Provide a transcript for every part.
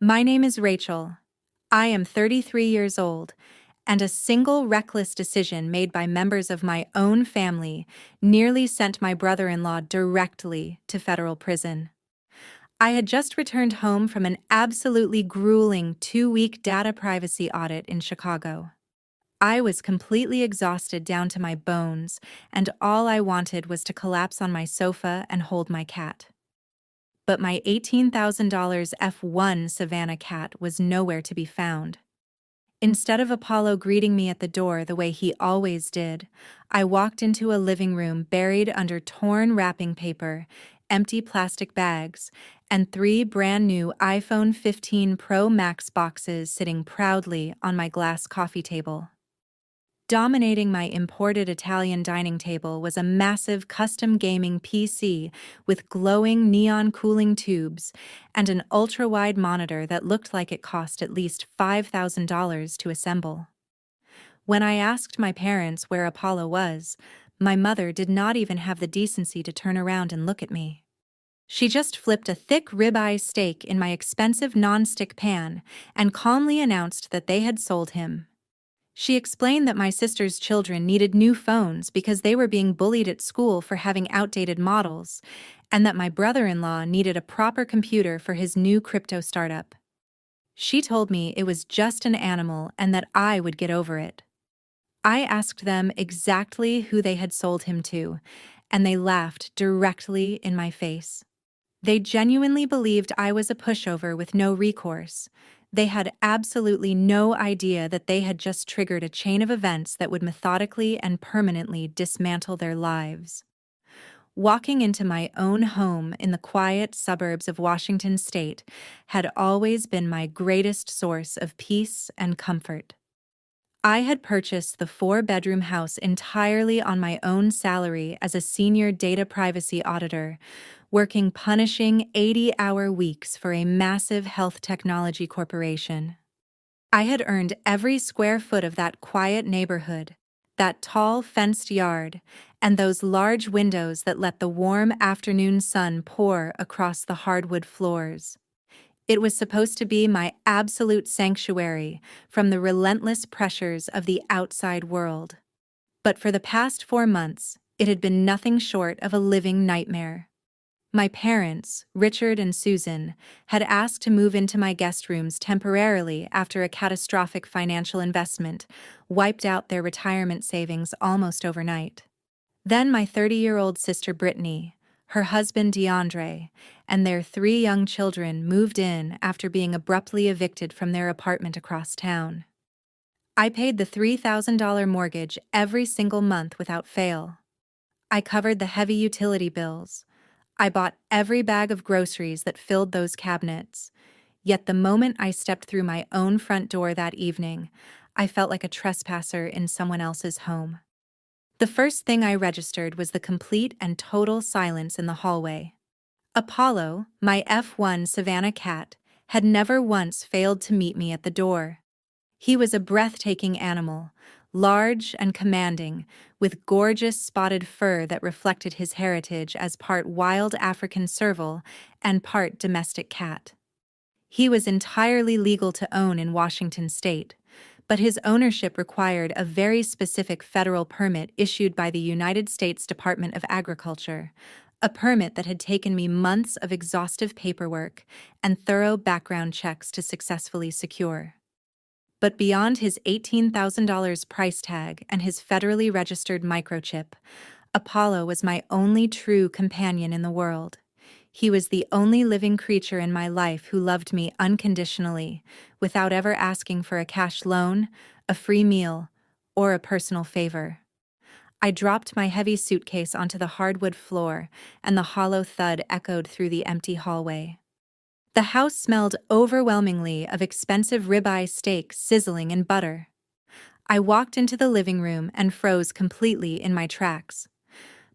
My name is Rachel. I am 33 years old, and a single reckless decision made by members of my own family nearly sent my brother-in-law directly to federal prison. I had just returned home from an absolutely grueling 2-week data privacy audit in Chicago. I was completely exhausted down to my bones, and all I wanted was to collapse on my sofa and hold my cat. But my $18,000 F1 Savannah cat was nowhere to be found. Instead of Apollo greeting me at the door the way he always did, I walked into a living room buried under torn wrapping paper, empty plastic bags, and 3 brand-new iPhone 15 Pro Max boxes sitting proudly on my glass coffee table. Dominating my imported Italian dining table was a massive custom gaming PC with glowing neon cooling tubes and an ultra-wide monitor that looked like it cost at least $5,000 to assemble. When I asked my parents where Apollo was, my mother did not even have the decency to turn around and look at me. She just flipped a thick ribeye steak in my expensive non-stick pan and calmly announced that they had sold him. She explained that my sister's children needed new phones because they were being bullied at school for having outdated models, and that my brother-in-law needed a proper computer for his new crypto startup. She told me it was just an animal and that I would get over it. I asked them exactly who they had sold him to, and they laughed directly in my face. They genuinely believed I was a pushover with no recourse. They had absolutely no idea that they had just triggered a chain of events that would methodically and permanently dismantle their lives. Walking into my own home in the quiet suburbs of Washington State had always been my greatest source of peace and comfort. I had purchased the 4-bedroom house entirely on my own salary as a senior data privacy auditor, working punishing 80-hour weeks for a massive health technology corporation. I had earned every square foot of that quiet neighborhood, that tall fenced yard, and those large windows that let the warm afternoon sun pour across the hardwood floors. It was supposed to be my absolute sanctuary from the relentless pressures of the outside world. But for the past 4 months, it had been nothing short of a living nightmare. My parents, Richard and Susan, had asked to move into my guest rooms temporarily after a catastrophic financial investment wiped out their retirement savings almost overnight. Then my 30-year-old sister Britney, her husband DeAndre, and their 3 young children moved in after being abruptly evicted from their apartment across town. I paid the $3,000 mortgage every single month without fail. I covered the heavy utility bills. I bought every bag of groceries that filled those cabinets. Yet the moment I stepped through my own front door that evening, I felt like a trespasser in someone else's home. The first thing I registered was the complete and total silence in the hallway. Apollo, my F1 Savannah cat, had never once failed to meet me at the door. He was a breathtaking animal, large and commanding, with gorgeous spotted fur that reflected his heritage as part wild African serval and part domestic cat. He was entirely legal to own in Washington State, but his ownership required a very specific federal permit issued by the United States Department of Agriculture, a permit that had taken me months of exhaustive paperwork and thorough background checks to successfully secure. But beyond his $18,000 price tag and his federally registered microchip, Apollo was my only true companion in the world. He was the only living creature in my life who loved me unconditionally, without ever asking for a cash loan, a free meal, or a personal favor. I dropped my heavy suitcase onto the hardwood floor, and the hollow thud echoed through the empty hallway. The house smelled overwhelmingly of expensive ribeye steak sizzling in butter. I walked into the living room and froze completely in my tracks.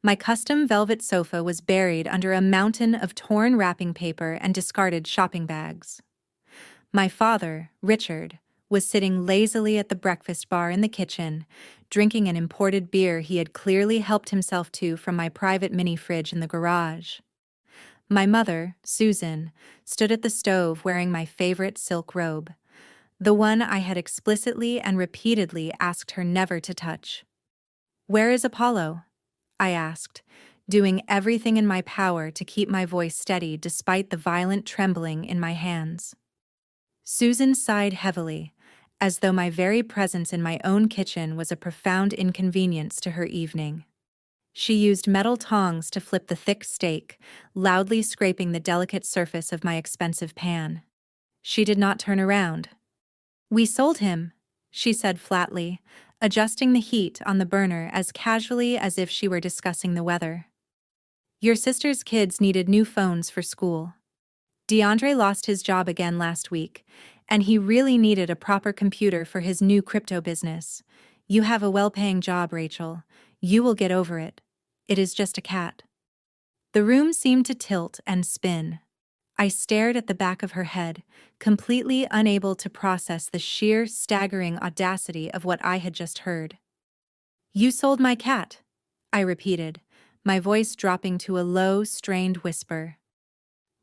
My custom velvet sofa was buried under a mountain of torn wrapping paper and discarded shopping bags. My father, Richard, was sitting lazily at the breakfast bar in the kitchen, drinking an imported beer he had clearly helped himself to from my private mini fridge in the garage. My mother, Susan, stood at the stove wearing my favorite silk robe, the one I had explicitly and repeatedly asked her never to touch. "Where is Apollo?" I asked, doing everything in my power to keep my voice steady despite the violent trembling in my hands. Susan sighed heavily, as though my very presence in my own kitchen was a profound inconvenience to her evening. She used metal tongs to flip the thick steak, loudly scraping the delicate surface of my expensive pan. She did not turn around. "We sold him," she said flatly, adjusting the heat on the burner as casually as if she were discussing the weather. "Your sister's kids needed new phones for school. DeAndre lost his job again last week, and he really needed a proper computer for his new crypto business. You have a well-paying job, Rachel. You will get over it. It is just a cat." The room seemed to tilt and spin. I stared at the back of her head, completely unable to process the sheer, staggering audacity of what I had just heard. "You sold my cat," I repeated, my voice dropping to a low, strained whisper.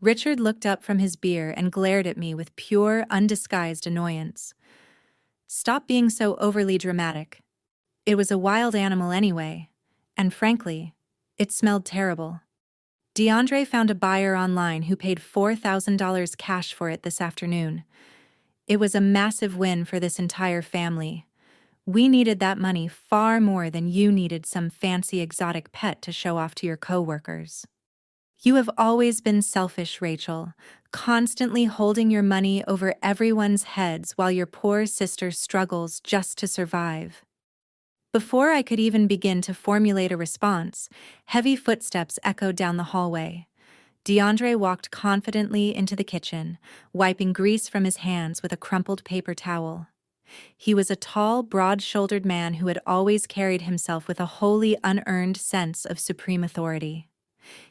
Richard looked up from his beer and glared at me with pure, undisguised annoyance. "Stop being so overly dramatic. It was a wild animal anyway, and frankly, it smelled terrible. DeAndre found a buyer online who paid $4,000 cash for it this afternoon. It was a massive win for this entire family. We needed that money far more than you needed some fancy exotic pet to show off to your coworkers. You have always been selfish, Rachel, constantly holding your money over everyone's heads while your poor sister struggles just to survive." Before I could even begin to formulate a response, heavy footsteps echoed down the hallway. DeAndre walked confidently into the kitchen, wiping grease from his hands with a crumpled paper towel. He was a tall, broad-shouldered man who had always carried himself with a wholly unearned sense of supreme authority.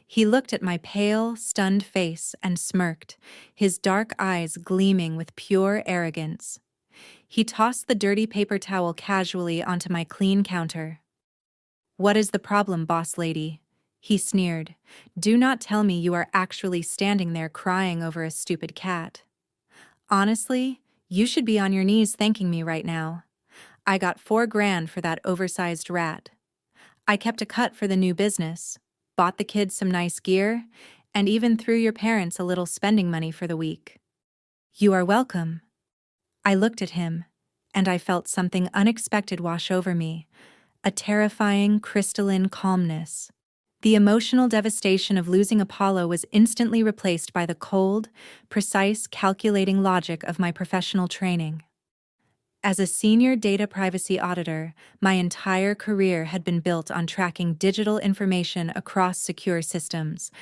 He looked at my pale, stunned face and smirked, his dark eyes gleaming with pure arrogance. He tossed the dirty paper towel casually onto my clean counter. "What is the problem, boss lady?" he sneered. "Do not tell me you are actually standing there crying over a stupid cat. Honestly, you should be on your knees thanking me right now. I got $4,000 for that oversized rat. I kept a cut for the new business, bought the kids some nice gear, and even threw your parents a little spending money for the week." "You are welcome." I looked at him, and I felt something unexpected wash over me, a terrifying, crystalline calmness. The emotional devastation of losing Apollo was instantly replaced by the cold, precise, calculating logic of my professional training. As a senior data privacy auditor, my entire career had been built on tracking digital information across secure systems,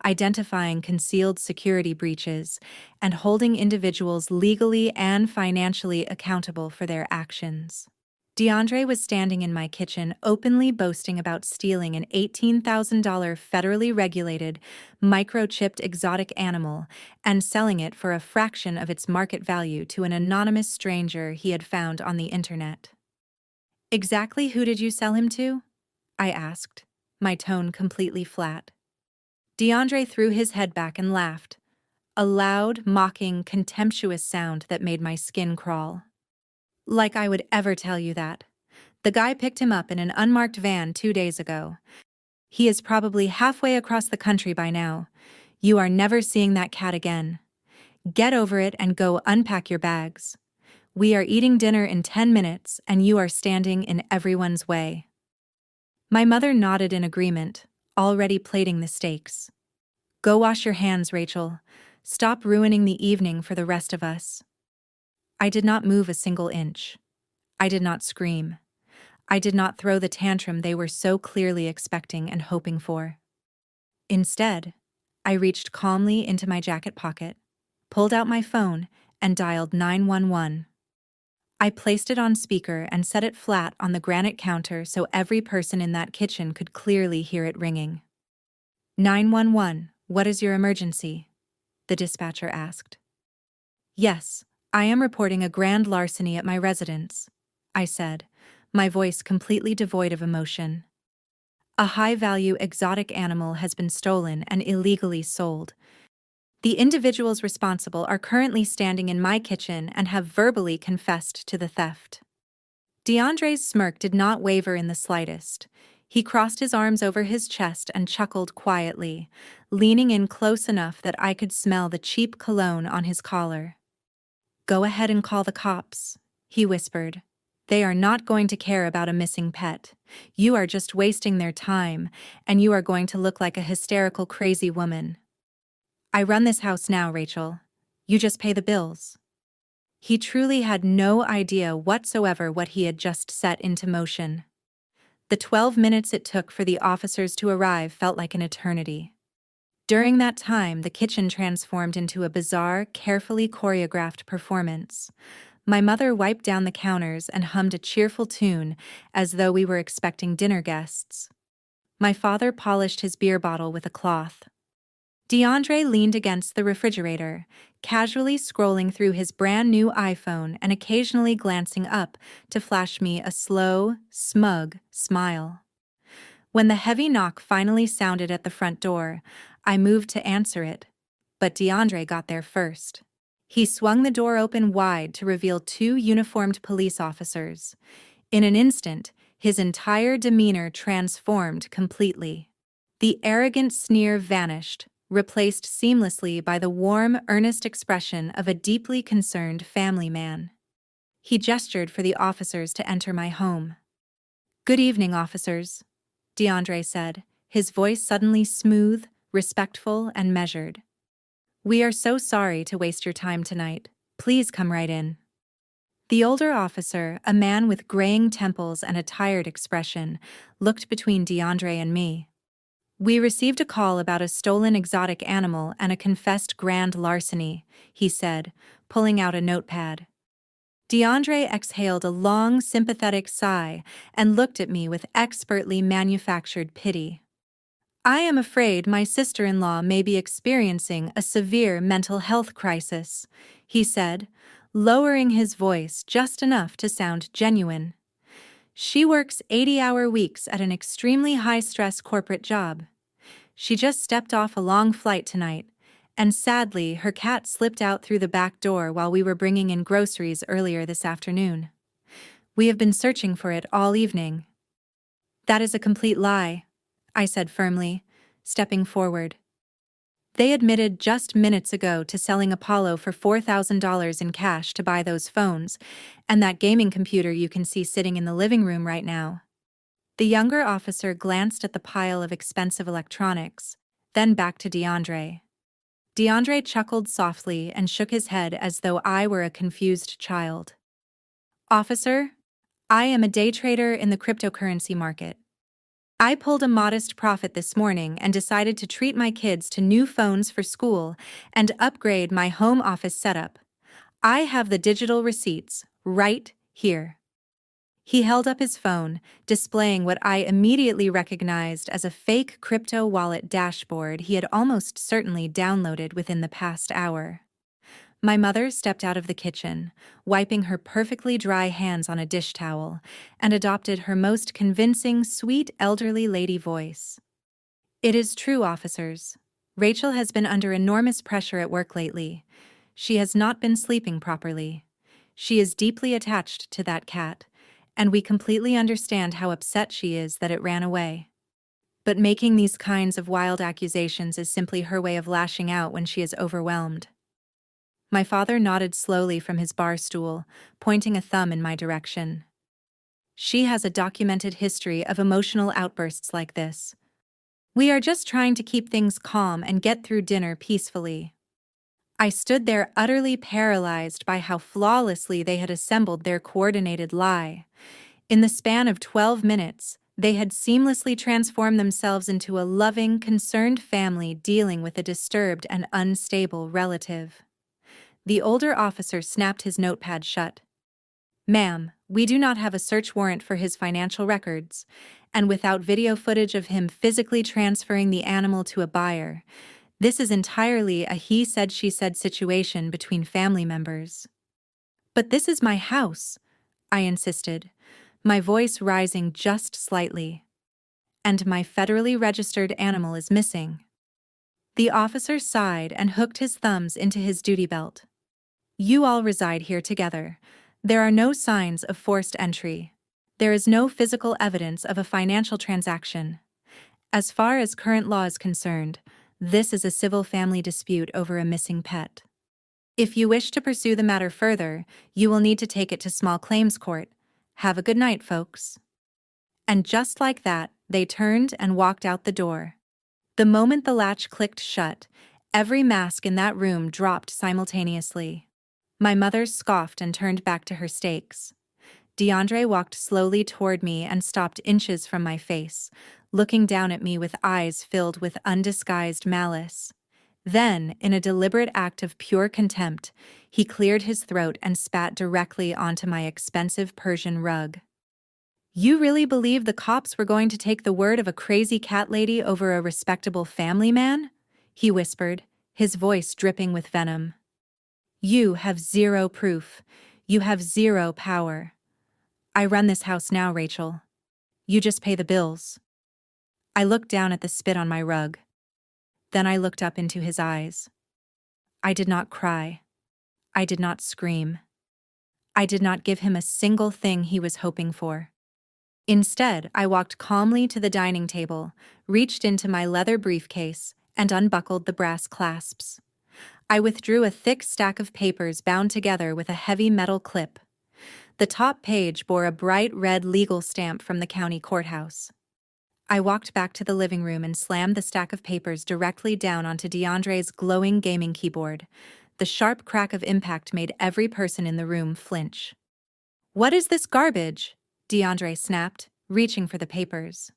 identifying concealed security breaches, and holding individuals legally and financially accountable for their actions. DeAndre was standing in my kitchen openly boasting about stealing an $18,000 federally regulated, microchipped exotic animal and selling it for a fraction of its market value to an anonymous stranger he had found on the internet. "Exactly who did you sell him to?" I asked, my tone completely flat. DeAndre threw his head back and laughed, a loud, mocking, contemptuous sound that made my skin crawl. "Like I would ever tell you that. The guy picked him up in an unmarked van 2 days ago. He is probably halfway across the country by now. You are never seeing that cat again. Get over it and go unpack your bags. We are eating dinner in 10 minutes and you are standing in everyone's way." My mother nodded in agreement, already plating the steaks. "Go wash your hands, Rachel. Stop ruining the evening for the rest of us." I did not move a single inch. I did not scream. I did not throw the tantrum they were so clearly expecting and hoping for. Instead, I reached calmly into my jacket pocket, pulled out my phone, and dialed 911. I placed it on speaker and set it flat on the granite counter so every person in that kitchen could clearly hear it ringing. 911, what is your emergency?" the dispatcher asked. "Yes, I am reporting a grand larceny at my residence," I said, my voice completely devoid of emotion. A high-value exotic animal has been stolen and illegally sold. The individuals responsible are currently standing in my kitchen and have verbally confessed to the theft. DeAndre's smirk did not waver in the slightest. He crossed his arms over his chest and chuckled quietly, leaning in close enough that I could smell the cheap cologne on his collar. "Go ahead and call the cops," he whispered. "They are not going to care about a missing pet. You are just wasting their time, and you are going to look like a hysterical crazy woman. I run this house now, Rachel. You just pay the bills." He truly had no idea whatsoever what he had just set into motion. The 12 minutes it took for the officers to arrive felt like an eternity. During that time, the kitchen transformed into a bizarre, carefully choreographed performance. My mother wiped down the counters and hummed a cheerful tune as though we were expecting dinner guests. My father polished his beer bottle with a cloth. DeAndre leaned against the refrigerator, casually scrolling through his brand-new iPhone and occasionally glancing up to flash me a slow, smug smile. When the heavy knock finally sounded at the front door, I moved to answer it, but DeAndre got there first. He swung the door open wide to reveal two uniformed police officers. In an instant, his entire demeanor transformed completely. The arrogant sneer vanished, replaced seamlessly by the warm, earnest expression of a deeply concerned family man. He gestured for the officers to enter my home. "Good evening, officers," DeAndre said, his voice suddenly smooth, respectful, and measured. "We are so sorry to waste your time tonight. Please come right in." The older officer, a man with graying temples and a tired expression, looked between DeAndre and me. "We received a call about a stolen exotic animal and a confessed grand larceny," he said, pulling out a notepad. DeAndre exhaled a long, sympathetic sigh and looked at me with expertly manufactured pity. "I am afraid my sister-in-law may be experiencing a severe mental health crisis," he said, lowering his voice just enough to sound genuine. "She works 80-hour weeks at an extremely high-stress corporate job. She just stepped off a long flight tonight, and sadly, her cat slipped out through the back door while we were bringing in groceries earlier this afternoon. We have been searching for it all evening." "That is a complete lie," I said firmly, stepping forward. "They admitted just minutes ago to selling Apollo for $4,000 in cash to buy those phones, and that gaming computer you can see sitting in the living room right now." The younger officer glanced at the pile of expensive electronics, then back to DeAndre. DeAndre chuckled softly and shook his head as though I were a confused child. "Officer, I am a day trader in the cryptocurrency market. I pulled a modest profit this morning and decided to treat my kids to new phones for school and upgrade my home office setup. I have the digital receipts right here." He held up his phone, displaying what I immediately recognized as a fake crypto wallet dashboard he had almost certainly downloaded within the past hour. My mother stepped out of the kitchen, wiping her perfectly dry hands on a dish towel, and adopted her most convincing, sweet elderly lady voice. "It is true, officers. Rachel has been under enormous pressure at work lately. She has not been sleeping properly. She is deeply attached to that cat, and we completely understand how upset she is that it ran away. But making these kinds of wild accusations is simply her way of lashing out when she is overwhelmed." My father nodded slowly from his bar stool, pointing a thumb in my direction. "She has a documented history of emotional outbursts like this. We are just trying to keep things calm and get through dinner peacefully." I stood there utterly paralyzed by how flawlessly they had assembled their coordinated lie. In the span of 12 minutes, they had seamlessly transformed themselves into a loving, concerned family dealing with a disturbed and unstable relative. The older officer snapped his notepad shut. "Ma'am, we do not have a search warrant for his financial records, and without video footage of him physically transferring the animal to a buyer, this is entirely a he-said-she-said situation between family members." "But this is my house," I insisted, my voice rising just slightly. and my federally registered animal is missing." The officer sighed and hooked his thumbs into his duty belt. "You all reside here together. There are no signs of forced entry. There is no physical evidence of a financial transaction. As far as current law is concerned, this is a civil family dispute over a missing pet. If you wish to pursue the matter further, you will need to take it to small claims court. Have a good night, folks." And just like that, they turned and walked out the door. The moment the latch clicked shut, every mask in that room dropped simultaneously. My mother scoffed and turned back to her steaks. DeAndre walked slowly toward me and stopped inches from my face, looking down at me with eyes filled with undisguised malice. Then, in a deliberate act of pure contempt, he cleared his throat and spat directly onto my expensive Persian rug. "You really believe the cops were going to take the word of a crazy cat lady over a respectable family man?" he whispered, his voice dripping with venom. "You have zero proof. You have zero power. I run this house now, Rachel. You just pay the bills." I looked down at the spit on my rug. Then I looked up into his eyes. I did not cry. I did not scream. I did not give him a single thing he was hoping for. Instead, I walked calmly to the dining table, reached into my leather briefcase, and unbuckled the brass clasps. I withdrew a thick stack of papers bound together with a heavy metal clip. The top page bore a bright red legal stamp from the county courthouse. I walked back to the living room and slammed the stack of papers directly down onto DeAndre's glowing gaming keyboard. The sharp crack of impact made every person in the room flinch. "What is this garbage?" DeAndre snapped, reaching for the papers.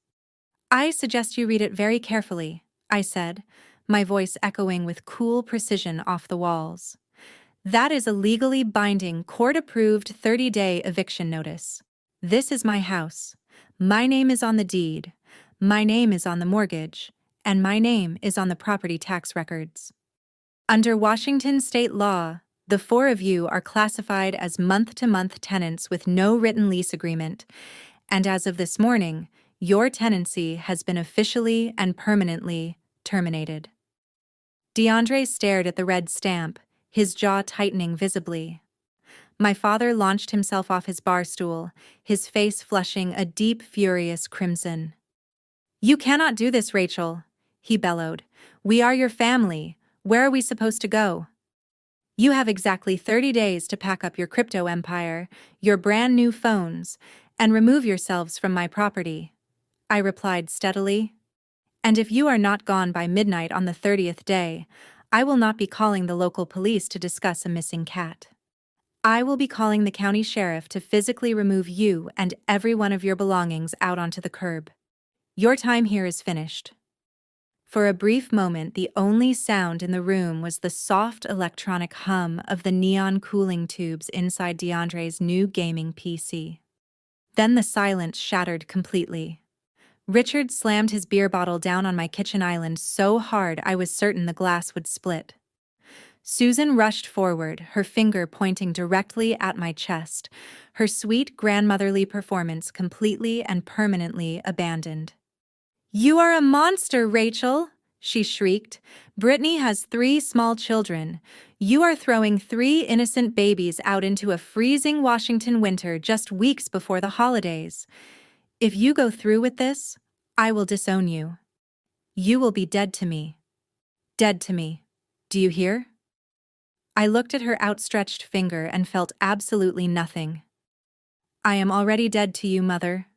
"I suggest you read it very carefully," I said, my voice echoing with cool precision off the walls. "That is a legally binding, court-approved 30-day eviction notice. This is my house. My name is on the deed. My name is on the mortgage. And my name is on the property tax records. Under Washington state law, the four of you are classified as month-to-month tenants with no written lease agreement, and as of this morning, your tenancy has been officially and permanently terminated." DeAndre stared at the red stamp, his jaw tightening visibly. My father launched himself off his bar stool, his face flushing a deep, furious crimson. "You cannot do this, Rachel," he bellowed. "We are your family. Where are we supposed to go?" "You have exactly 30 days to pack up your crypto empire, your brand new phones, and remove yourselves from my property," I replied steadily. "And if you are not gone by midnight on the 30th day, I will not be calling the local police to discuss a missing cat. I will be calling the county sheriff to physically remove you and every one of your belongings out onto the curb. Your time here is finished." For a brief moment, the only sound in the room was the soft electronic hum of the neon cooling tubes inside DeAndre's new gaming PC. Then the silence shattered completely. Richard slammed his beer bottle down on my kitchen island so hard I was certain the glass would split. Susan rushed forward, her finger pointing directly at my chest, her sweet grandmotherly performance completely and permanently abandoned. "You are a monster, Rachel!" she shrieked. "Britney has 3 small children. You are throwing 3 innocent babies out into a freezing Washington winter just weeks before the holidays. If you go through with this, I will disown you. You will be dead to me. Dead to me. Do you hear?" I looked at her outstretched finger and felt absolutely nothing. "I am already dead to you, Mother,"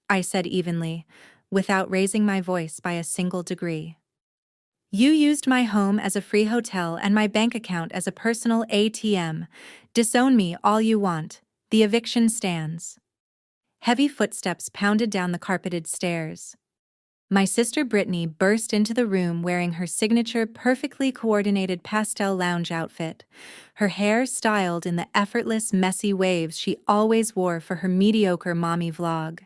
I said evenly, without raising my voice by a single degree. "You used my home as a free hotel and my bank account as a personal ATM. Disown me all you want. The eviction stands." Heavy footsteps pounded down the carpeted stairs. My sister Britney burst into the room wearing her signature perfectly coordinated pastel lounge outfit, her hair styled in the effortless, messy waves she always wore for her mediocre mommy vlog.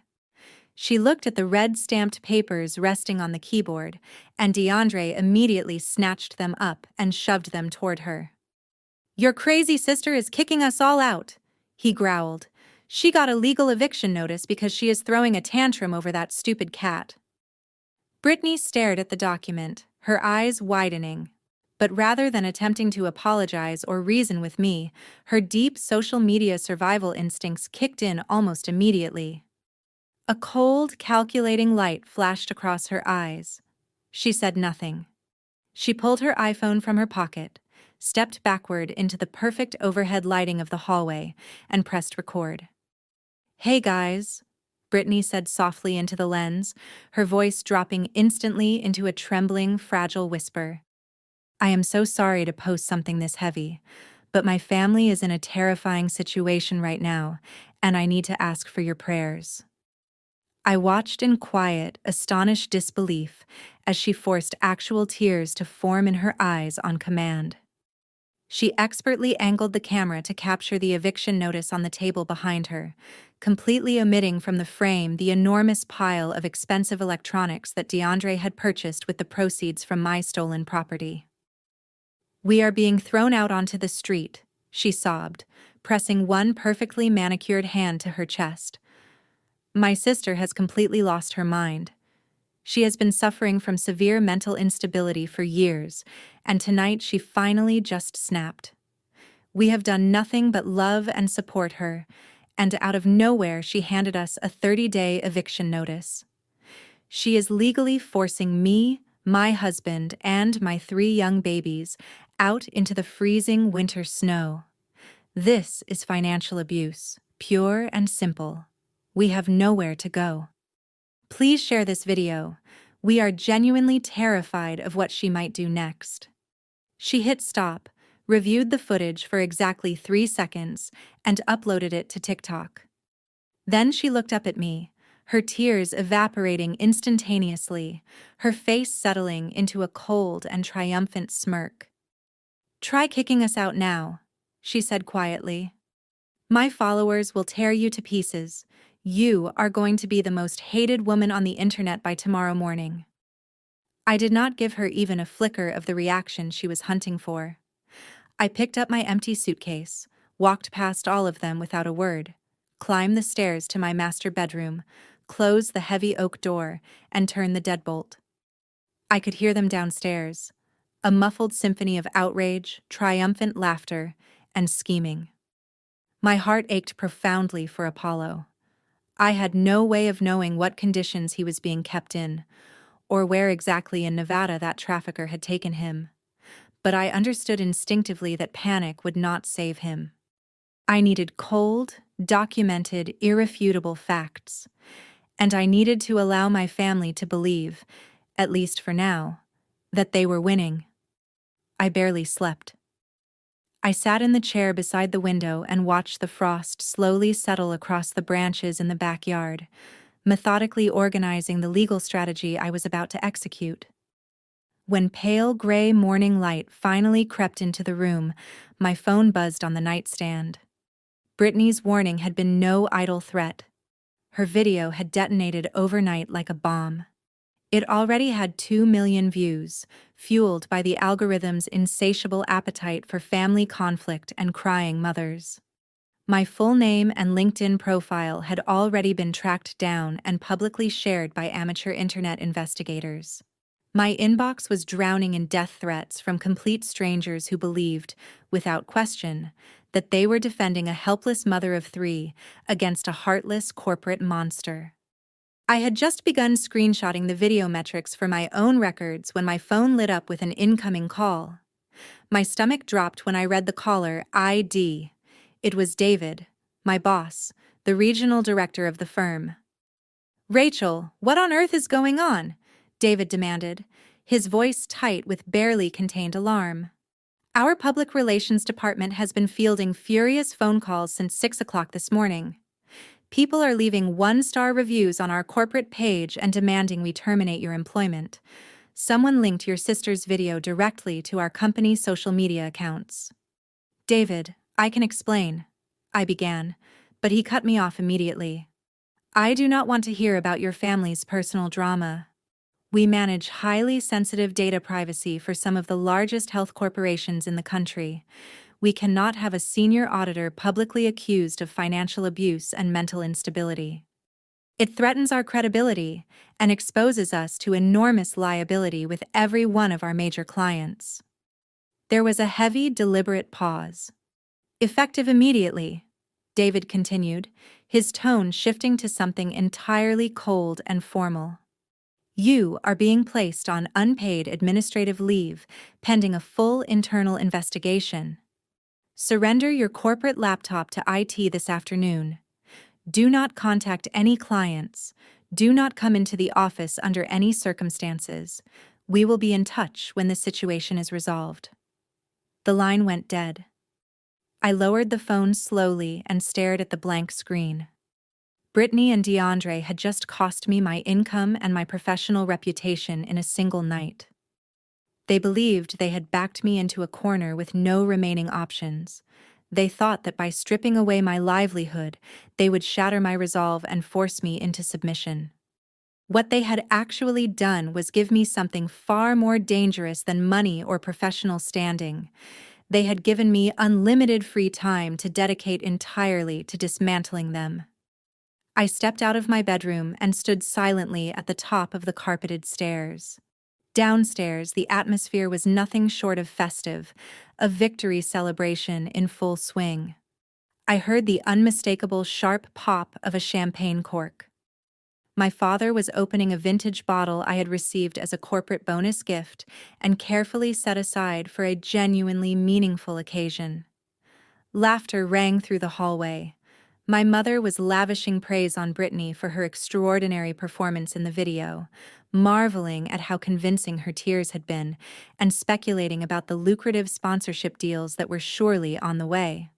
She looked at the red-stamped papers resting on the keyboard, and DeAndre immediately snatched them up and shoved them toward her. "Your crazy sister is kicking us all out," he growled. "She got a legal eviction notice because she is throwing a tantrum over that stupid cat." Britney stared at the document, her eyes widening. But rather than attempting to apologize or reason with me, her deep social media survival instincts kicked in almost immediately. A cold, calculating light flashed across her eyes. She said nothing. She pulled her iPhone from her pocket, stepped backward into the perfect overhead lighting of the hallway, and pressed record. "Hey guys," Britney said softly into the lens, her voice dropping instantly into a trembling, fragile whisper. "I am so sorry to post something this heavy, but my family is in a terrifying situation right now, and I need to ask for your prayers." I watched in quiet, astonished disbelief as she forced actual tears to form in her eyes on command. She expertly angled the camera to capture the eviction notice on the table behind her, completely omitting from the frame the enormous pile of expensive electronics that DeAndre had purchased with the proceeds from my stolen property. "We are being thrown out onto the street," she sobbed, pressing one perfectly manicured hand to her chest. "My sister has completely lost her mind. She has been suffering from severe mental instability for years, and tonight she finally just snapped. We have done nothing but love and support her, and out of nowhere she handed us a 30-day eviction notice. She is legally forcing me, my husband, and my 3 young babies out into the freezing winter snow. This is financial abuse, pure and simple. We have nowhere to go. Please share this video. We are genuinely terrified of what she might do next." She hit stop, reviewed the footage for exactly 3 seconds, and uploaded it to TikTok. Then she looked up at me, her tears evaporating instantaneously, her face settling into a cold and triumphant smirk. "Try kicking us out now," she said quietly. "My followers will tear you to pieces. You are going to be the most hated woman on the internet by tomorrow morning." I did not give her even a flicker of the reaction she was hunting for. I picked up my empty suitcase, walked past all of them without a word, climbed the stairs to my master bedroom, closed the heavy oak door, and turned the deadbolt. I could hear them downstairs, a muffled symphony of outrage, triumphant laughter, and scheming. My heart ached profoundly for Apollo. I had no way of knowing what conditions he was being kept in, or where exactly in Nevada that trafficker had taken him. But I understood instinctively that panic would not save him. I needed cold, documented, irrefutable facts, and I needed to allow my family to believe, at least for now, that they were winning. I barely slept. I sat in the chair beside the window and watched the frost slowly settle across the branches in the backyard, methodically organizing the legal strategy I was about to execute. When pale gray morning light finally crept into the room, my phone buzzed on the nightstand. Britney's warning had been no idle threat. Her video had detonated overnight like a bomb. It already had 2 million views, fueled by the algorithm's insatiable appetite for family conflict and crying mothers. My full name and LinkedIn profile had already been tracked down and publicly shared by amateur internet investigators. My inbox was drowning in death threats from complete strangers who believed, without question, that they were defending a helpless mother of 3 against a heartless corporate monster. I had just begun screenshotting the video metrics for my own records when my phone lit up with an incoming call. My stomach dropped when I read the caller ID. It was David, my boss, the regional director of the firm. "Rachel, what on earth is going on?" David demanded, his voice tight with barely contained alarm. "Our public relations department has been fielding furious phone calls since 6 o'clock this morning. People are leaving 1-star reviews on our corporate page and demanding we terminate your employment. Someone linked your sister's video directly to our company's social media accounts." "David, I can explain," I began, but he cut me off immediately. "I do not want to hear about your family's personal drama. We manage highly sensitive data privacy for some of the largest health corporations in the country. We cannot have a senior auditor publicly accused of financial abuse and mental instability." It threatens our credibility and exposes us to enormous liability with every one of our major clients. There was a heavy, deliberate pause. Effective immediately, David continued, his tone shifting to something entirely cold and formal. You are being placed on unpaid administrative leave pending a full internal investigation. Surrender your corporate laptop to IT this afternoon. Do not contact any clients. Do not come into the office under any circumstances. We will be in touch when the situation is resolved. The line went dead. I lowered the phone slowly and stared at the blank screen. Britney and DeAndre had just cost me my income and my professional reputation in a single night. They believed they had backed me into a corner with no remaining options. They thought that by stripping away my livelihood, they would shatter my resolve and force me into submission. What they had actually done was give me something far more dangerous than money or professional standing. They had given me unlimited free time to dedicate entirely to dismantling them. I stepped out of my bedroom and stood silently at the top of the carpeted stairs. Downstairs, the atmosphere was nothing short of festive, a victory celebration in full swing. I heard the unmistakable sharp pop of a champagne cork. My father was opening a vintage bottle I had received as a corporate bonus gift and carefully set aside for a genuinely meaningful occasion. Laughter rang through the hallway. My mother was lavishing praise on Britney for her extraordinary performance in the video, marveling at how convincing her tears had been, and speculating about the lucrative sponsorship deals that were surely on the way.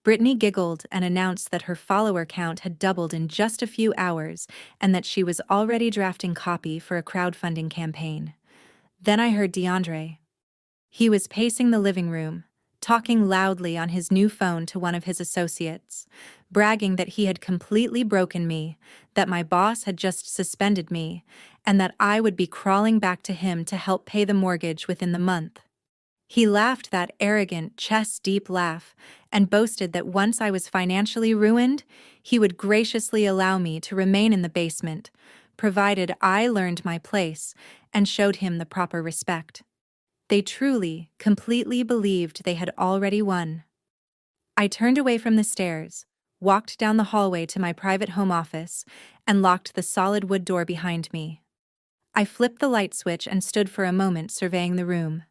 Britney giggled and announced that her follower count had doubled in just a few hours and that she was already drafting copy for a crowdfunding campaign. Then I heard DeAndre. He was pacing the living room, talking loudly on his new phone to one of his associates, bragging that he had completely broken me, that my boss had just suspended me, and that I would be crawling back to him to help pay the mortgage within the month. He laughed that arrogant, chest-deep laugh and boasted that once I was financially ruined, he would graciously allow me to remain in the basement, provided I learned my place and showed him the proper respect. They truly, completely believed they had already won. I turned away from the stairs, walked down the hallway to my private home office, and locked the solid wood door behind me. I flipped the light switch and stood for a moment surveying the room.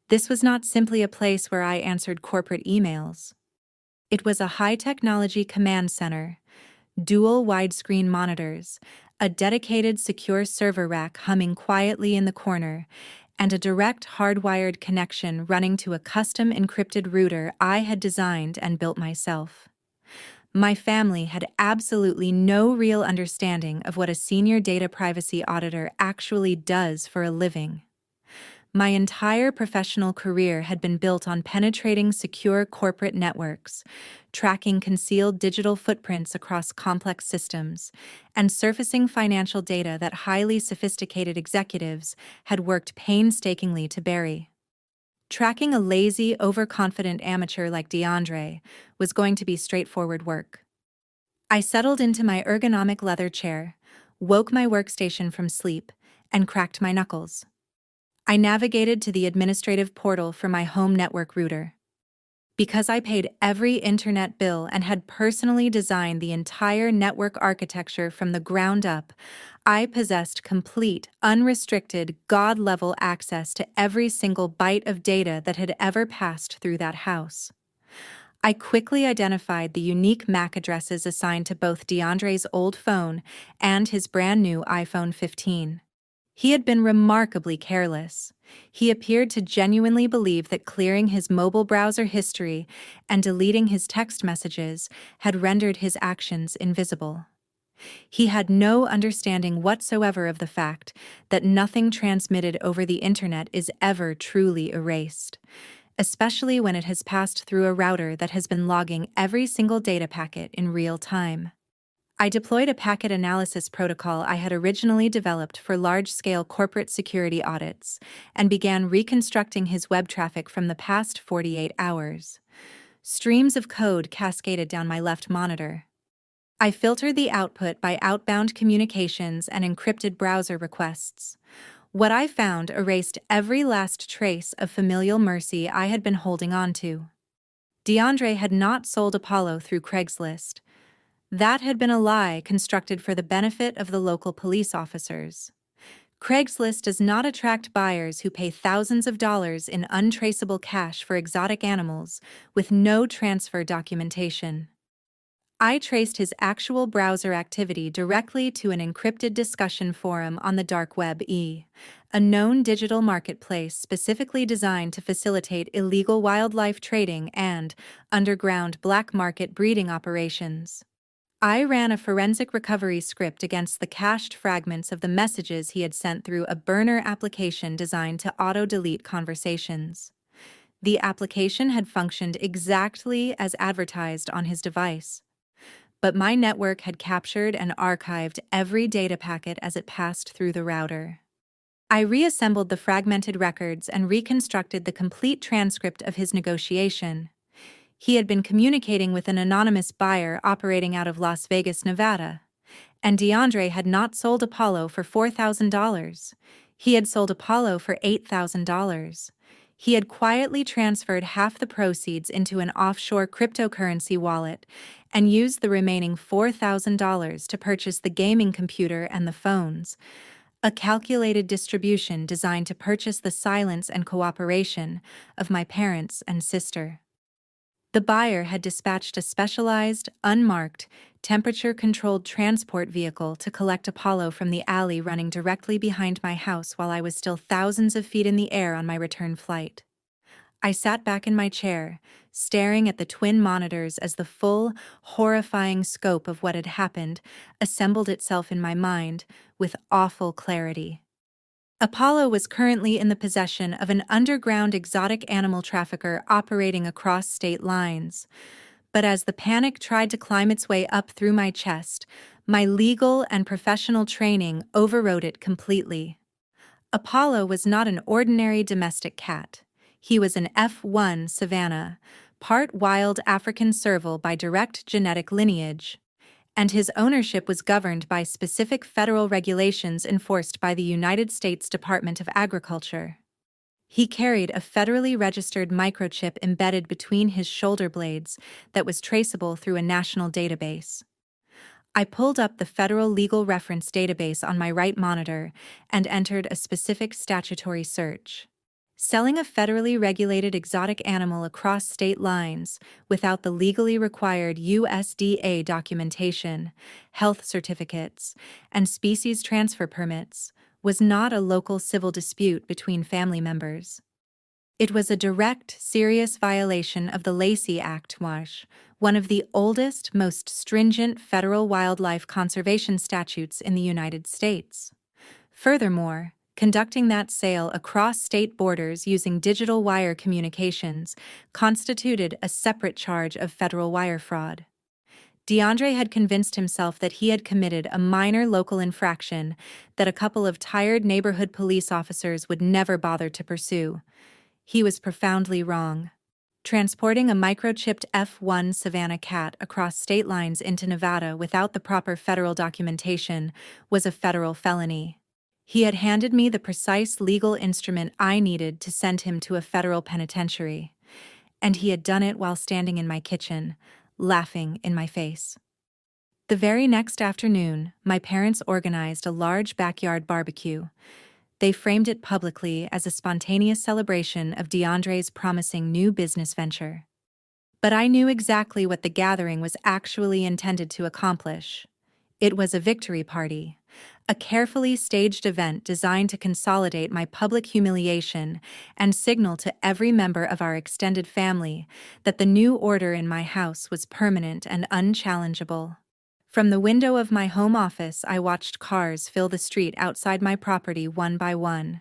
This was not simply a place where I answered corporate emails. It was a high-technology command center, dual widescreen monitors, a dedicated secure server rack humming quietly in the corner, and a direct hardwired connection running to a custom encrypted router I had designed and built myself. My family had absolutely no real understanding of what a senior data privacy auditor actually does for a living. My entire professional career had been built on penetrating secure corporate networks, tracking concealed digital footprints across complex systems, and surfacing financial data that highly sophisticated executives had worked painstakingly to bury. Tracking a lazy, overconfident amateur like DeAndre was going to be straightforward work. I settled into my ergonomic leather chair, woke my workstation from sleep, and cracked my knuckles. I navigated to the administrative portal for my home network router. Because I paid every internet bill and had personally designed the entire network architecture from the ground up, I possessed complete, unrestricted, God-level access to every single byte of data that had ever passed through that house. I quickly identified the unique MAC addresses assigned to both DeAndre's old phone and his brand new iPhone 15. He had been remarkably careless. He appeared to genuinely believe that clearing his mobile browser history and deleting his text messages had rendered his actions invisible. He had no understanding whatsoever of the fact that nothing transmitted over the internet is ever truly erased, especially when it has passed through a router that has been logging every single data packet in real time. I deployed a packet analysis protocol I had originally developed for large-scale corporate security audits and began reconstructing his web traffic from the past 48 hours. Streams of code cascaded down my left monitor. I filtered the output by outbound communications and encrypted browser requests. What I found erased every last trace of familial mercy I had been holding on to. DeAndre had not sold Apollo through Craigslist. That had been a lie constructed for the benefit of the local police officers. Craigslist does not attract buyers who pay thousands of dollars in untraceable cash for exotic animals with no transfer documentation. I traced his actual browser activity directly to an encrypted discussion forum on the dark web, a known digital marketplace specifically designed to facilitate illegal wildlife trading and underground black market breeding operations. I ran a forensic recovery script against the cached fragments of the messages he had sent through a burner application designed to auto-delete conversations. The application had functioned exactly as advertised on his device, but my network had captured and archived every data packet as it passed through the router. I reassembled the fragmented records and reconstructed the complete transcript of his negotiation. He had been communicating with an anonymous buyer operating out of Las Vegas, Nevada, and DeAndre had not sold Apollo for $4,000. He had sold Apollo for $8,000. He had quietly transferred half the proceeds into an offshore cryptocurrency wallet and used the remaining $4,000 to purchase the gaming computer and the phones, a calculated distribution designed to purchase the silence and cooperation of my parents and sister. The buyer had dispatched a specialized, unmarked, temperature-controlled transport vehicle to collect Apollo from the alley running directly behind my house while I was still thousands of feet in the air on my return flight. I sat back in my chair, staring at the twin monitors as the full, horrifying scope of what had happened assembled itself in my mind with awful clarity. Apollo was currently in the possession of an underground exotic animal trafficker operating across state lines. But as the panic tried to climb its way up through my chest, my legal and professional training overrode it completely. Apollo was not an ordinary domestic cat. He was an F1 Savannah, part wild African serval by direct genetic lineage, and his ownership was governed by specific federal regulations enforced by the United States Department of Agriculture. He carried a federally registered microchip embedded between his shoulder blades that was traceable through a national database. I pulled up the Federal Legal Reference Database on my right monitor and entered a specific statutory search. Selling a federally regulated exotic animal across state lines without the legally required USDA documentation, health certificates, and species transfer permits was not a local civil dispute between family members. It was a direct, serious violation of the Lacey Act, one of the oldest, most stringent federal wildlife conservation statutes in the United States. Furthermore, conducting that sale across state borders using digital wire communications constituted a separate charge of federal wire fraud. DeAndre had convinced himself that he had committed a minor local infraction that a couple of tired neighborhood police officers would never bother to pursue. He was profoundly wrong. Transporting a microchipped F1 Savannah cat across state lines into Nevada without the proper federal documentation was a federal felony. He had handed me the precise legal instrument I needed to send him to a federal penitentiary, and he had done it while standing in my kitchen, laughing in my face. The very next afternoon, my parents organized a large backyard barbecue. They framed it publicly as a spontaneous celebration of DeAndre's promising new business venture. But I knew exactly what the gathering was actually intended to accomplish. It was a victory party, a carefully staged event designed to consolidate my public humiliation and signal to every member of our extended family that the new order in my house was permanent and unchallengeable. From the window of my home office, I watched cars fill the street outside my property one by one.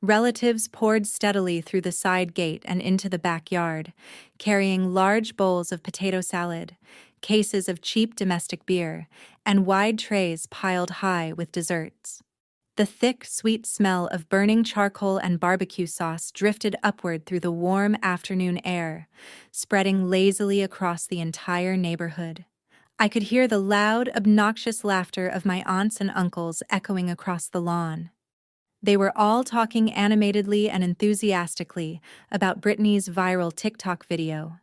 Relatives poured steadily through the side gate and into the backyard, carrying large bowls of potato salad, cases of cheap domestic beer, and wide trays piled high with desserts. The thick, sweet smell of burning charcoal and barbecue sauce drifted upward through the warm afternoon air, spreading lazily across the entire neighborhood. I could hear the loud, obnoxious laughter of my aunts and uncles echoing across the lawn. They were all talking animatedly and enthusiastically about Britney's viral TikTok video,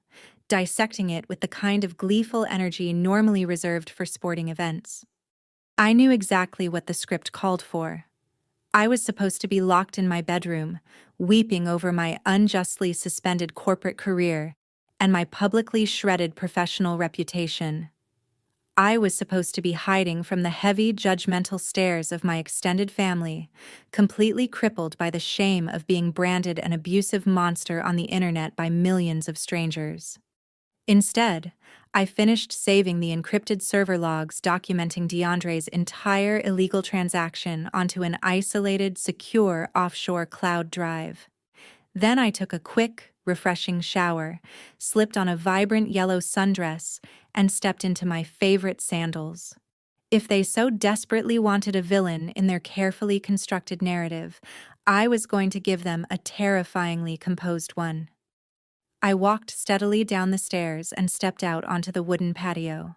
dissecting it with the kind of gleeful energy normally reserved for sporting events. I knew exactly what the script called for. I was supposed to be locked in my bedroom, weeping over my unjustly suspended corporate career and my publicly shredded professional reputation. I was supposed to be hiding from the heavy, judgmental stares of my extended family, completely crippled by the shame of being branded an abusive monster on the internet by millions of strangers. Instead, I finished saving the encrypted server logs documenting DeAndre's entire illegal transaction onto an isolated, secure offshore cloud drive. Then I took a quick, refreshing shower, slipped on a vibrant yellow sundress, and stepped into my favorite sandals. If they so desperately wanted a villain in their carefully constructed narrative, I was going to give them a terrifyingly composed one. I walked steadily down the stairs and stepped out onto the wooden patio.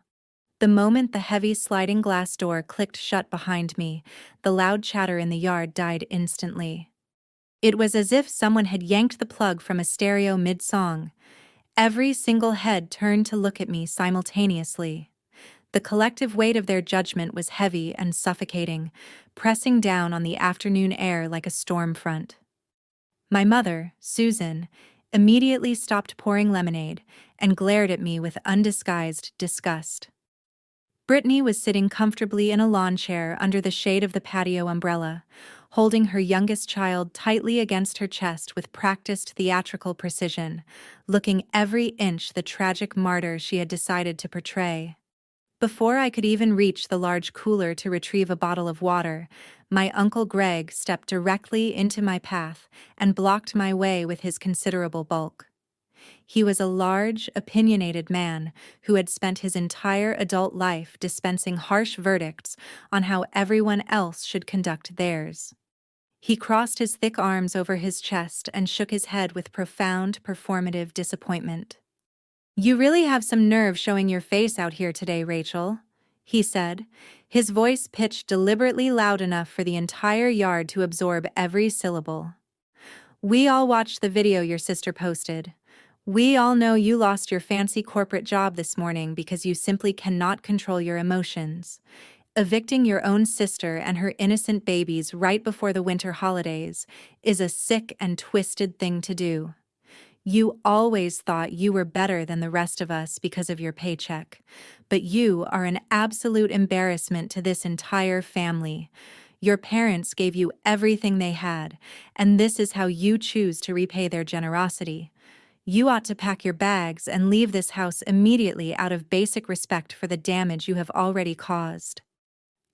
The moment the heavy sliding glass door clicked shut behind me, the loud chatter in the yard died instantly. It was as if someone had yanked the plug from a stereo mid-song. Every single head turned to look at me simultaneously. The collective weight of their judgment was heavy and suffocating, pressing down on the afternoon air like a storm front. My mother, Susan, immediately stopped pouring lemonade and glared at me with undisguised disgust. Britney was sitting comfortably in a lawn chair under the shade of the patio umbrella, holding her youngest child tightly against her chest with practiced theatrical precision, looking every inch the tragic martyr she had decided to portray. Before I could even reach the large cooler to retrieve a bottle of water, my Uncle Greg stepped directly into my path and blocked my way with his considerable bulk. He was a large, opinionated man who had spent his entire adult life dispensing harsh verdicts on how everyone else should conduct theirs. He crossed his thick arms over his chest and shook his head with profound, performative disappointment. "You really have some nerve showing your face out here today, Rachel," he said, his voice pitched deliberately loud enough for the entire yard to absorb every syllable. "We all watched the video your sister posted. We all know you lost your fancy corporate job this morning because you simply cannot control your emotions. Evicting your own sister and her innocent babies right before the winter holidays is a sick and twisted thing to do. You always thought you were better than the rest of us because of your paycheck, but you are an absolute embarrassment to this entire family. Your parents gave you everything they had, and this is how you choose to repay their generosity. You ought to pack your bags and leave this house immediately out of basic respect for the damage you have already caused."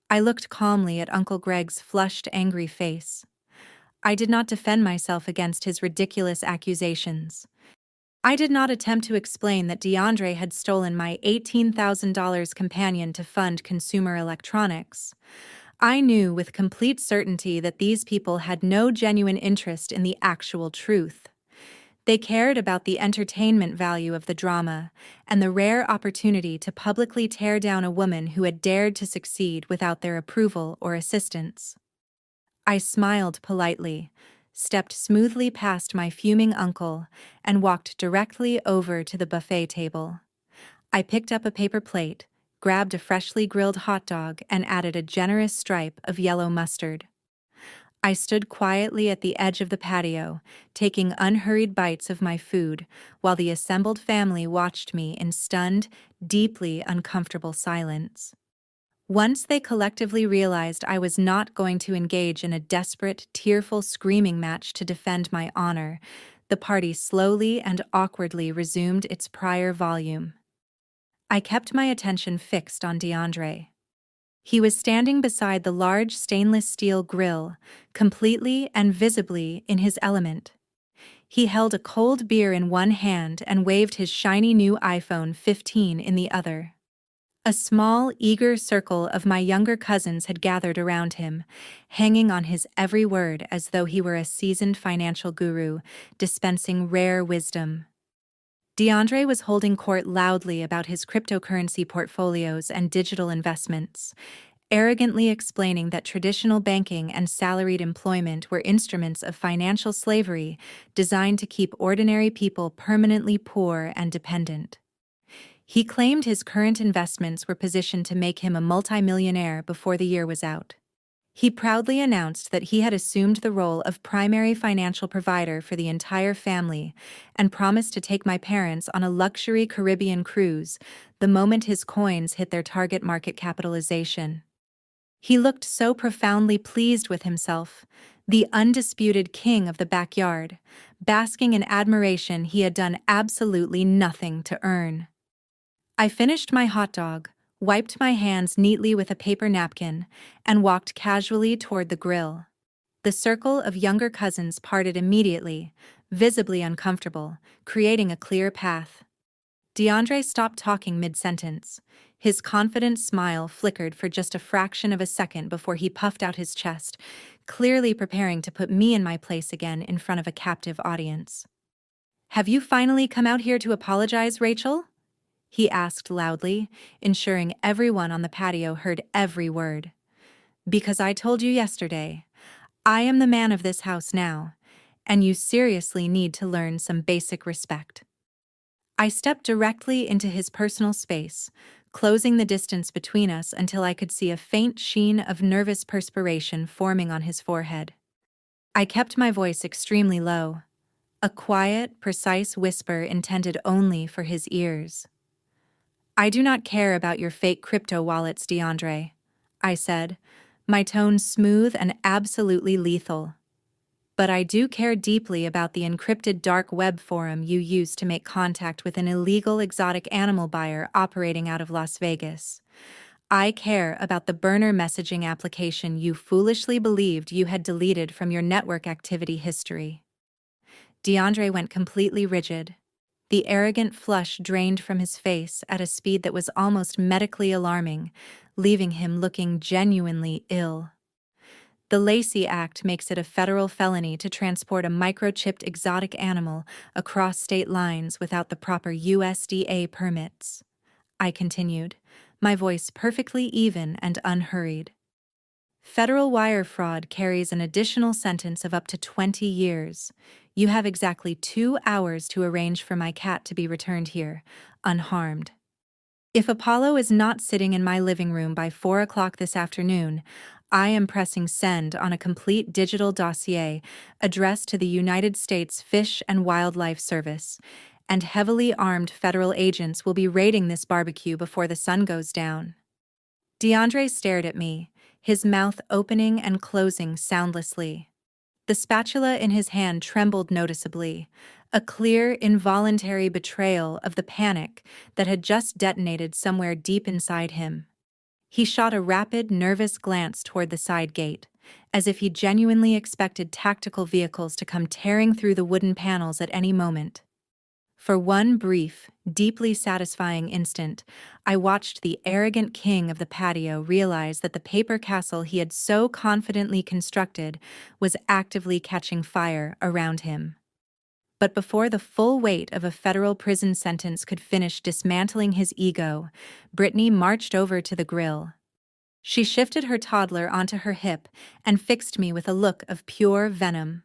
I looked calmly at Uncle Greg's flushed, angry face. I did not defend myself against his ridiculous accusations. I did not attempt to explain that DeAndre had stolen my $18,000 companion to fund consumer electronics. I knew with complete certainty that these people had no genuine interest in the actual truth. They cared about the entertainment value of the drama and the rare opportunity to publicly tear down a woman who had dared to succeed without their approval or assistance. I smiled politely, stepped smoothly past my fuming uncle, and walked directly over to the buffet table. I picked up a paper plate, grabbed a freshly grilled hot dog, and added a generous stripe of yellow mustard. I stood quietly at the edge of the patio, taking unhurried bites of my food, while the assembled family watched me in stunned, deeply uncomfortable silence. Once they collectively realized I was not going to engage in a desperate, tearful screaming match to defend my honor, the party slowly and awkwardly resumed its prior volume. I kept my attention fixed on DeAndre. He was standing beside the large stainless steel grill, completely and visibly in his element. He held a cold beer in one hand and waved his shiny new iPhone 15 in the other. A small, eager circle of my younger cousins had gathered around him, hanging on his every word as though he were a seasoned financial guru, dispensing rare wisdom. DeAndre was holding court loudly about his cryptocurrency portfolios and digital investments, arrogantly explaining that traditional banking and salaried employment were instruments of financial slavery designed to keep ordinary people permanently poor and dependent. He claimed his current investments were positioned to make him a multimillionaire before the year was out. He proudly announced that he had assumed the role of primary financial provider for the entire family and promised to take my parents on a luxury Caribbean cruise the moment his coins hit their target market capitalization. He looked so profoundly pleased with himself, the undisputed king of the backyard, basking in admiration he had done absolutely nothing to earn. I finished my hot dog, wiped my hands neatly with a paper napkin, and walked casually toward the grill. The circle of younger cousins parted immediately, visibly uncomfortable, creating a clear path. DeAndre stopped talking mid-sentence. His confident smile flickered for just a fraction of a second before he puffed out his chest, clearly preparing to put me in my place again in front of a captive audience. "Have you finally come out here to apologize, Rachel?" he asked loudly, ensuring everyone on the patio heard every word. "Because I told you yesterday, I am the man of this house now, and you seriously need to learn some basic respect." I stepped directly into his personal space, closing the distance between us until I could see a faint sheen of nervous perspiration forming on his forehead. I kept my voice extremely low, a quiet, precise whisper intended only for his ears. "I do not care about your fake crypto wallets, DeAndre," I said, my tone smooth and absolutely lethal. "But I do care deeply about the encrypted dark web forum you used to make contact with an illegal exotic animal buyer operating out of Las Vegas. I care about the burner messaging application you foolishly believed you had deleted from your network activity history." DeAndre went completely rigid. The arrogant flush drained from his face at a speed that was almost medically alarming, leaving him looking genuinely ill. The Lacey Act makes it a federal felony to transport a microchipped exotic animal across state lines without the proper USDA permits. I continued, my voice perfectly even and unhurried. Federal wire fraud carries an additional sentence of up to 20 years. You have exactly 2 hours to arrange for my cat to be returned here, unharmed. If Apollo is not sitting in my living room by 4 o'clock this afternoon, I am pressing send on a complete digital dossier addressed to the United States Fish and Wildlife Service, and heavily armed federal agents will be raiding this barbecue before the sun goes down. DeAndre stared at me, his mouth opening and closing soundlessly. The spatula in his hand trembled noticeably, a clear, involuntary betrayal of the panic that had just detonated somewhere deep inside him. He shot a rapid, nervous glance toward the side gate, as if he genuinely expected tactical vehicles to come tearing through the wooden panels at any moment. For one brief, deeply satisfying instant, I watched the arrogant king of the patio realize that the paper castle he had so confidently constructed was actively catching fire around him. But before the full weight of a federal prison sentence could finish dismantling his ego, Britney marched over to the grill. She shifted her toddler onto her hip and fixed me with a look of pure venom.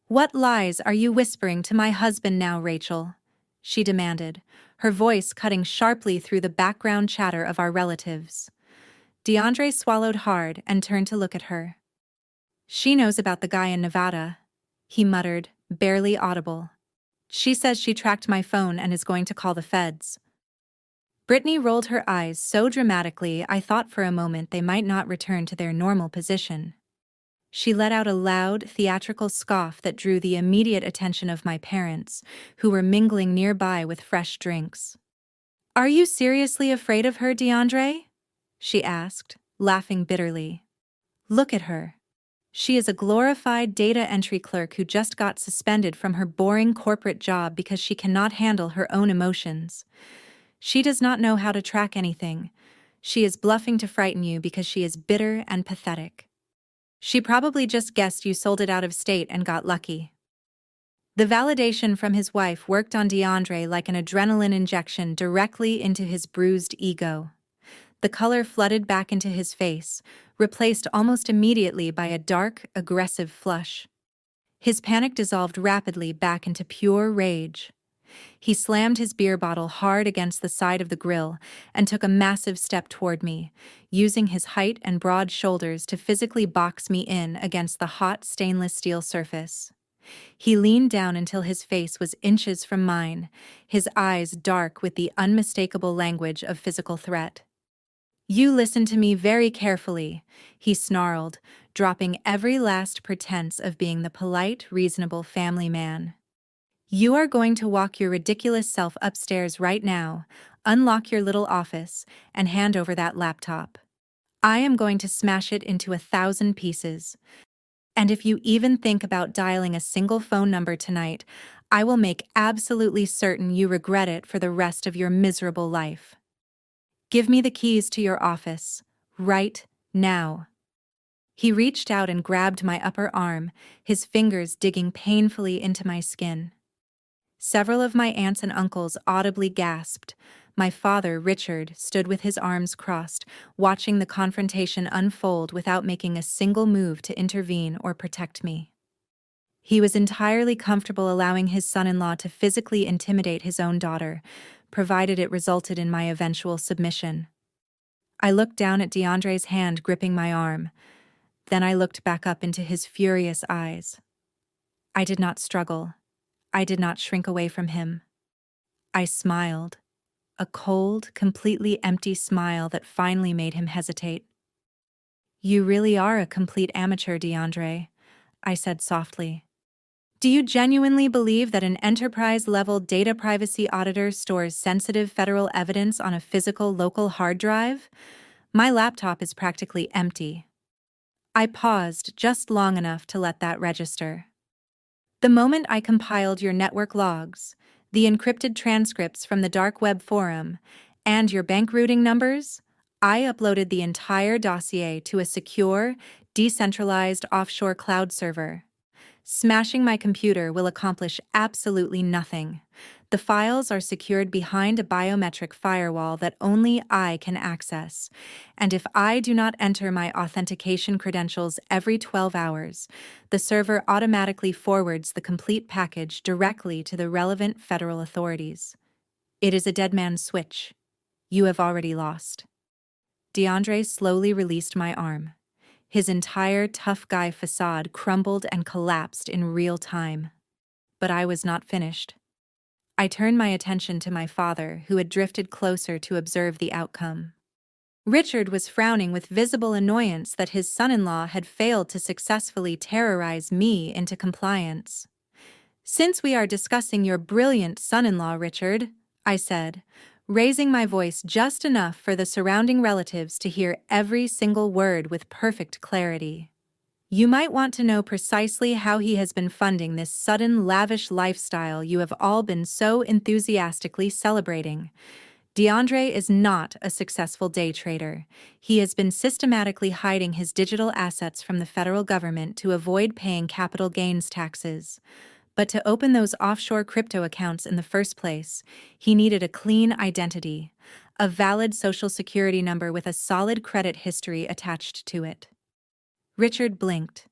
"What lies are you whispering to my husband now, Rachel?" she demanded, her voice cutting sharply through the background chatter of our relatives. DeAndre swallowed hard and turned to look at her. "She knows about the guy in Nevada," he muttered, barely audible. "She says she tracked my phone and is going to call the feds." Britney rolled her eyes so dramatically I thought for a moment they might not return to their normal position. She let out a loud, theatrical scoff that drew the immediate attention of my parents, who were mingling nearby with fresh drinks. "Are you seriously afraid of her, DeAndre?" she asked, laughing bitterly. "Look at her. She is a glorified data entry clerk who just got suspended from her boring corporate job because she cannot handle her own emotions. She does not know how to track anything. She is bluffing to frighten you because she is bitter and pathetic. She probably just guessed you sold it out of state and got lucky." The validation from his wife worked on DeAndre like an adrenaline injection directly into his bruised ego. The color flooded back into his face, replaced almost immediately by a dark, aggressive flush. His panic dissolved rapidly back into pure rage. He slammed his beer bottle hard against the side of the grill and took a massive step toward me, using his height and broad shoulders to physically box me in against the hot stainless steel surface. He leaned down until his face was inches from mine, his eyes dark with the unmistakable language of physical threat. "You listen to me very carefully," he snarled, dropping every last pretense of being the polite, reasonable family man. "You are going to walk your ridiculous self upstairs right now, unlock your little office, and hand over that laptop. I am going to smash it into 1,000 pieces. And if you even think about dialing a single phone number tonight, I will make absolutely certain you regret it for the rest of your miserable life. Give me the keys to your office, right now." He reached out and grabbed my upper arm, his fingers digging painfully into my skin. Several of my aunts and uncles audibly gasped. My father, Richard, stood with his arms crossed, watching the confrontation unfold without making a single move to intervene or protect me. He was entirely comfortable allowing his son-in-law to physically intimidate his own daughter, provided it resulted in my eventual submission. I looked down at DeAndre's hand gripping my arm. Then I looked back up into his furious eyes. I did not struggle. I did not shrink away from him. I smiled, a cold, completely empty smile that finally made him hesitate. "You really are a complete amateur, DeAndre," I said softly. "Do you genuinely believe that an enterprise-level data privacy auditor stores sensitive federal evidence on a physical local hard drive? My laptop is practically empty." I paused just long enough to let that register. "The moment I compiled your network logs, the encrypted transcripts from the dark web forum, and your bank routing numbers, I uploaded the entire dossier to a secure, decentralized offshore cloud server. Smashing my computer will accomplish absolutely nothing. The files are secured behind a biometric firewall that only I can access, and if I do not enter my authentication credentials every 12 hours, the server automatically forwards the complete package directly to the relevant federal authorities. It is a dead man's switch. You have already lost." DeAndre slowly released my arm. His entire tough guy facade crumbled and collapsed in real time. But I was not finished. I turned my attention to my father, who had drifted closer to observe the outcome. Richard was frowning with visible annoyance that his son-in-law had failed to successfully terrorize me into compliance. "Since we are discussing your brilliant son-in-law, Richard," I said, raising my voice just enough for the surrounding relatives to hear every single word with perfect clarity, "you might want to know precisely how he has been funding this sudden lavish lifestyle you have all been so enthusiastically celebrating. DeAndre is not a successful day trader. He has been systematically hiding his digital assets from the federal government to avoid paying capital gains taxes. But to open those offshore crypto accounts in the first place, he needed a clean identity, a valid social security number with a solid credit history attached to it." Richard blinked.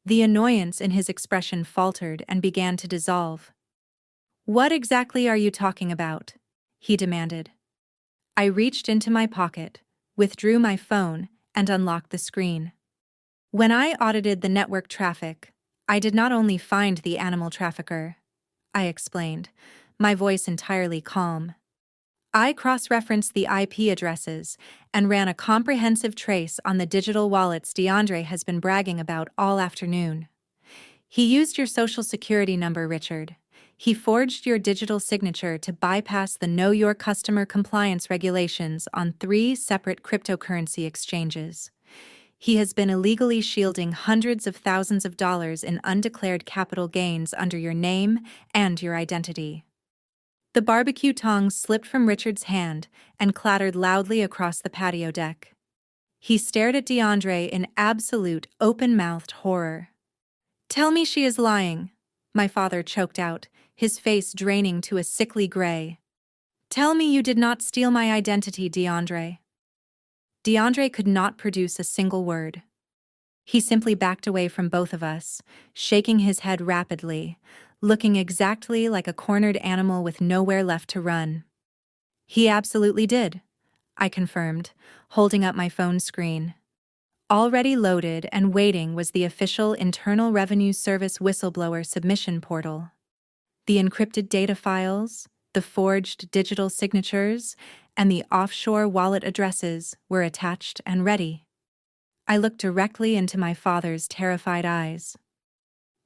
The annoyance in his expression faltered and began to dissolve. "What exactly are you talking about?" he demanded. I reached into my pocket, withdrew my phone, and unlocked the screen. "When I audited the network traffic, I did not only find the animal trafficker," I explained, my voice entirely calm. "I cross-referenced the IP addresses and ran a comprehensive trace on the digital wallets DeAndre has been bragging about all afternoon. He used your social security number, Richard. He forged your digital signature to bypass the Know Your Customer compliance regulations on 3 separate cryptocurrency exchanges. He has been illegally shielding hundreds of thousands of dollars in undeclared capital gains under your name and your identity." The barbecue tongs slipped from Richard's hand and clattered loudly across the patio deck. He stared at DeAndre in absolute, open-mouthed horror. "Tell me she is lying," my father choked out, his face draining to a sickly gray. "Tell me you did not steal my identity, DeAndre." DeAndre could not produce a single word. He simply backed away from both of us, shaking his head rapidly, looking exactly like a cornered animal with nowhere left to run. "He absolutely did," I confirmed, holding up my phone screen. Already loaded and waiting was the official Internal Revenue Service whistleblower submission portal. The encrypted data files, the forged digital signatures, and the offshore wallet addresses were attached and ready. I looked directly into my father's terrified eyes.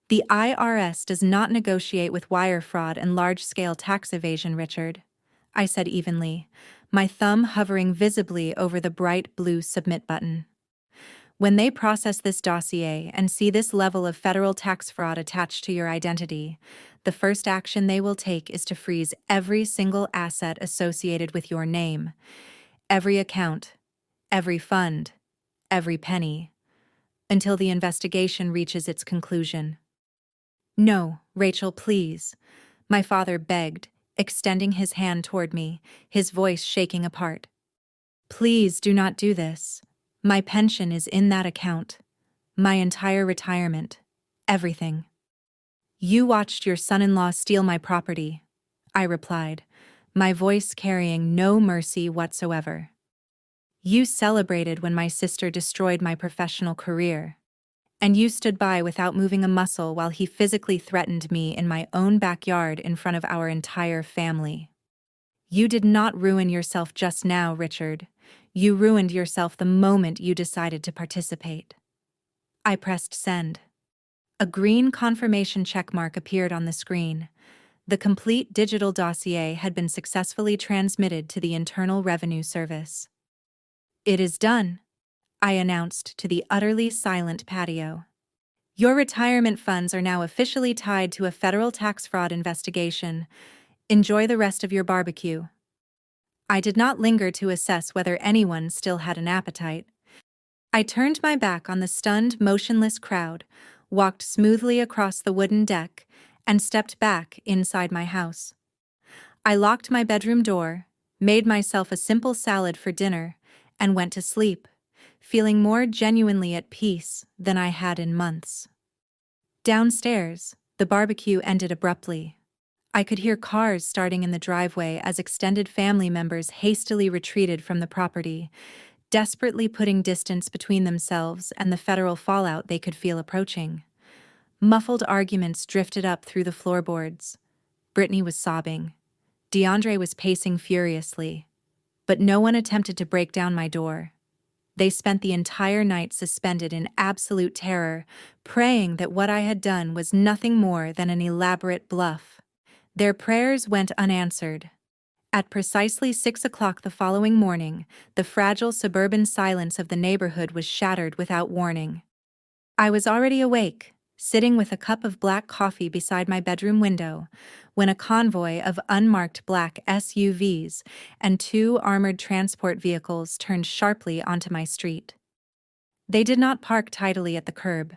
"The IRS does not negotiate with wire fraud and large-scale tax evasion, Richard," I said evenly, my thumb hovering visibly over the bright blue submit button. "When they process this dossier and see this level of federal tax fraud attached to your identity, the first action they will take is to freeze every single asset associated with your name, every account, every fund, every penny, until the investigation reaches its conclusion." "No, Rachel, please," my father begged, extending his hand toward me, his voice shaking apart. "Please do not do this. My pension is in that account. My entire retirement. Everything." "You watched your son-in-law steal my property," I replied, my voice carrying no mercy whatsoever. "You celebrated when my sister destroyed my professional career. And you stood by without moving a muscle while he physically threatened me in my own backyard in front of our entire family. You did not ruin yourself just now, Richard. You ruined yourself the moment you decided to participate." I pressed send. A green confirmation checkmark appeared on the screen. The complete digital dossier had been successfully transmitted to the Internal Revenue Service. "It is done," I announced to the utterly silent patio. "Your retirement funds are now officially tied to a federal tax fraud investigation. Enjoy the rest of your barbecue." I did not linger to assess whether anyone still had an appetite. I turned my back on the stunned, motionless crowd, walked smoothly across the wooden deck, and stepped back inside my house. I locked my bedroom door, made myself a simple salad for dinner, and went to sleep, feeling more genuinely at peace than I had in months. Downstairs, the barbecue ended abruptly. I could hear cars starting in the driveway as extended family members hastily retreated from the property, desperately putting distance between themselves and the federal fallout they could feel approaching. Muffled arguments drifted up through the floorboards. Britney was sobbing. DeAndre was pacing furiously. But no one attempted to break down my door. They spent the entire night suspended in absolute terror, praying that what I had done was nothing more than an elaborate bluff. Their prayers went unanswered. At precisely 6 o'clock the following morning, the fragile suburban silence of the neighborhood was shattered without warning. I was already awake, sitting with a cup of black coffee beside my bedroom window, when a convoy of unmarked black SUVs and 2 armored transport vehicles turned sharply onto my street. They did not park tidily at the curb.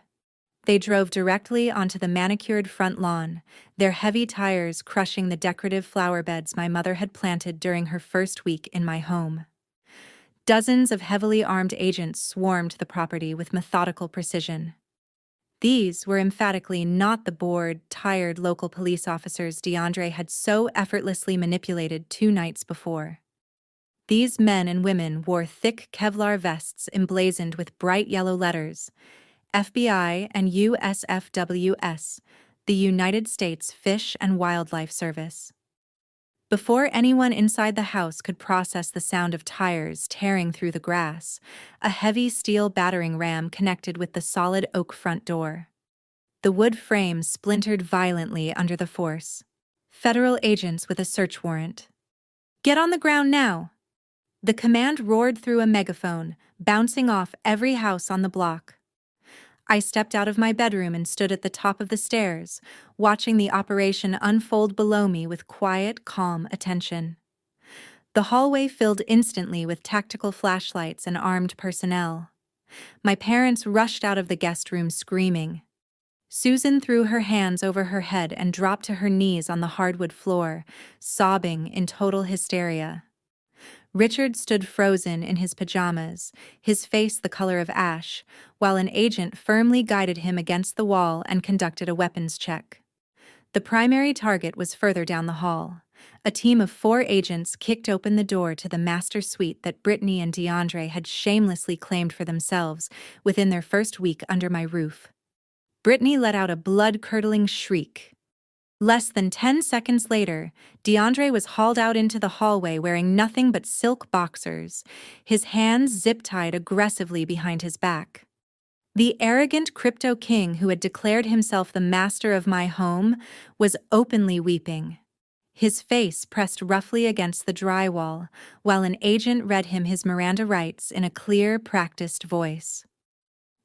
They drove directly onto the manicured front lawn, their heavy tires crushing the decorative flower beds my mother had planted during her first week in my home. Dozens of heavily armed agents swarmed the property with methodical precision. These were emphatically not the bored, tired local police officers DeAndre had so effortlessly manipulated 2 nights before. These men and women wore thick Kevlar vests emblazoned with bright yellow letters, FBI and USFWS, the United States Fish and Wildlife Service. Before anyone inside the house could process the sound of tires tearing through the grass, a heavy steel battering ram connected with the solid oak front door. The wood frame splintered violently under the force. Federal agents with a search warrant. "Get on the ground now!" The command roared through a megaphone, bouncing off every house on the block. I stepped out of my bedroom and stood at the top of the stairs, watching the operation unfold below me with quiet, calm attention. The hallway filled instantly with tactical flashlights and armed personnel. My parents rushed out of the guest room screaming. Susan threw her hands over her head and dropped to her knees on the hardwood floor, sobbing in total hysteria. Richard stood frozen in his pajamas, his face the color of ash, while an agent firmly guided him against the wall and conducted a weapons check. The primary target was further down the hall. A team of 4 agents kicked open the door to the master suite that Britney and DeAndre had shamelessly claimed for themselves within their first week under my roof. Britney let out a blood-curdling shriek. Less than 10 seconds later, DeAndre was hauled out into the hallway wearing nothing but silk boxers, his hands zip-tied aggressively behind his back. The arrogant crypto king who had declared himself the master of my home was openly weeping. His face pressed roughly against the drywall, while an agent read him his Miranda rights in a clear, practiced voice.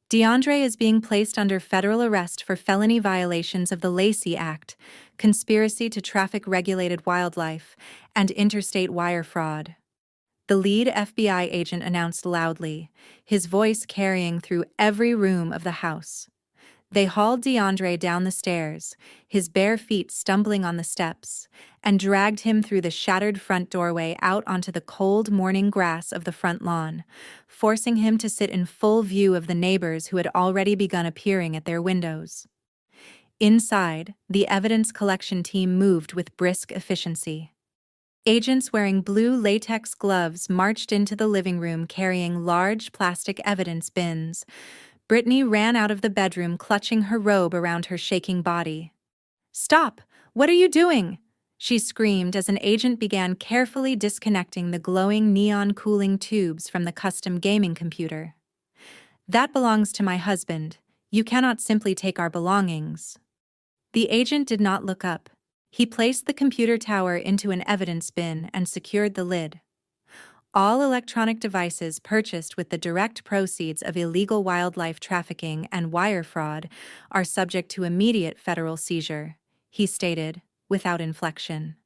DeAndre is being placed under federal arrest for felony violations of the Lacey Act, conspiracy to traffic regulated wildlife, and interstate wire fraud. The lead FBI agent announced loudly, his voice carrying through every room of the house. They hauled DeAndre down the stairs, his bare feet stumbling on the steps, and dragged him through the shattered front doorway out onto the cold morning grass of the front lawn, forcing him to sit in full view of the neighbors who had already begun appearing at their windows. Inside, the evidence collection team moved with brisk efficiency. Agents wearing blue latex gloves marched into the living room carrying large plastic evidence bins. Britney ran out of the bedroom clutching her robe around her shaking body. "Stop! What are you doing?" she screamed as an agent began carefully disconnecting the glowing neon cooling tubes from the custom gaming computer. "That belongs to my husband. You cannot simply take our belongings." The agent did not look up. He placed the computer tower into an evidence bin and secured the lid. All electronic devices purchased with the direct proceeds of illegal wildlife trafficking and wire fraud are subject to immediate federal seizure, he stated, without inflection.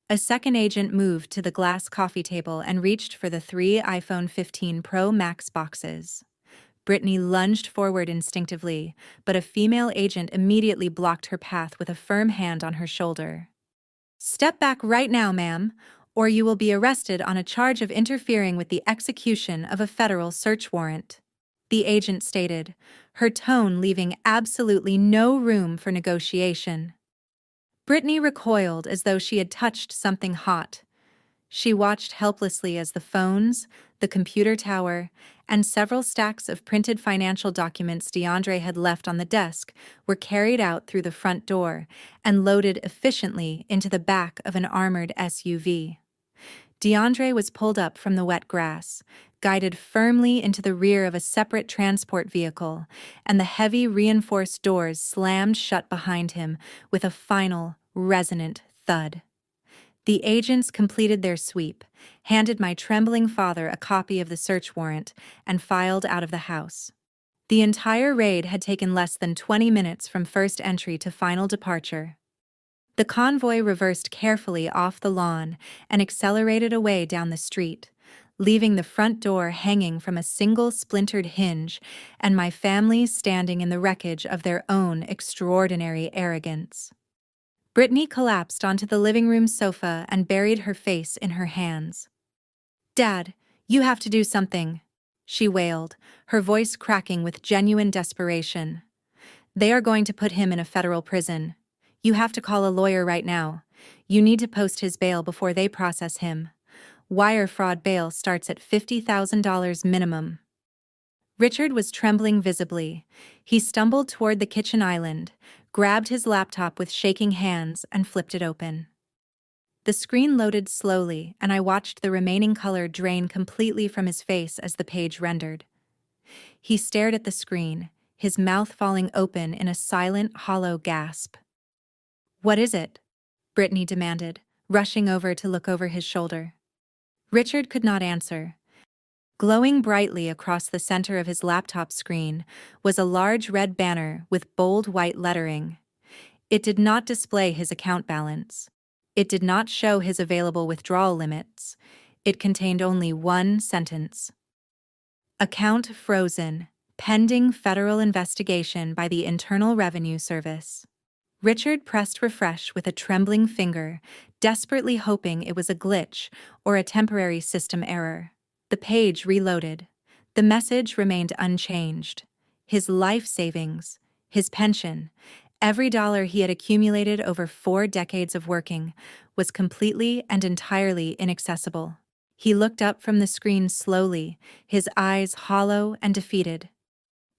A second agent moved to the glass coffee table and reached for the 3 iPhone 15 Pro Max boxes. Britney lunged forward instinctively, but a female agent immediately blocked her path with a firm hand on her shoulder. "Step back right now, ma'am, or you will be arrested on a charge of interfering with the execution of a federal search warrant," the agent stated, her tone leaving absolutely no room for negotiation. Britney recoiled as though she had touched something hot. She watched helplessly as the phones, the computer tower, and several stacks of printed financial documents DeAndre had left on the desk were carried out through the front door and loaded efficiently into the back of an armored SUV. DeAndre was pulled up from the wet grass, guided firmly into the rear of a separate transport vehicle, and the heavy reinforced doors slammed shut behind him with a final, resonant thud. The agents completed their sweep, handed my trembling father a copy of the search warrant, and filed out of the house. The entire raid had taken less than 20 minutes from first entry to final departure. The convoy reversed carefully off the lawn and accelerated away down the street, leaving the front door hanging from a single splintered hinge and my family standing in the wreckage of their own extraordinary arrogance. Britney collapsed onto the living room sofa and buried her face in her hands. "Dad, you have to do something," she wailed, her voice cracking with genuine desperation. "They are going to put him in a federal prison. You have to call a lawyer right now. You need to post his bail before they process him. Wire fraud bail starts at $50,000 minimum." Richard was trembling visibly. He stumbled toward the kitchen island, grabbed his laptop with shaking hands, and flipped it open. The screen loaded slowly, and I watched the remaining color drain completely from his face as the page rendered. He stared at the screen, his mouth falling open in a silent, hollow gasp. "What is it?" Britney demanded, rushing over to look over his shoulder. Richard could not answer. Glowing brightly across the center of his laptop screen was a large red banner with bold white lettering. It did not display his account balance. It did not show his available withdrawal limits. It contained only one sentence. "Account frozen. pending federal investigation by the Internal Revenue Service. Richard pressed refresh with a trembling finger, desperately hoping it was a glitch or a temporary system error. The page reloaded. The message remained unchanged. His life savings, his pension, every dollar he had accumulated over 4 decades of working, was completely and entirely inaccessible. He looked up from the screen slowly, his eyes hollow and defeated.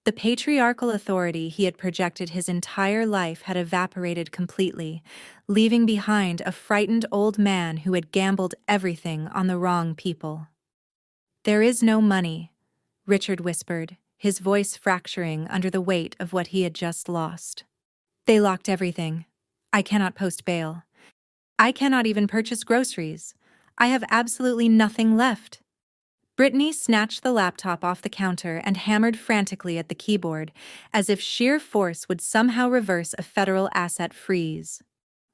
The patriarchal authority he had projected his entire life had evaporated completely, leaving behind a frightened old man who had gambled everything on the wrong people. "There is no money," Richard whispered, his voice fracturing under the weight of what he had just lost. "They locked everything. I cannot post bail. I cannot even purchase groceries. I have absolutely nothing left." Britney snatched the laptop off the counter and hammered frantically at the keyboard, as if sheer force would somehow reverse a federal asset freeze.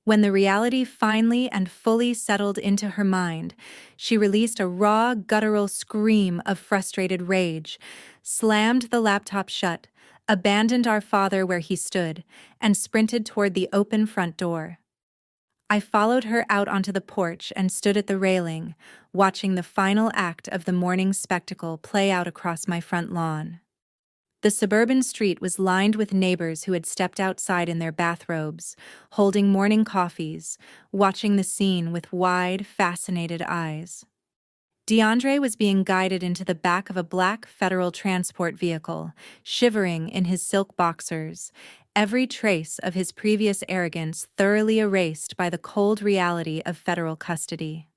When the reality finally and fully settled into her mind, she released a raw, guttural scream of frustrated rage, slammed the laptop shut, abandoned our father where he stood, and sprinted toward the open front door. I followed her out onto the porch and stood at the railing, watching the final act of the morning spectacle play out across my front lawn. The suburban street was lined with neighbors who had stepped outside in their bathrobes, holding morning coffees, watching the scene with wide, fascinated eyes. DeAndre was being guided into the back of a black federal transport vehicle, shivering in his silk boxers, every trace of his previous arrogance thoroughly erased by the cold reality of federal custody.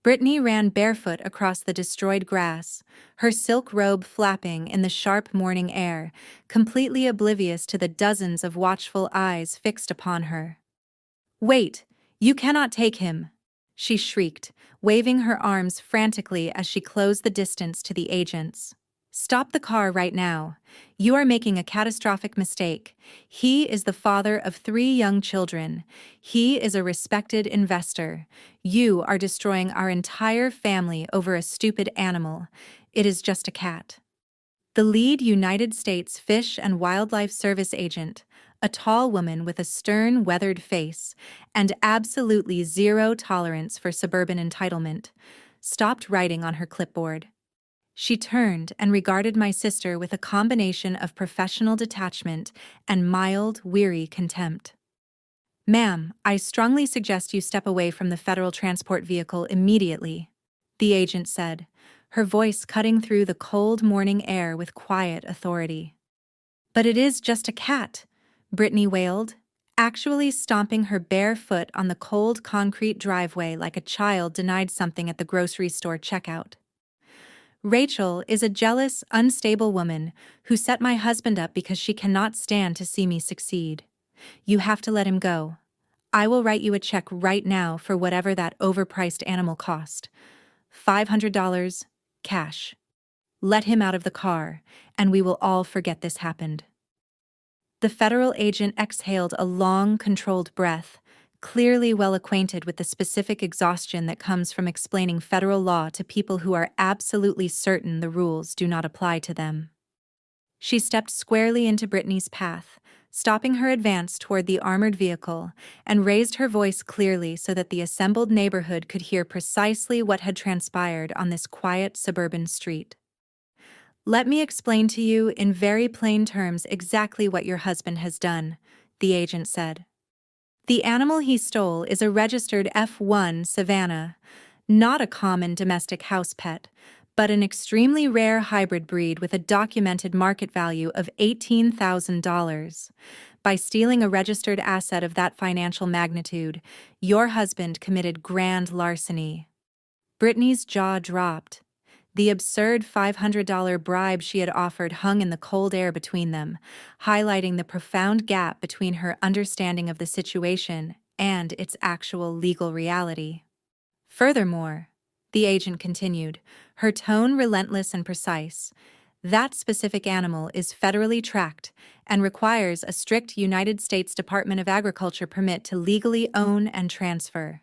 Britney ran barefoot across the destroyed grass, her silk robe flapping in the sharp morning air, completely oblivious to the dozens of watchful eyes fixed upon her. "Wait! You cannot take him!" she shrieked, waving her arms frantically as she closed the distance to the agents. "Stop the car right now. You are making a catastrophic mistake. He is the father of 3 young children. He is a respected investor. You are destroying our entire family over a stupid animal. It is just a cat." The lead United States Fish and Wildlife Service agent, a tall woman with a stern, weathered face and absolutely zero tolerance for suburban entitlement, stopped writing on her clipboard. She turned and regarded my sister with a combination of professional detachment and mild, weary contempt. "Ma'am, I strongly suggest you step away from the federal transport vehicle immediately," the agent said, her voice cutting through the cold morning air with quiet authority. "But it is just a cat," Britney wailed, actually stomping her bare foot on the cold concrete driveway like a child denied something at the grocery store checkout. "Rachel is a jealous, unstable woman who set my husband up because she cannot stand to see me succeed. You have to let him go. I will write you a check right now for whatever that overpriced animal cost. $500, cash. Let him out of the car, and we will all forget this happened." The federal agent exhaled a long, controlled breath, clearly well acquainted with the specific exhaustion that comes from explaining federal law to people who are absolutely certain the rules do not apply to them. She stepped squarely into Britney's path, stopping her advance toward the armored vehicle, and raised her voice clearly so that the assembled neighborhood could hear precisely what had transpired on this quiet suburban street. "Let me explain to you in very plain terms exactly what your husband has done," the agent said. "The animal he stole is a registered F1 Savannah, not a common domestic house pet, but an extremely rare hybrid breed with a documented market value of $18,000. By stealing a registered asset of that financial magnitude, your husband committed grand larceny." Britney's jaw dropped. The absurd $500 bribe she had offered hung in the cold air between them, highlighting the profound gap between her understanding of the situation and its actual legal reality. "Furthermore," the agent continued, her tone relentless and precise, "that specific animal is federally tracked and requires a strict United States Department of Agriculture permit to legally own and transfer.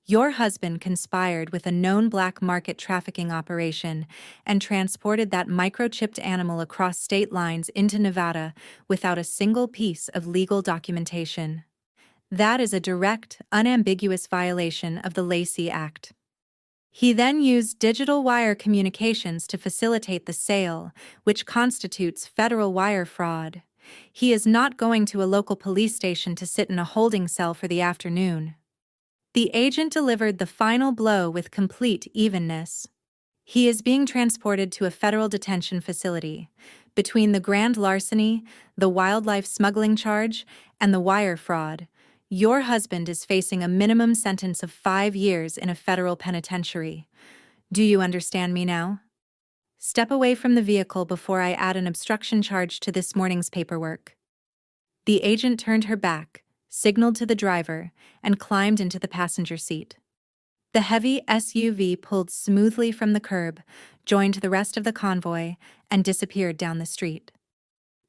Your husband conspired with a known black market trafficking operation and transported that microchipped animal across state lines into Nevada without a single piece of legal documentation. That is a direct, unambiguous violation of the Lacey Act. He then used digital wire communications to facilitate the sale, which constitutes federal wire fraud. He is not going to a local police station to sit in a holding cell for the afternoon. The agent delivered the final blow with complete evenness. He is being transported to a federal detention facility. Between the grand larceny, the wildlife smuggling charge, and the wire fraud, your husband is facing a minimum sentence of 5 years in a federal penitentiary. Do you understand me now? Step away from the vehicle before I add an obstruction charge to this morning's paperwork. The agent turned her back, signaled to the driver, and climbed into the passenger seat. The heavy SUV pulled smoothly from the curb, joined the rest of the convoy, and disappeared down the street.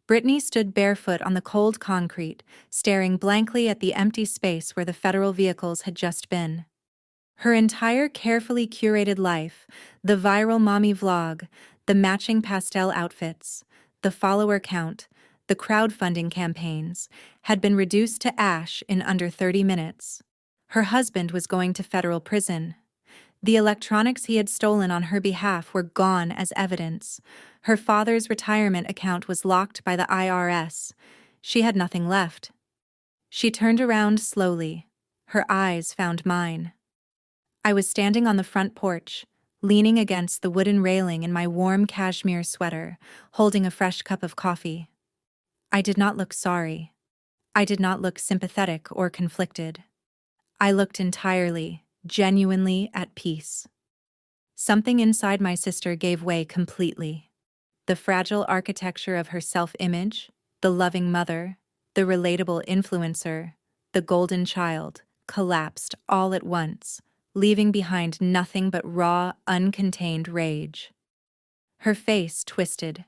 Britney stood barefoot on the cold concrete, staring blankly at the empty space where the federal vehicles had just been. Her entire carefully curated life, the viral mommy vlog, the matching pastel outfits, the follower count, the crowdfunding campaigns, had been reduced to ash in under 30 minutes. Her husband was going to federal prison. The electronics he had stolen on her behalf were gone as evidence. Her father's retirement account was locked by the IRS. She had nothing left. She turned around slowly. Her eyes found mine. I was standing on the front porch, leaning against the wooden railing in my warm cashmere sweater, holding a fresh cup of coffee. I did not look sorry. I did not look sympathetic or conflicted. I looked entirely, genuinely at peace. Something inside my sister gave way completely. The fragile architecture of her self-image, the loving mother, the relatable influencer, the golden child, collapsed all at once, leaving behind nothing but raw, uncontained rage. Her face twisted.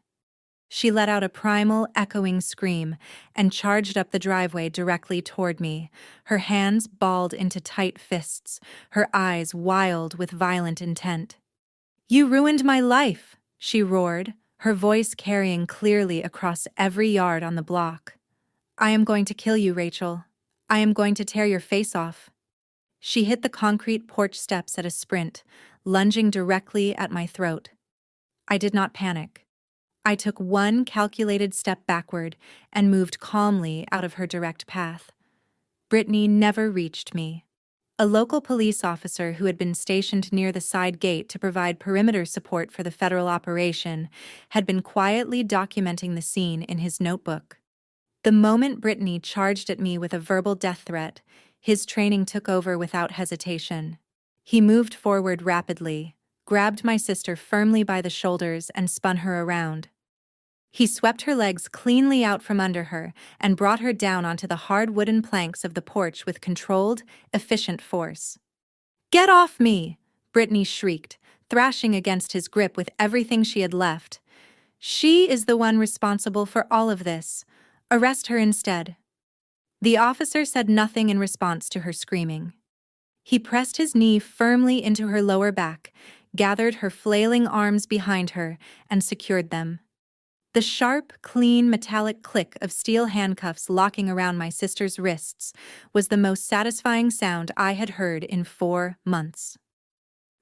She let out a primal, echoing scream and charged up the driveway directly toward me, her hands balled into tight fists, her eyes wild with violent intent. "You ruined my life!" she roared, her voice carrying clearly across every yard on the block. "I am going to kill you, Rachel. I am going to tear your face off." She hit the concrete porch steps at a sprint, lunging directly at my throat. I did not panic. I took one calculated step backward and moved calmly out of her direct path. Britney never reached me. A local police officer who had been stationed near the side gate to provide perimeter support for the federal operation had been quietly documenting the scene in his notebook. The moment Britney charged at me with a verbal death threat, his training took over without hesitation. He moved forward rapidly, grabbed my sister firmly by the shoulders and spun her around. He swept her legs cleanly out from under her and brought her down onto the hard wooden planks of the porch with controlled, efficient force. "Get off me!" Britney shrieked, thrashing against his grip with everything she had left. "She is the one responsible for all of this. Arrest her instead." The officer said nothing in response to her screaming. He pressed his knee firmly into her lower back, gathered her flailing arms behind her, and secured them. The sharp, clean, metallic click of steel handcuffs locking around my sister's wrists was the most satisfying sound I had heard in 4 months.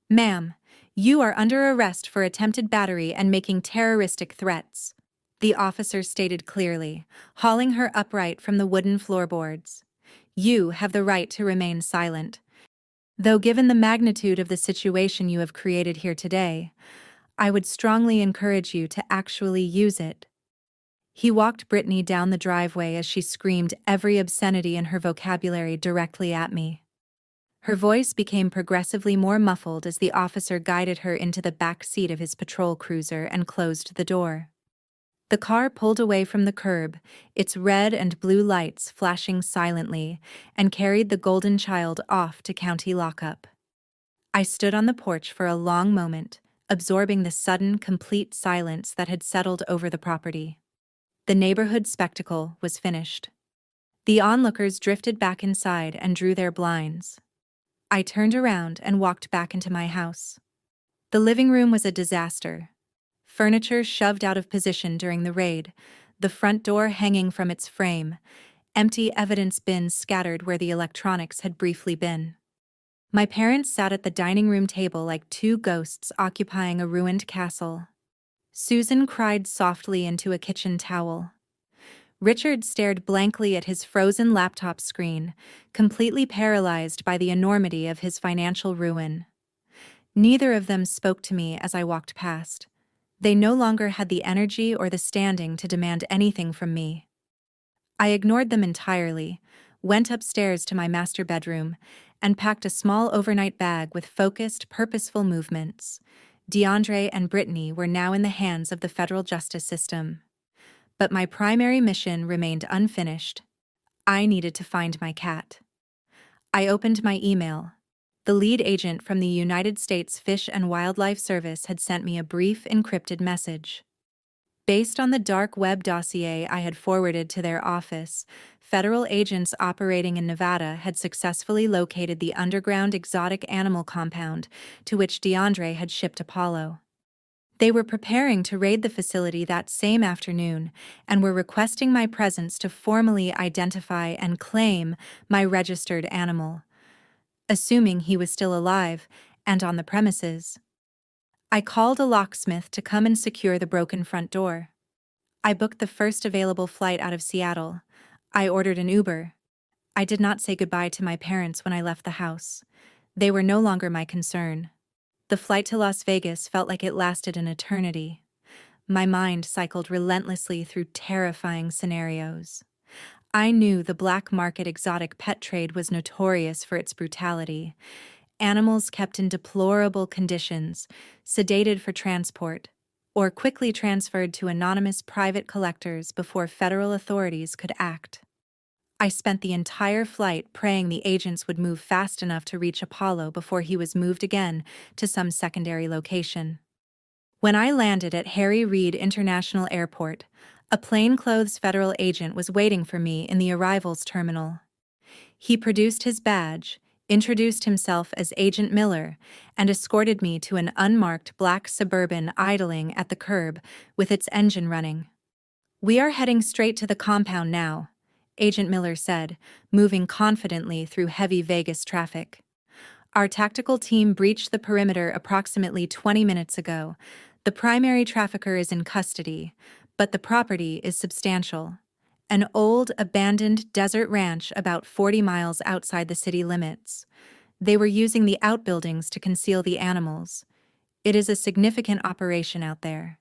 "Ma'am, you are under arrest for attempted battery and making terroristic threats," the officer stated clearly, hauling her upright from the wooden floorboards. "You have the right to remain silent. Though given the magnitude of the situation you have created here today, I would strongly encourage you to actually use it." He walked Britney down the driveway as she screamed every obscenity in her vocabulary directly at me. Her voice became progressively more muffled as the officer guided her into the back seat of his patrol cruiser and closed the door. The car pulled away from the curb, its red and blue lights flashing silently, and carried the golden child off to county lockup. I stood on the porch for a long moment, absorbing the sudden, complete silence that had settled over the property. The neighborhood spectacle was finished. The onlookers drifted back inside and drew their blinds. I turned around and walked back into my house. The living room was a disaster. Furniture shoved out of position during the raid, the front door hanging from its frame, empty evidence bins scattered where the electronics had briefly been. My parents sat at the dining room table like two ghosts occupying a ruined castle. Susan cried softly into a kitchen towel. Richard stared blankly at his frozen laptop screen, completely paralyzed by the enormity of his financial ruin. Neither of them spoke to me as I walked past. They no longer had the energy or the standing to demand anything from me. I ignored them entirely, went upstairs to my master bedroom, and packed a small overnight bag with focused, purposeful movements. DeAndre and Britney were now in the hands of the federal justice system. But my primary mission remained unfinished. I needed to find my cat. I opened my email. The lead agent from the United States Fish and Wildlife Service had sent me a brief, encrypted message. Based on the dark web dossier I had forwarded to their office, federal agents operating in Nevada had successfully located the underground exotic animal compound to which DeAndre had shipped Apollo. They were preparing to raid the facility that same afternoon and were requesting my presence to formally identify and claim my registered animal, assuming he was still alive and on the premises. I called a locksmith to come and secure the broken front door. I booked the first available flight out of Seattle. I ordered an Uber. I did not say goodbye to my parents when I left the house. They were no longer my concern. The flight to Las Vegas felt like it lasted an eternity. My mind cycled relentlessly through terrifying scenarios. I knew the black market exotic pet trade was notorious for its brutality. Animals kept in deplorable conditions, sedated for transport, or quickly transferred to anonymous private collectors before federal authorities could act. I spent the entire flight praying the agents would move fast enough to reach Apollo before he was moved again to some secondary location. When I landed at Harry Reid International Airport, a plainclothes federal agent was waiting for me in the arrivals terminal. He produced his badge, introduced himself as Agent Miller, and escorted me to an unmarked black Suburban idling at the curb with its engine running. "We are heading straight to the compound now," Agent Miller said, moving confidently through heavy Vegas traffic. "Our tactical team breached the perimeter approximately 20 minutes ago. The primary trafficker is in custody, but the property is substantial. An old, abandoned desert ranch about 40 miles outside the city limits. They were using the outbuildings to conceal the animals. It is a significant operation out there."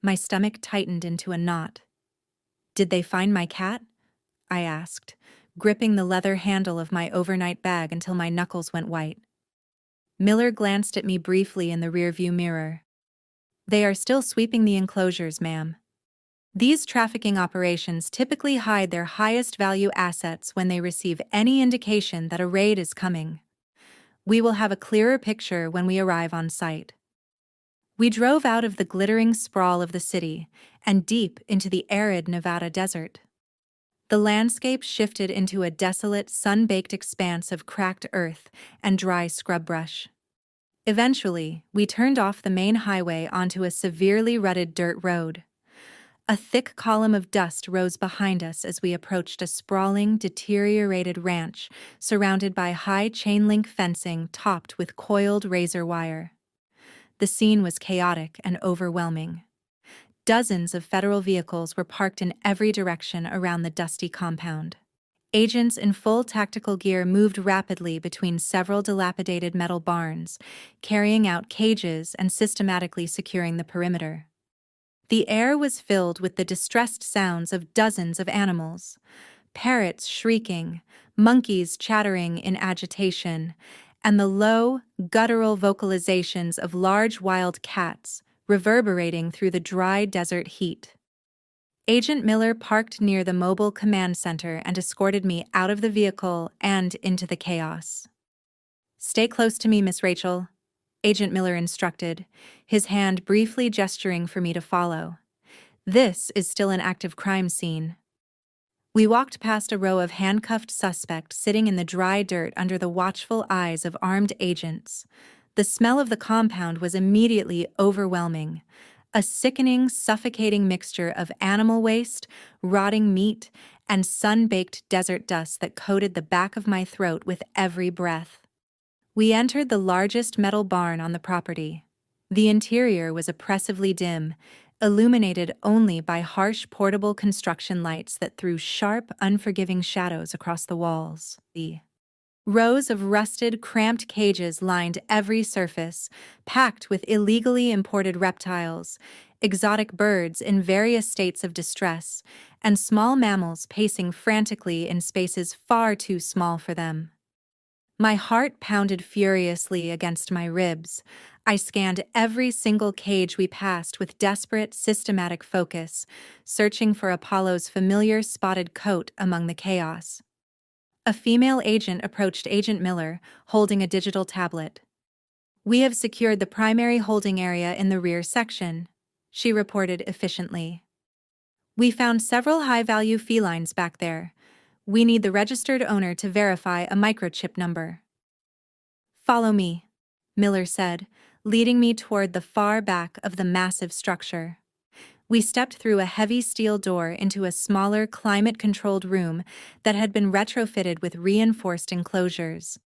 My stomach tightened into a knot. "Did they find my cat?" I asked, gripping the leather handle of my overnight bag until my knuckles went white. Miller glanced at me briefly in the rearview mirror. "They are still sweeping the enclosures, ma'am. These trafficking operations typically hide their highest value assets when they receive any indication that a raid is coming. We will have a clearer picture when we arrive on site." We drove out of the glittering sprawl of the city and deep into the arid Nevada desert. The landscape shifted into a desolate, sun-baked expanse of cracked earth and dry scrub brush. Eventually, we turned off the main highway onto a severely rutted dirt road. A thick column of dust rose behind us as we approached a sprawling, deteriorated ranch surrounded by high chain-link fencing topped with coiled razor wire. The scene was chaotic and overwhelming. Dozens of federal vehicles were parked in every direction around the dusty compound. Agents in full tactical gear moved rapidly between several dilapidated metal barns, carrying out cages and systematically securing the perimeter. The air was filled with the distressed sounds of dozens of animals, parrots shrieking, monkeys chattering in agitation, and the low, guttural vocalizations of large wild cats reverberating through the dry desert heat. Agent Miller parked near the mobile command center and escorted me out of the vehicle and into the chaos. "Stay close to me, Miss Rachel," Agent Miller instructed, his hand briefly gesturing for me to follow. "This is still an active crime scene." We walked past a row of handcuffed suspects sitting in the dry dirt under the watchful eyes of armed agents. The smell of the compound was immediately overwhelming. A sickening, suffocating mixture of animal waste, rotting meat, and sun-baked desert dust that coated the back of my throat with every breath. We entered the largest metal barn on the property. The interior was oppressively dim, illuminated only by harsh portable construction lights that threw sharp, unforgiving shadows across the walls. The rows of rusted, cramped cages lined every surface, packed with illegally imported reptiles, exotic birds in various states of distress, and small mammals pacing frantically in spaces far too small for them. My heart pounded furiously against my ribs. I scanned every single cage we passed with desperate, systematic focus, searching for Apollo's familiar spotted coat among the chaos. A female agent approached Agent Miller, holding a digital tablet. "We have secured the primary holding area in the rear section," she reported efficiently. "We found several high-value felines back there. We need the registered owner to verify a microchip number." "Follow me," Miller said, leading me toward the far back of the massive structure. We stepped through a heavy steel door into a smaller, climate-controlled room that had been retrofitted with reinforced enclosures.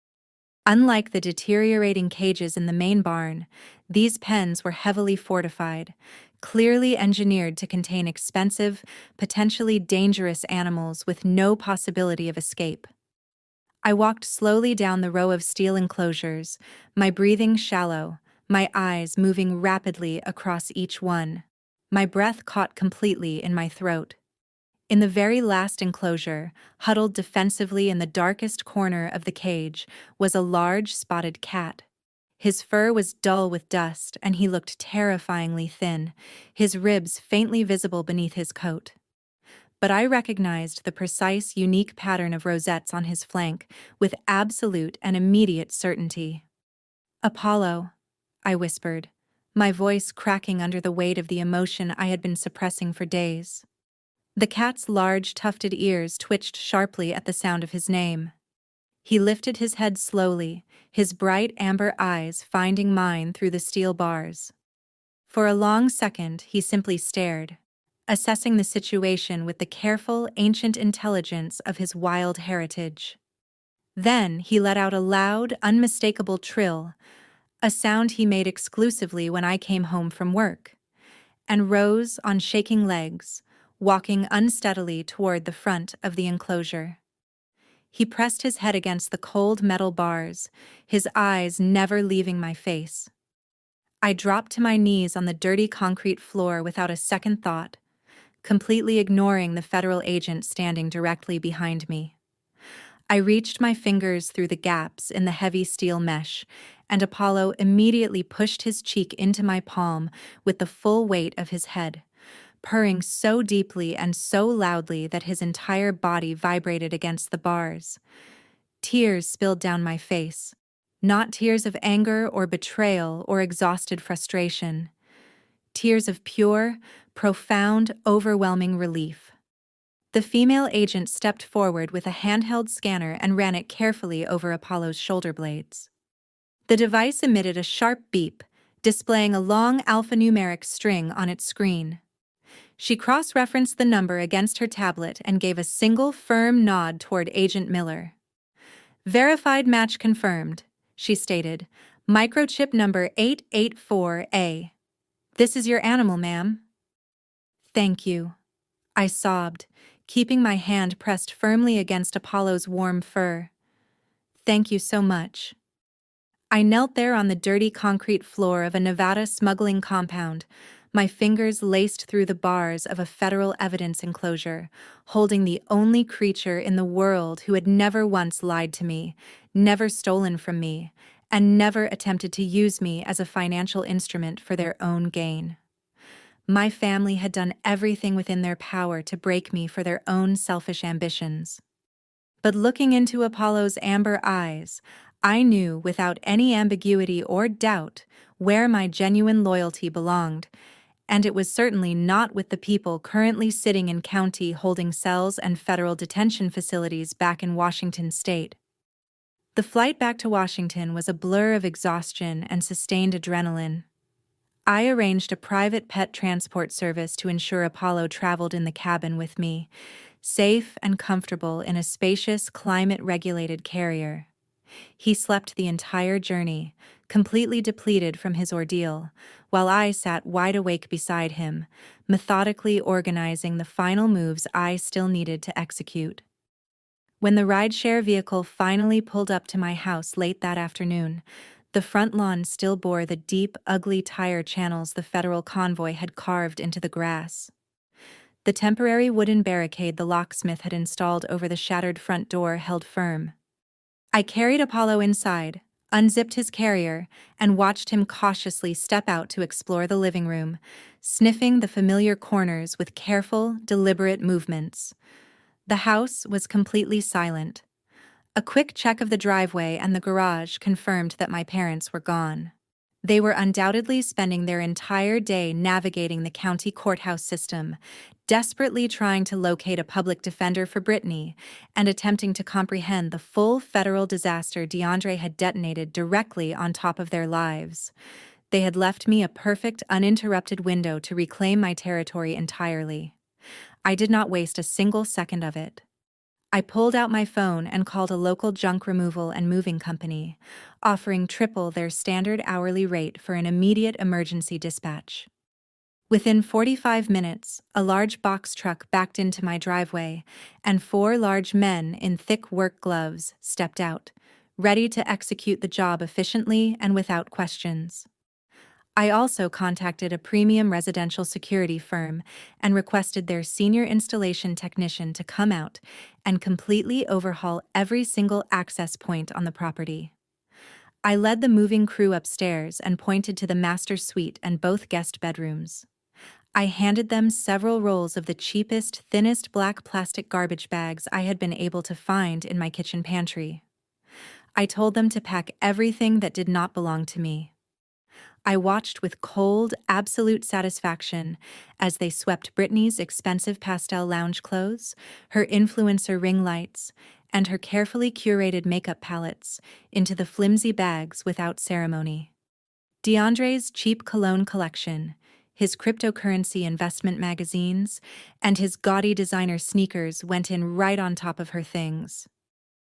Unlike the deteriorating cages in the main barn, these pens were heavily fortified, clearly engineered to contain expensive, potentially dangerous animals with no possibility of escape. I walked slowly down the row of steel enclosures, my breathing shallow, my eyes moving rapidly across each one. My breath caught completely in my throat. In the very last enclosure, huddled defensively in the darkest corner of the cage, was a large spotted cat. His fur was dull with dust, and he looked terrifyingly thin, his ribs faintly visible beneath his coat. But I recognized the precise, unique pattern of rosettes on his flank with absolute and immediate certainty. "Apollo," I whispered, my voice cracking under the weight of the emotion I had been suppressing for days. The cat's large, tufted ears twitched sharply at the sound of his name. He lifted his head slowly, his bright amber eyes finding mine through the steel bars. For a long second, he simply stared, assessing the situation with the careful, ancient intelligence of his wild heritage. Then he let out a loud, unmistakable trill, a sound he made exclusively when I came home from work, and rose on shaking legs, walking unsteadily toward the front of the enclosure. He pressed his head against the cold metal bars, his eyes never leaving my face. I dropped to my knees on the dirty concrete floor without a second thought, completely ignoring the federal agent standing directly behind me. I reached my fingers through the gaps in the heavy steel mesh, and Apollo immediately pushed his cheek into my palm with the full weight of his head, purring so deeply and so loudly that his entire body vibrated against the bars. Tears spilled down my face, not tears of anger or betrayal or exhausted frustration. Tears of pure, profound, overwhelming relief. The female agent stepped forward with a handheld scanner and ran it carefully over Apollo's shoulder blades. The device emitted a sharp beep, displaying a long alphanumeric string on its screen. She cross-referenced the number against her tablet and gave a single firm nod toward Agent Miller. "Verified match confirmed," she stated. "Microchip number 884A. This is your animal, ma'am." "Thank you," I sobbed, keeping my hand pressed firmly against Apollo's warm fur. "Thank you so much." I knelt there on the dirty concrete floor of a Nevada smuggling compound, my fingers laced through the bars of a federal evidence enclosure, holding the only creature in the world who had never once lied to me, never stolen from me, and never attempted to use me as a financial instrument for their own gain. My family had done everything within their power to break me for their own selfish ambitions. But looking into Apollo's amber eyes, I knew without any ambiguity or doubt where my genuine loyalty belonged, and it was certainly not with the people currently sitting in county holding cells and federal detention facilities back in Washington state. The flight back to Washington was a blur of exhaustion and sustained adrenaline. I arranged a private pet transport service to ensure Apollo traveled in the cabin with me, safe and comfortable in a spacious, climate-regulated carrier. He slept the entire journey, completely depleted from his ordeal, while I sat wide awake beside him, methodically organizing the final moves I still needed to execute. When the rideshare vehicle finally pulled up to my house late that afternoon, the front lawn still bore the deep, ugly tire channels the federal convoy had carved into the grass. The temporary wooden barricade the locksmith had installed over the shattered front door held firm. I carried Apollo inside, unzipped his carrier, and watched him cautiously step out to explore the living room, sniffing the familiar corners with careful, deliberate movements. The house was completely silent. A quick check of the driveway and the garage confirmed that my parents were gone. They were undoubtedly spending their entire day navigating the county courthouse system, desperately trying to locate a public defender for Britney, and attempting to comprehend the full federal disaster DeAndre had detonated directly on top of their lives. They had left me a perfect, uninterrupted window to reclaim my territory entirely. I did not waste a single second of it. I pulled out my phone and called a local junk removal and moving company, offering triple their standard hourly rate for an immediate emergency dispatch. Within 45 minutes, a large box truck backed into my driveway, and 4 large men in thick work gloves stepped out, ready to execute the job efficiently and without questions. I also contacted a premium residential security firm and requested their senior installation technician to come out and completely overhaul every single access point on the property. I led the moving crew upstairs and pointed to the master suite and both guest bedrooms. I handed them several rolls of the cheapest, thinnest black plastic garbage bags I had been able to find in my kitchen pantry. I told them to pack everything that did not belong to me. I watched with cold, absolute satisfaction as they swept Britney's expensive pastel lounge clothes, her influencer ring lights, and her carefully curated makeup palettes into the flimsy bags without ceremony. DeAndre's cheap cologne collection, his cryptocurrency investment magazines, and his gaudy designer sneakers went in right on top of her things.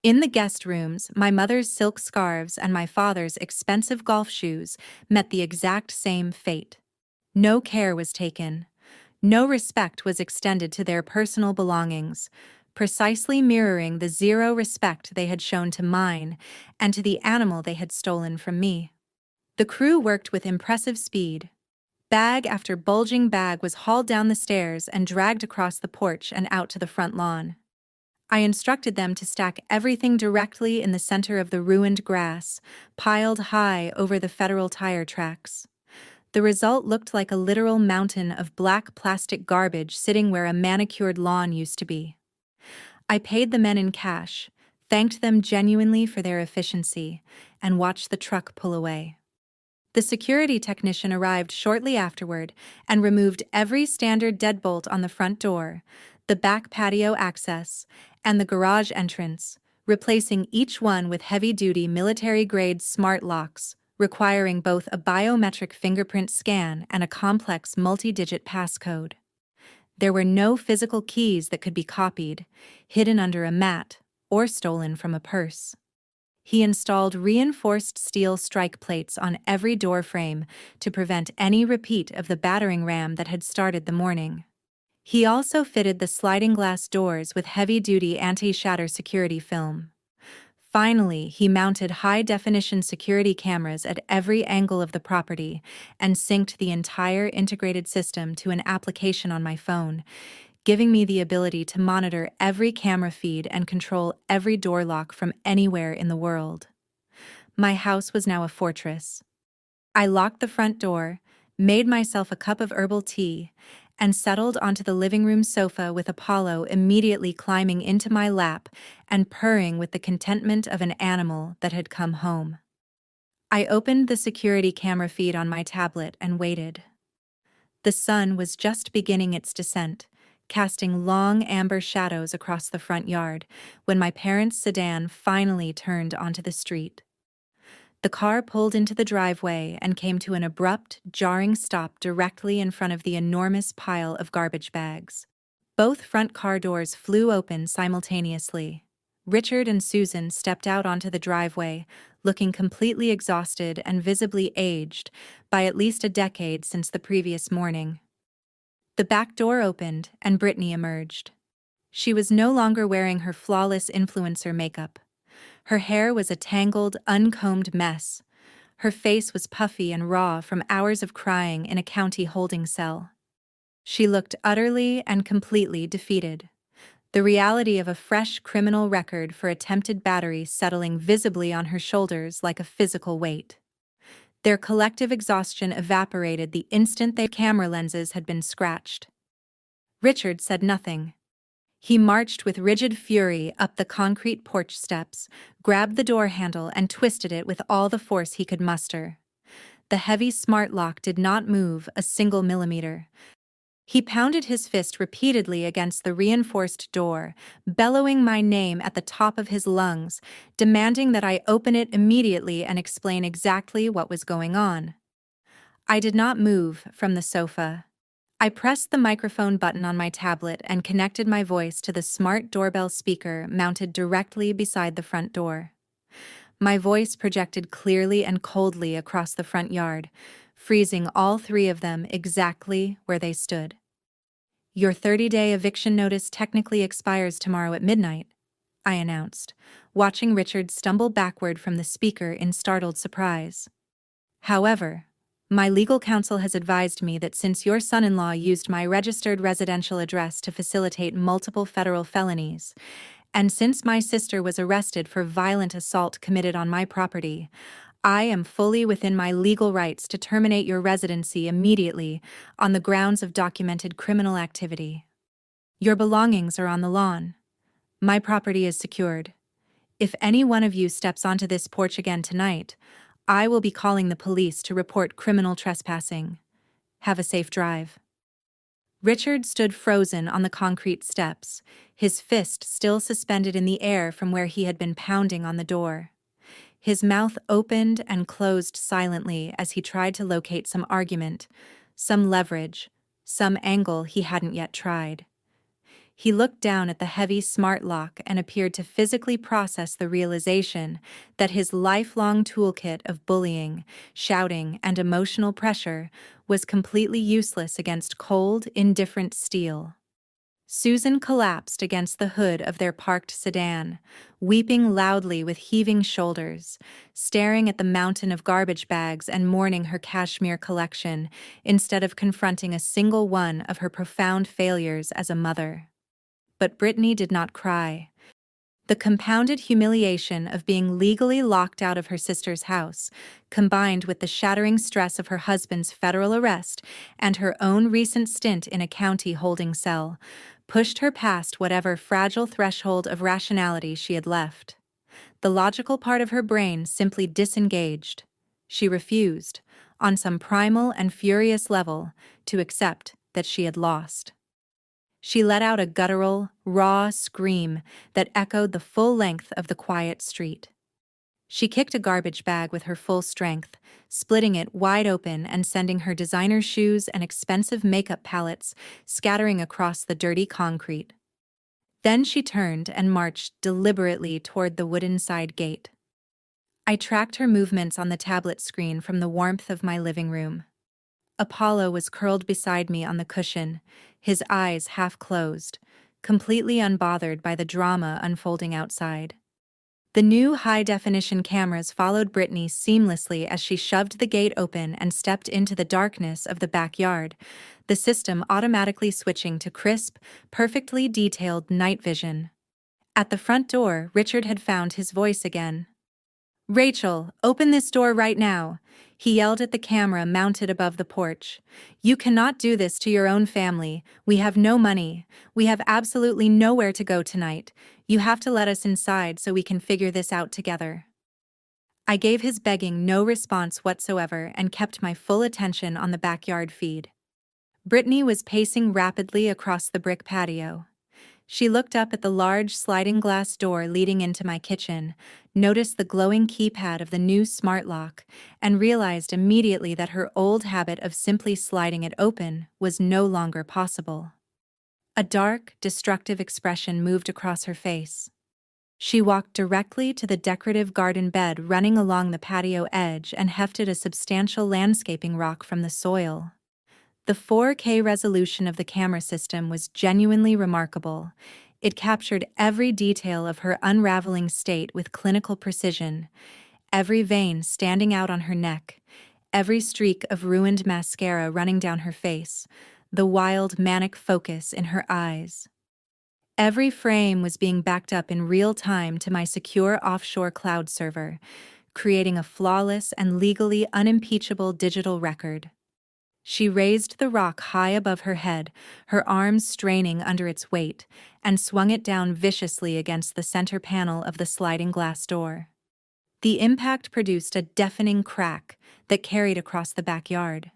In the guest rooms, my mother's silk scarves and my father's expensive golf shoes met the exact same fate. No care was taken. No respect was extended to their personal belongings, precisely mirroring the zero respect they had shown to mine and to the animal they had stolen from me. The crew worked with impressive speed. Bag after bulging bag was hauled down the stairs and dragged across the porch and out to the front lawn. I instructed them to stack everything directly in the center of the ruined grass, piled high over the federal tire tracks. The result looked like a literal mountain of black plastic garbage sitting where a manicured lawn used to be. I paid the men in cash, thanked them genuinely for their efficiency, and watched the truck pull away. The security technician arrived shortly afterward and removed every standard deadbolt on the front door, the back patio access, and the garage entrance, replacing each one with heavy-duty military-grade smart locks, requiring both a biometric fingerprint scan and a complex multi-digit passcode. There were no physical keys that could be copied, hidden under a mat, or stolen from a purse. He installed reinforced steel strike plates on every door frame to prevent any repeat of the battering ram that had started the morning. He also fitted the sliding glass doors with heavy-duty anti-shatter security film. Finally, he mounted high-definition security cameras at every angle of the property and synced the entire integrated system to an application on my phone, giving me the ability to monitor every camera feed and control every door lock from anywhere in the world. My house was now a fortress. I locked the front door, made myself a cup of herbal tea, and settled onto the living room sofa with Apollo immediately climbing into my lap and purring with the contentment of an animal that had come home. I opened the security camera feed on my tablet and waited. The sun was just beginning its descent, casting long amber shadows across the front yard, when my parents' sedan finally turned onto the street. The car pulled into the driveway and came to an abrupt, jarring stop directly in front of the enormous pile of garbage bags. Both front car doors flew open simultaneously. Richard and Susan stepped out onto the driveway, looking completely exhausted and visibly aged by at least a decade since the previous morning. The back door opened and Britney emerged. She was no longer wearing her flawless influencer makeup. Her hair was a tangled, uncombed mess. Her face was puffy and raw from hours of crying in a county holding cell. She looked utterly and completely defeated, the reality of a fresh criminal record for attempted battery settling visibly on her shoulders like a physical weight. Their collective exhaustion evaporated the instant their camera lenses had been scratched. Richard said nothing. He marched with rigid fury up the concrete porch steps, grabbed the door handle and twisted it with all the force he could muster. The heavy smart lock did not move a single millimeter. He pounded his fist repeatedly against the reinforced door, bellowing my name at the top of his lungs, demanding that I open it immediately and explain exactly what was going on. I did not move from the sofa. I pressed the microphone button on my tablet and connected my voice to the smart doorbell speaker mounted directly beside the front door. My voice projected clearly and coldly across the front yard, freezing all three of them exactly where they stood. "Your 30-day eviction notice technically expires tomorrow at midnight," I announced, watching Richard stumble backward from the speaker in startled surprise. "However, my legal counsel has advised me that since your son-in-law used my registered residential address to facilitate multiple federal felonies, and since my sister was arrested for violent assault committed on my property, I am fully within my legal rights to terminate your residency immediately on the grounds of documented criminal activity. Your belongings are on the lawn. My property is secured. If any one of you steps onto this porch again tonight, I will be calling the police to report criminal trespassing. Have a safe drive." Richard stood frozen on the concrete steps, his fist still suspended in the air from where he had been pounding on the door. His mouth opened and closed silently as he tried to locate some argument, some leverage, some angle he hadn't yet tried. He looked down at the heavy smart lock and appeared to physically process the realization that his lifelong toolkit of bullying, shouting, and emotional pressure was completely useless against cold, indifferent steel. Susan collapsed against the hood of their parked sedan, weeping loudly with heaving shoulders, staring at the mountain of garbage bags and mourning her cashmere collection instead of confronting a single one of her profound failures as a mother. But Britney did not cry. The compounded humiliation of being legally locked out of her sister's house, combined with the shattering stress of her husband's federal arrest and her own recent stint in a county holding cell, pushed her past whatever fragile threshold of rationality she had left. The logical part of her brain simply disengaged. She refused, on some primal and furious level, to accept that she had lost. She let out a guttural, raw scream that echoed the full length of the quiet street. She kicked a garbage bag with her full strength, splitting it wide open and sending her designer shoes and expensive makeup palettes scattering across the dirty concrete. Then she turned and marched deliberately toward the wooden side gate. I tracked her movements on the tablet screen from the warmth of my living room. Apollo was curled beside me on the cushion, his eyes half closed, completely unbothered by the drama unfolding outside. The new high-definition cameras followed Britney seamlessly as she shoved the gate open and stepped into the darkness of the backyard, the system automatically switching to crisp, perfectly detailed night vision. At the front door, Richard had found his voice again. "Rachel, open this door right now," he yelled at the camera mounted above the porch. "You cannot do this to your own family. We have no money. We have absolutely nowhere to go tonight. You have to let us inside so we can figure this out together." I gave his begging no response whatsoever and kept my full attention on the backyard feed. Britney was pacing rapidly across the brick patio. She looked up at the large sliding glass door leading into my kitchen, noticed the glowing keypad of the new smart lock, and realized immediately that her old habit of simply sliding it open was no longer possible. A dark, destructive expression moved across her face. She walked directly to the decorative garden bed running along the patio edge and hefted a substantial landscaping rock from the soil. The 4K resolution of the camera system was genuinely remarkable. It captured every detail of her unraveling state with clinical precision, every vein standing out on her neck, every streak of ruined mascara running down her face, the wild, manic focus in her eyes. Every frame was being backed up in real time to my secure offshore cloud server, creating a flawless and legally unimpeachable digital record. She raised the rock high above her head, her arms straining under its weight, and swung it down viciously against the center panel of the sliding glass door. The impact produced a deafening crack that carried across the backyard.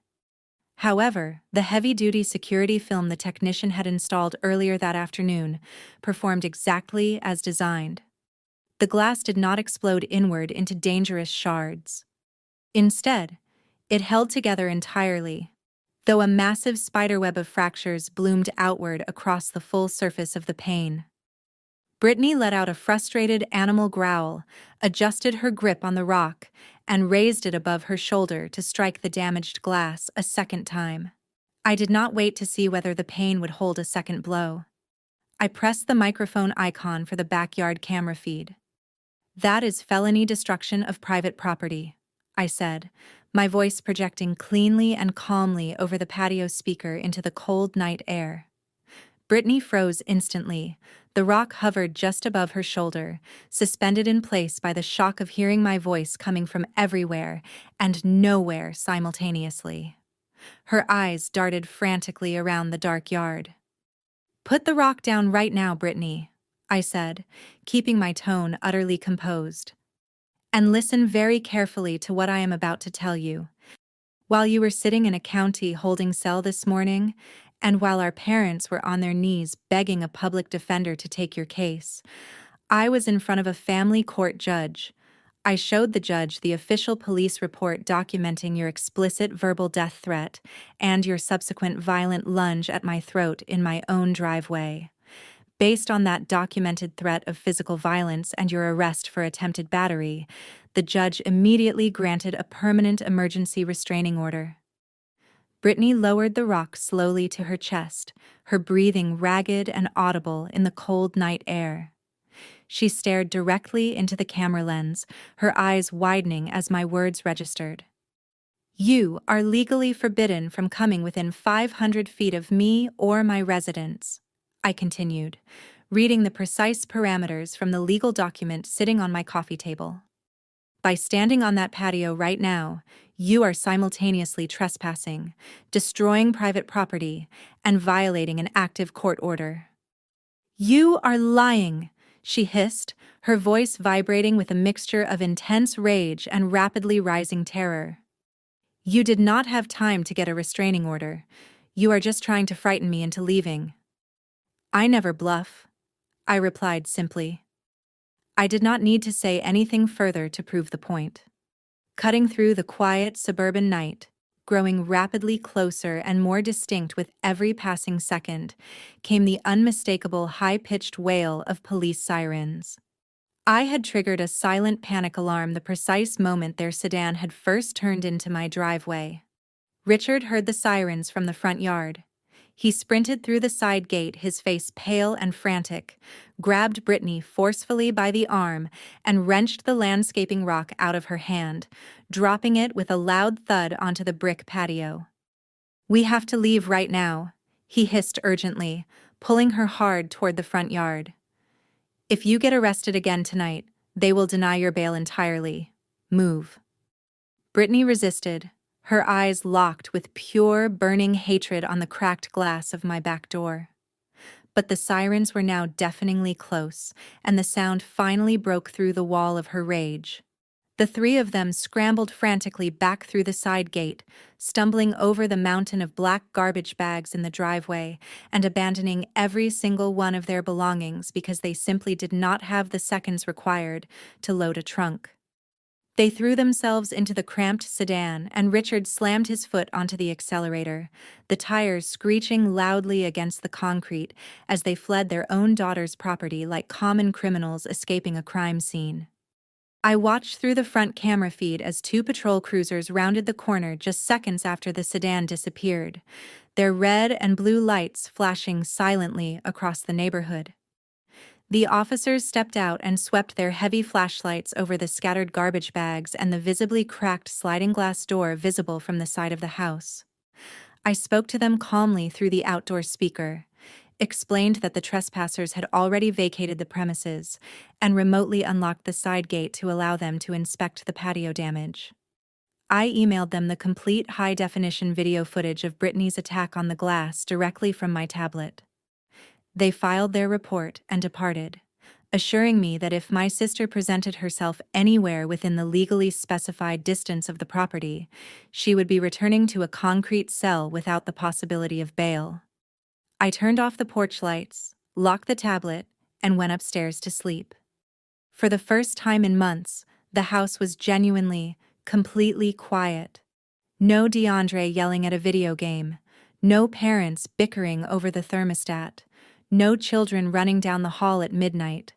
However, the heavy-duty security film the technician had installed earlier that afternoon performed exactly as designed. The glass did not explode inward into dangerous shards. Instead, it held together entirely, though a massive spiderweb of fractures bloomed outward across the full surface of the pane. Britney let out a frustrated animal growl, adjusted her grip on the rock, and raised it above her shoulder to strike the damaged glass a second time. I did not wait to see whether the pane would hold a second blow. I pressed the microphone icon for the backyard camera feed. "That is felony destruction of private property," I said, my voice projecting cleanly and calmly over the patio speaker into the cold night air. Britney froze instantly. The rock hovered just above her shoulder, suspended in place by the shock of hearing my voice coming from everywhere and nowhere simultaneously. Her eyes darted frantically around the dark yard. "Put the rock down right now, Britney," I said, keeping my tone utterly composed. "And listen very carefully to what I am about to tell you. While you were sitting in a county holding cell this morning, and while our parents were on their knees begging a public defender to take your case, I was in front of a family court judge. I showed the judge the official police report documenting your explicit verbal death threat and your subsequent violent lunge at my throat in my own driveway. Based on that documented threat of physical violence and your arrest for attempted battery, the judge immediately granted a permanent emergency restraining order." Britney lowered the rock slowly to her chest, her breathing ragged and audible in the cold night air. She stared directly into the camera lens, her eyes widening as my words registered. "You are legally forbidden from coming within 500 feet of me or my residence," I continued, reading the precise parameters from the legal document sitting on my coffee table. "By standing on that patio right now, you are simultaneously trespassing, destroying private property, and violating an active court order." "You are lying," she hissed, her voice vibrating with a mixture of intense rage and rapidly rising terror. "You did not have time to get a restraining order. You are just trying to frighten me into leaving." "I never bluff," I replied simply. I did not need to say anything further to prove the point. Cutting through the quiet suburban night, growing rapidly closer and more distinct with every passing second, came the unmistakable high-pitched wail of police sirens. I had triggered a silent panic alarm the precise moment their sedan had first turned into my driveway. Richard heard the sirens from the front yard. He sprinted through the side gate, his face pale and frantic, grabbed Britney forcefully by the arm, and wrenched the landscaping rock out of her hand, dropping it with a loud thud onto the brick patio. "We have to leave right now," he hissed urgently, pulling her hard toward the front yard. "If you get arrested again tonight, they will deny your bail entirely. Move." Britney resisted, her eyes locked with pure, burning hatred on the cracked glass of my back door. But the sirens were now deafeningly close, and the sound finally broke through the wall of her rage. The three of them scrambled frantically back through the side gate, stumbling over the mountain of black garbage bags in the driveway and abandoning every single one of their belongings because they simply did not have the seconds required to load a trunk. They threw themselves into the cramped sedan, and Richard slammed his foot onto the accelerator, the tires screeching loudly against the concrete as they fled their own daughter's property like common criminals escaping a crime scene. I watched through the front camera feed as two patrol cruisers rounded the corner just seconds after the sedan disappeared, their red and blue lights flashing silently across the neighborhood. The officers stepped out and swept their heavy flashlights over the scattered garbage bags and the visibly cracked sliding glass door visible from the side of the house. I spoke to them calmly through the outdoor speaker, explained that the trespassers had already vacated the premises, and remotely unlocked the side gate to allow them to inspect the patio damage. I emailed them the complete high-definition video footage of Britney's attack on the glass directly from my tablet. They filed their report and departed, assuring me that if my sister presented herself anywhere within the legally specified distance of the property, she would be returning to a concrete cell without the possibility of bail. I turned off the porch lights, locked the tablet, and went upstairs to sleep. For the first time in months, the house was genuinely, completely quiet. No DeAndre yelling at a video game, no parents bickering over the thermostat, no children running down the hall at midnight.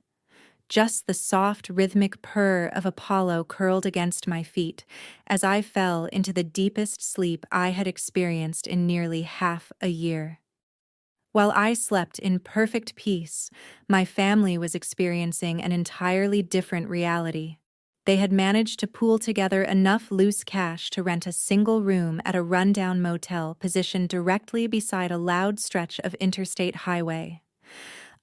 Just the soft, rhythmic purr of Apollo curled against my feet as I fell into the deepest sleep I had experienced in nearly half a year. While I slept in perfect peace, my family was experiencing an entirely different reality. They had managed to pool together enough loose cash to rent a single room at a rundown motel positioned directly beside a loud stretch of interstate highway.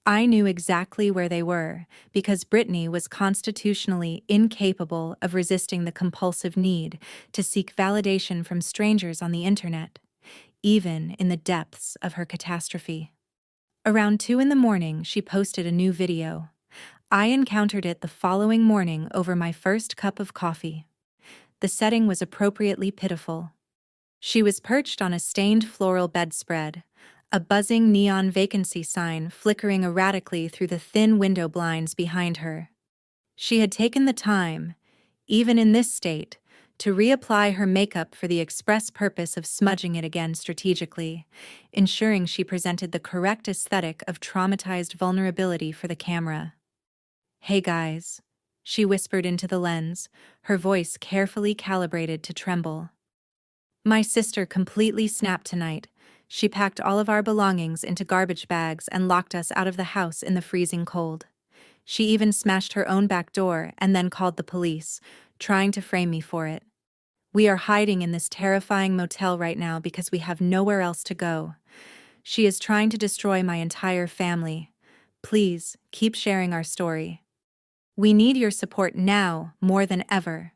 I knew exactly where they were because Britney was constitutionally incapable of resisting the compulsive need to seek validation from strangers on the internet, even in the depths of her catastrophe. Around 2 a.m, she posted a new video. I encountered it the following morning over my first cup of coffee. The setting was appropriately pitiful. She was perched on a stained floral bedspread, a buzzing neon vacancy sign flickering erratically through the thin window blinds behind her. She had taken the time, even in this state, to reapply her makeup for the express purpose of smudging it again strategically, ensuring she presented the correct aesthetic of traumatized vulnerability for the camera. "Hey guys," she whispered into the lens, her voice carefully calibrated to tremble. "My sister completely snapped tonight. She packed all of our belongings into garbage bags and locked us out of the house in the freezing cold. She even smashed her own back door and then called the police, trying to frame me for it. We are hiding in this terrifying motel right now because we have nowhere else to go. She is trying to destroy my entire family. Please, keep sharing our story. We need your support now more than ever."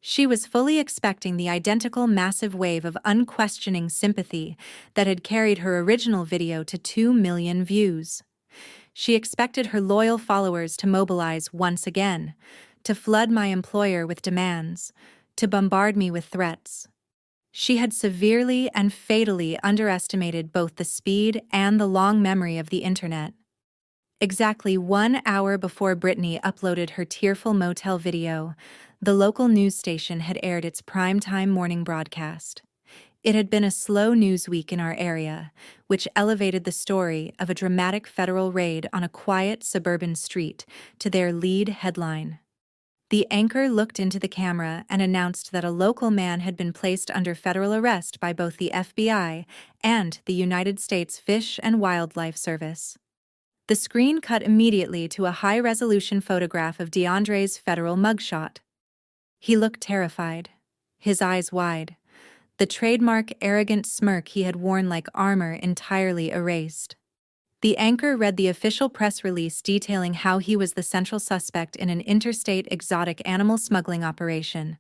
She was fully expecting the identical massive wave of unquestioning sympathy that had carried her original video to 2 million views. She expected her loyal followers to mobilize once again, to flood my employer with demands, to bombard me with threats. She had severely and fatally underestimated both the speed and the long memory of the internet. Exactly 1 hour before Britney uploaded her tearful motel video, the local news station had aired its primetime morning broadcast. It had been a slow news week in our area, which elevated the story of a dramatic federal raid on a quiet suburban street to their lead headline. The anchor looked into the camera and announced that a local man had been placed under federal arrest by both the FBI and the United States Fish and Wildlife Service. The screen cut immediately to a high-resolution photograph of DeAndre's federal mugshot. He looked terrified, his eyes wide, the trademark arrogant smirk he had worn like armor entirely erased. The anchor read the official press release detailing how he was the central suspect in an interstate exotic animal smuggling operation,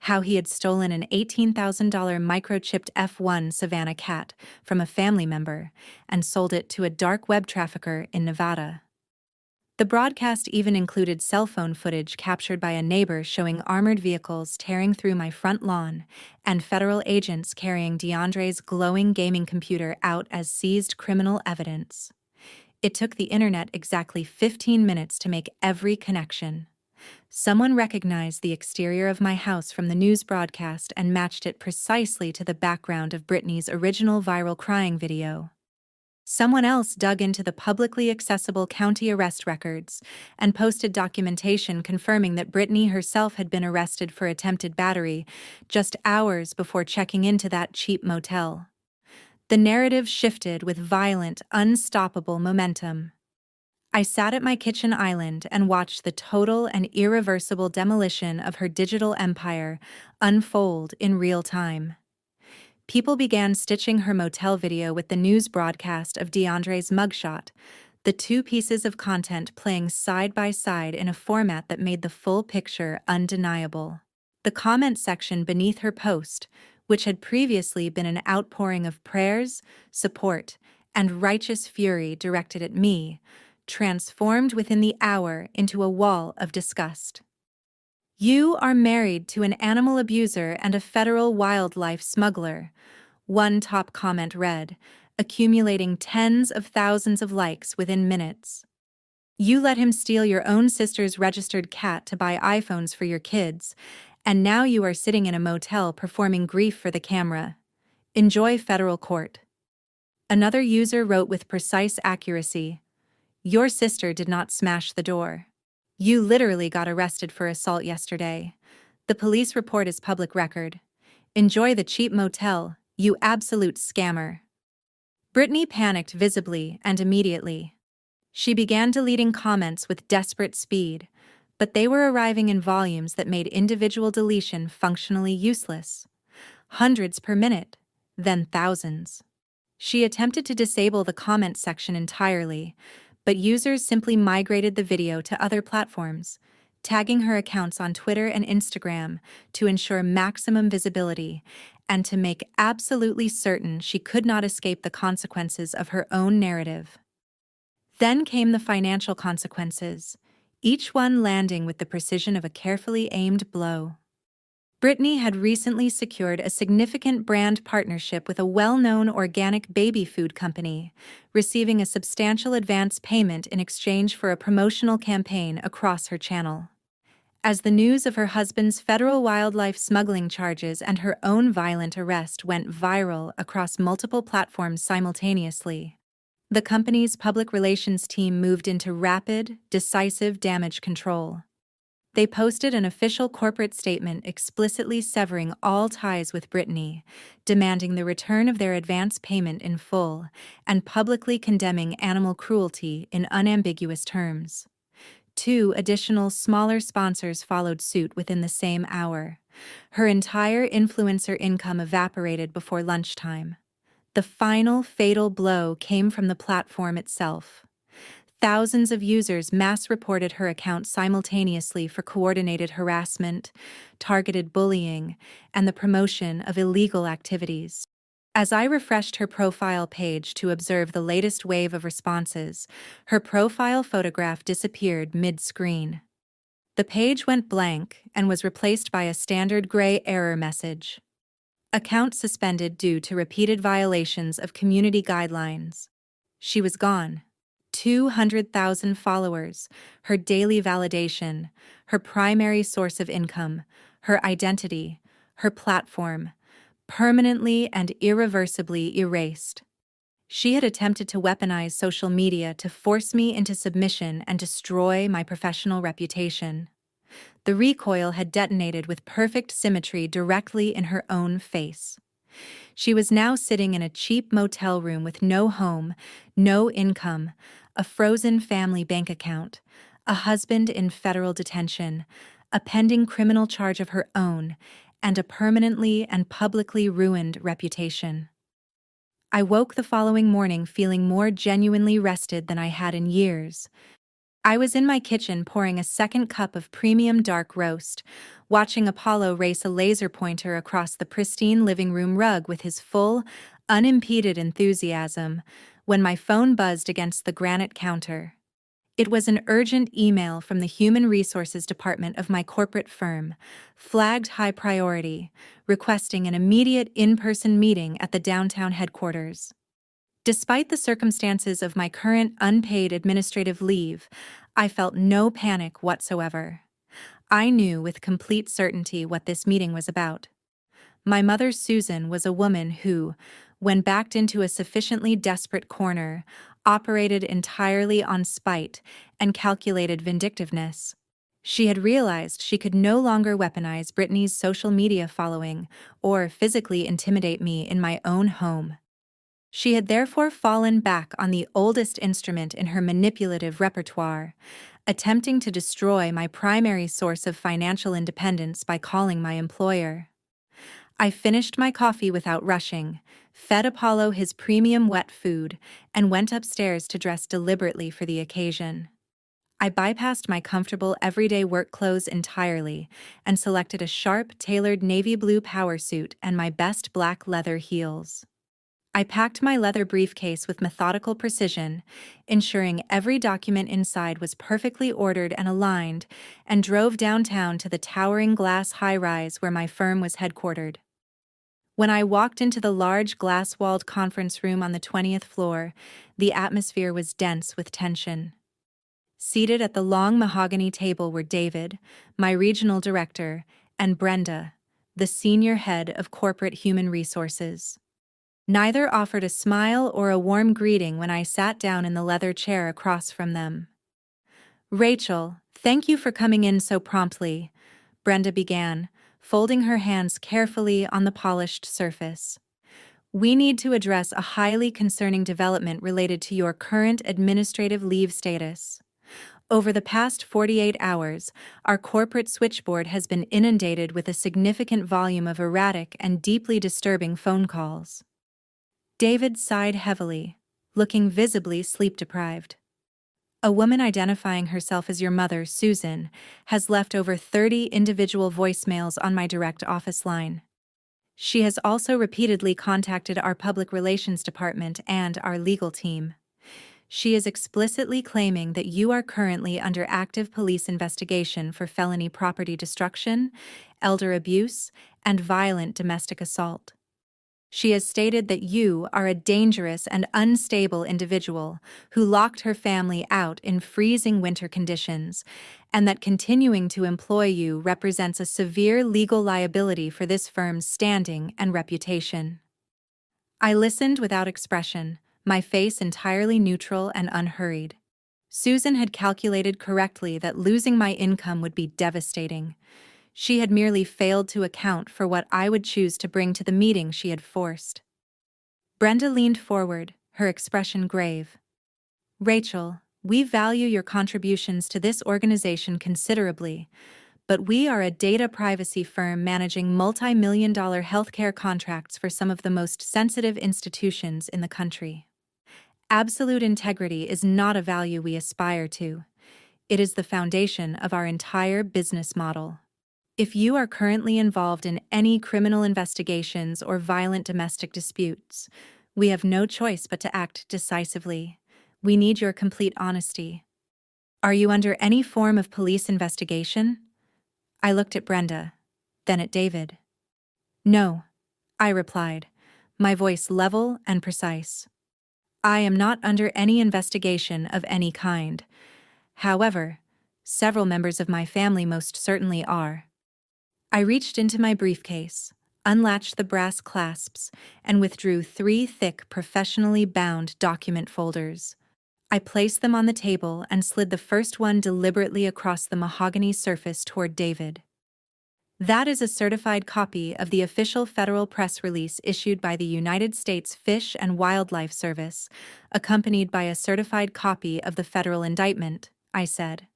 how he had stolen an $18,000 microchipped F1 Savannah cat from a family member and sold it to a dark web trafficker in Nevada. The broadcast even included cell phone footage captured by a neighbor showing armored vehicles tearing through my front lawn and federal agents carrying DeAndre's glowing gaming computer out as seized criminal evidence. It took the internet exactly 15 minutes to make every connection. Someone recognized the exterior of my house from the news broadcast and matched it precisely to the background of Britney's original viral crying video. Someone else dug into the publicly accessible county arrest records and posted documentation confirming that Britney herself had been arrested for attempted battery just hours before checking into that cheap motel. The narrative shifted with violent, unstoppable momentum. I sat at my kitchen island and watched the total and irreversible demolition of her digital empire unfold in real time. People began stitching her motel video with the news broadcast of DeAndre's mugshot, the two pieces of content playing side by side in a format that made the full picture undeniable. The comment section beneath her post, which had previously been an outpouring of prayers, support, and righteous fury directed at me, transformed within the hour into a wall of disgust. "You are married to an animal abuser and a federal wildlife smuggler," one top comment read, accumulating tens of thousands of likes within minutes. "You let him steal your own sister's registered cat to buy iPhones for your kids, and now you are sitting in a motel performing grief for the camera. Enjoy federal court." Another user wrote with precise accuracy, "Your sister did not smash the door. You literally got arrested for assault yesterday. The police report is public record. Enjoy the cheap motel, you absolute scammer." Britney panicked visibly and immediately. She began deleting comments with desperate speed, but they were arriving in volumes that made individual deletion functionally useless. Hundreds per minute, then thousands. She attempted to disable the comment section entirely, but users simply migrated the video to other platforms, tagging her accounts on Twitter and Instagram to ensure maximum visibility and to make absolutely certain she could not escape the consequences of her own narrative. Then came the financial consequences, each one landing with the precision of a carefully aimed blow. Britney had recently secured a significant brand partnership with a well-known organic baby food company, receiving a substantial advance payment in exchange for a promotional campaign across her channel. As the news of her husband's federal wildlife smuggling charges and her own violent arrest went viral across multiple platforms simultaneously, the company's public relations team moved into rapid, decisive damage control. They posted an official corporate statement explicitly severing all ties with Britney, demanding the return of their advance payment in full, and publicly condemning animal cruelty in unambiguous terms. 2 additional smaller sponsors followed suit within the same hour. Her entire influencer income evaporated before lunchtime. The final fatal blow came from the platform itself. Thousands of users mass-reported her account simultaneously for coordinated harassment, targeted bullying, and the promotion of illegal activities. As I refreshed her profile page to observe the latest wave of responses, her profile photograph disappeared mid-screen. The page went blank and was replaced by a standard gray error message. "Account suspended due to repeated violations of community guidelines." She was gone. 200,000 followers, her daily validation, her primary source of income, her identity, her platform, permanently and irreversibly erased. She had attempted to weaponize social media to force me into submission and destroy my professional reputation. The recoil had detonated with perfect symmetry directly in her own face. She was now sitting in a cheap motel room with no home, no income, a frozen family bank account, a husband in federal detention, a pending criminal charge of her own, and a permanently and publicly ruined reputation. I woke the following morning feeling more genuinely rested than I had in years. I was in my kitchen pouring a second cup of premium dark roast, watching Apollo race a laser pointer across the pristine living room rug with his full, unimpeded enthusiasm, when my phone buzzed against the granite counter. It was an urgent email from the Human Resources Department of my corporate firm, flagged high priority, requesting an immediate in-person meeting at the downtown headquarters. Despite the circumstances of my current unpaid administrative leave, I felt no panic whatsoever. I knew with complete certainty what this meeting was about. My mother, Susan, was a woman who, when backed into a sufficiently desperate corner, operated entirely on spite and calculated vindictiveness. She had realized she could no longer weaponize Britney's social media following or physically intimidate me in my own home. She had therefore fallen back on the oldest instrument in her manipulative repertoire, attempting to destroy my primary source of financial independence by calling my employer. I finished my coffee without rushing, fed Apollo his premium wet food, and went upstairs to dress deliberately for the occasion. I bypassed my comfortable everyday work clothes entirely and selected a sharp, tailored navy blue power suit and my best black leather heels. I packed my leather briefcase with methodical precision, ensuring every document inside was perfectly ordered and aligned, and drove downtown to the towering glass high-rise where my firm was headquartered. When I walked into the large glass-walled conference room on the 20th floor, the atmosphere was dense with tension. Seated at the long mahogany table were David, my regional director, and Brenda, the senior head of corporate human resources. Neither offered a smile or a warm greeting when I sat down in the leather chair across from them. "Rachel, thank you for coming in so promptly," Brenda began, folding her hands carefully on the polished surface. "We need to address a highly concerning development related to your current administrative leave status. Over the past 48 hours, our corporate switchboard has been inundated with a significant volume of erratic and deeply disturbing phone calls." David sighed heavily, looking visibly sleep-deprived. "A woman identifying herself as your mother, Susan, has left over 30 individual voicemails on my direct office line. She has also repeatedly contacted our public relations department and our legal team. She is explicitly claiming that you are currently under active police investigation for felony property destruction, elder abuse, and violent domestic assault. She has stated that you are a dangerous and unstable individual who locked her family out in freezing winter conditions, and that continuing to employ you represents a severe legal liability for this firm's standing and reputation." I listened without expression, my face entirely neutral and unhurried. Susan had calculated correctly that losing my income would be devastating. She had merely failed to account for what I would choose to bring to the meeting she had forced. Brenda leaned forward, her expression grave. "Rachel, we value your contributions to this organization considerably, but we are a data privacy firm managing multi-million-dollar healthcare contracts for some of the most sensitive institutions in the country. Absolute integrity is not a value we aspire to. It is the foundation of our entire business model. If you are currently involved in any criminal investigations or violent domestic disputes, we have no choice but to act decisively. We need your complete honesty. Are you under any form of police investigation?" I looked at Brenda, then at David. "No," I replied, my voice level and precise. "I am not under any investigation of any kind. However, several members of my family most certainly are." I reached into my briefcase, unlatched the brass clasps, and withdrew 3 thick, professionally bound document folders. I placed them on the table and slid the first one deliberately across the mahogany surface toward David. "That is a certified copy of the official federal press release issued by the United States Fish and Wildlife Service, accompanied by a certified copy of the federal indictment," I said.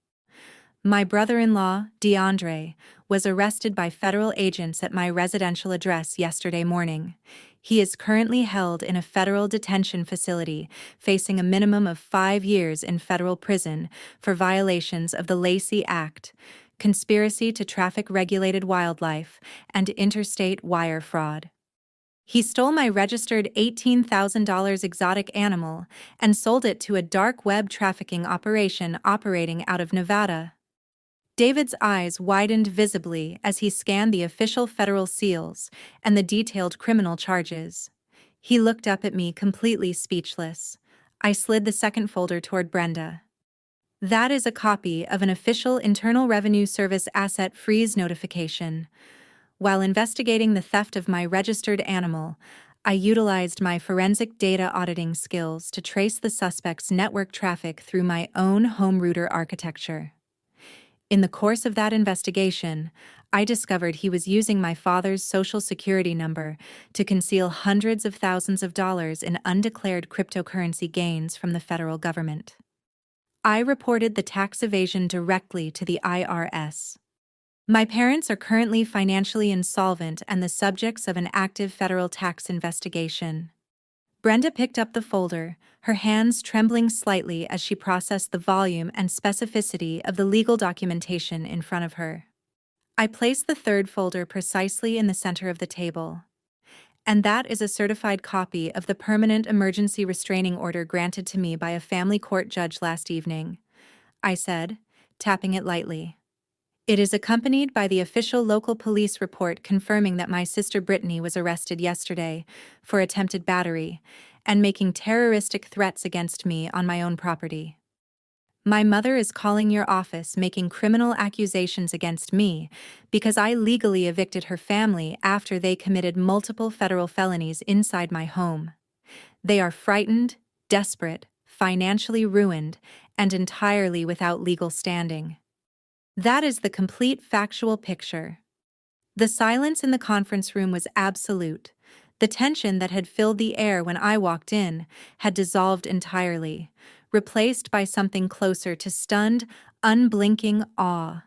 "My brother-in-law, DeAndre, was arrested by federal agents at my residential address yesterday morning. He is currently held in a federal detention facility, facing a minimum of 5 years in federal prison for violations of the Lacey Act, conspiracy to traffic regulated wildlife, and interstate wire fraud." He stole my registered $18,000 exotic animal and sold it to a dark web trafficking operation operating out of Nevada. David's eyes widened visibly as he scanned the official federal seals and the detailed criminal charges. He looked up at me completely speechless. I slid the second folder toward Brenda. That is a copy of an official Internal Revenue Service asset freeze notification. While investigating the theft of my registered animal, I utilized my forensic data auditing skills to trace the suspect's network traffic through my own home router architecture. In the course of that investigation, I discovered he was using my father's social security number to conceal hundreds of thousands of dollars in undeclared cryptocurrency gains from the federal government. I reported the tax evasion directly to the IRS. My parents are currently financially insolvent and the subjects of an active federal tax investigation. Brenda picked up the folder, her hands trembling slightly as she processed the volume and specificity of the legal documentation in front of her. I placed the third folder precisely in the center of the table. And that is a certified copy of the permanent emergency restraining order granted to me by a family court judge last evening, I said, tapping it lightly. It is accompanied by the official local police report confirming that my sister Britney was arrested yesterday for attempted battery and making terroristic threats against me on my own property. My mother is calling your office making criminal accusations against me because I legally evicted her family after they committed multiple federal felonies inside my home. They are frightened, desperate, financially ruined, and entirely without legal standing. That is the complete factual picture. The silence in the conference room was absolute. The tension that had filled the air when I walked in had dissolved entirely, replaced by something closer to stunned, unblinking awe.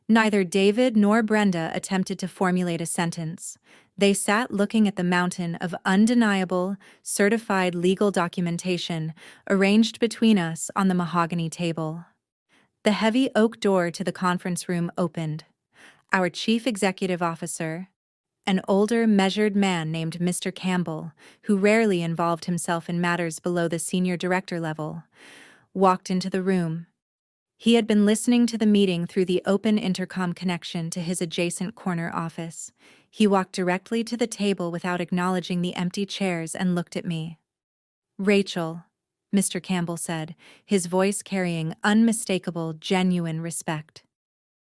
Neither David nor Brenda attempted to formulate a sentence. They sat looking at the mountain of undeniable, certified legal documentation arranged between us on the mahogany table. The heavy oak door to the conference room opened. Our chief executive officer, an older, measured man named Mr. Campbell, who rarely involved himself in matters below the senior director level, walked into the room. He had been listening to the meeting through the open intercom connection to his adjacent corner office. He walked directly to the table without acknowledging the empty chairs and looked at me. "Rachel," Mr. Campbell said, his voice carrying unmistakable, genuine respect.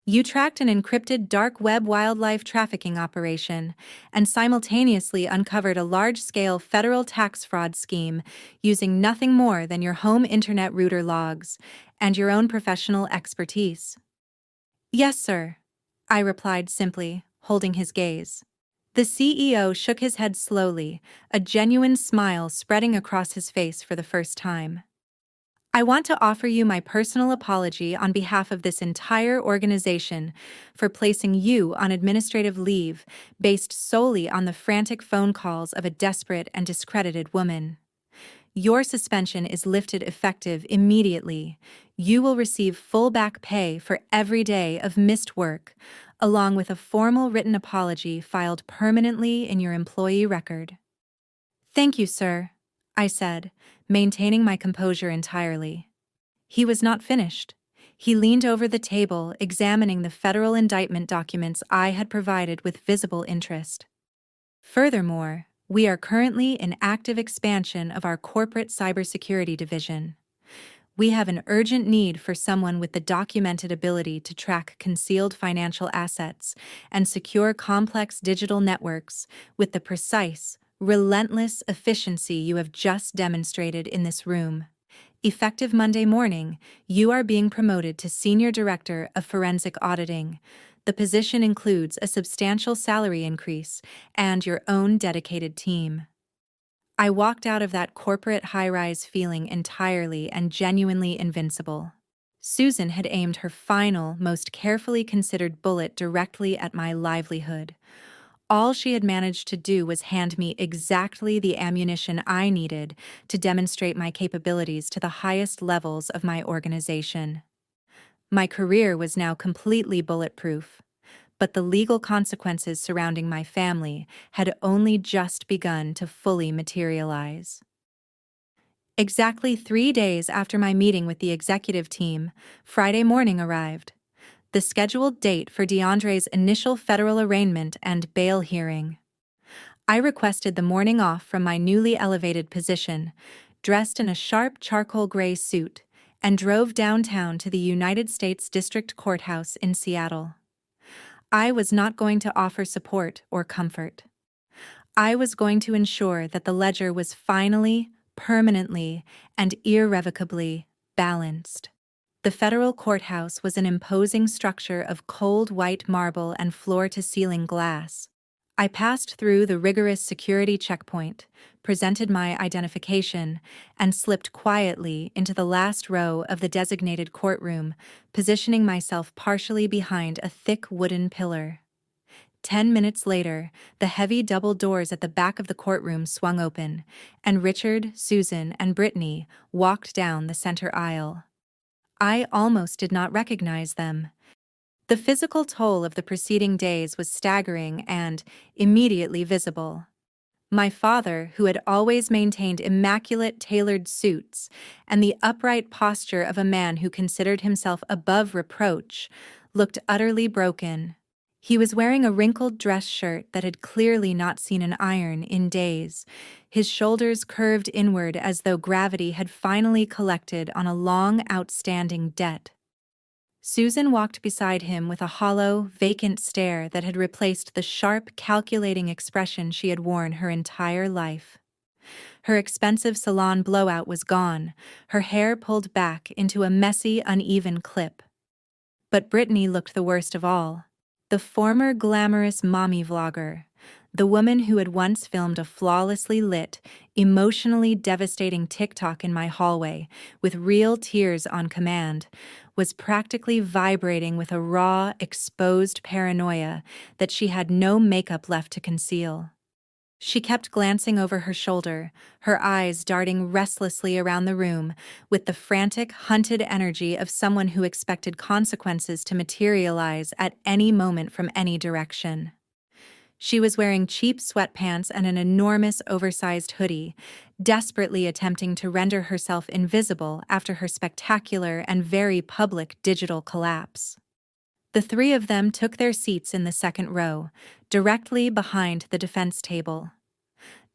"You tracked an encrypted dark web wildlife trafficking operation and simultaneously uncovered a large-scale federal tax fraud scheme using nothing more than your home internet router logs and your own professional expertise." "Yes, sir," I replied simply, holding his gaze. The CEO shook his head slowly, a genuine smile spreading across his face for the first time. "I want to offer you my personal apology on behalf of this entire organization for placing you on administrative leave based solely on the frantic phone calls of a desperate and discredited woman. Your suspension is lifted effective immediately. You will receive full back pay for every day of missed work, along with a formal written apology filed permanently in your employee record." "Thank you, sir," I said, maintaining my composure entirely. He was not finished. He leaned over the table, examining the federal indictment documents I had provided with visible interest. "Furthermore, we are currently in active expansion of our corporate cybersecurity division. We have an urgent need for someone with the documented ability to track concealed financial assets and secure complex digital networks with the precise, relentless efficiency you have just demonstrated in this room. Effective Monday morning, you are being promoted to Senior Director of Forensic Auditing. The position includes a substantial salary increase and your own dedicated team." I walked out of that corporate high-rise feeling entirely and genuinely invincible. Susan had aimed her final, most carefully considered bullet directly at my livelihood. All she had managed to do was hand me exactly the ammunition I needed to demonstrate my capabilities to the highest levels of my organization. My career was now completely bulletproof. but the legal consequences surrounding my family had only just begun to fully materialize. Exactly 3 days after my meeting with the executive team, Friday morning arrived, the scheduled date for DeAndre's initial federal arraignment and bail hearing. I requested the morning off from my newly elevated position, dressed in a sharp charcoal gray suit, and drove downtown to the United States District Courthouse in Seattle. I was not going to offer support or comfort. I was going to ensure that the ledger was finally, permanently, and irrevocably balanced. The federal courthouse was an imposing structure of cold white marble and floor-to-ceiling glass. I passed through the rigorous security checkpoint, presented my identification, and slipped quietly into the last row of the designated courtroom, positioning myself partially behind a thick wooden pillar. 10 minutes later, the heavy double doors at the back of the courtroom swung open, and Richard, Susan, and Britney walked down the center aisle. I almost did not recognize them. The physical toll of the preceding days was staggering and immediately visible. My father, who had always maintained immaculate tailored suits and the upright posture of a man who considered himself above reproach, looked utterly broken. He was wearing a wrinkled dress shirt that had clearly not seen an iron in days, his shoulders curved inward as though gravity had finally collected on a long outstanding debt. Susan walked beside him with a hollow, vacant stare that had replaced the sharp, calculating expression she had worn her entire life. Her expensive salon blowout was gone, her hair pulled back into a messy, uneven clip. But Britney looked the worst of all. The former glamorous mommy vlogger, the woman who had once filmed a flawlessly lit, emotionally devastating TikTok in my hallway, with real tears on command, was practically vibrating with a raw, exposed paranoia that she had no makeup left to conceal. She kept glancing over her shoulder, her eyes darting restlessly around the room with the frantic, hunted energy of someone who expected consequences to materialize at any moment from any direction. She was wearing cheap sweatpants and an enormous oversized hoodie, desperately attempting to render herself invisible after her spectacular and very public digital collapse. The three of them took their seats in the second row, directly behind the defense table.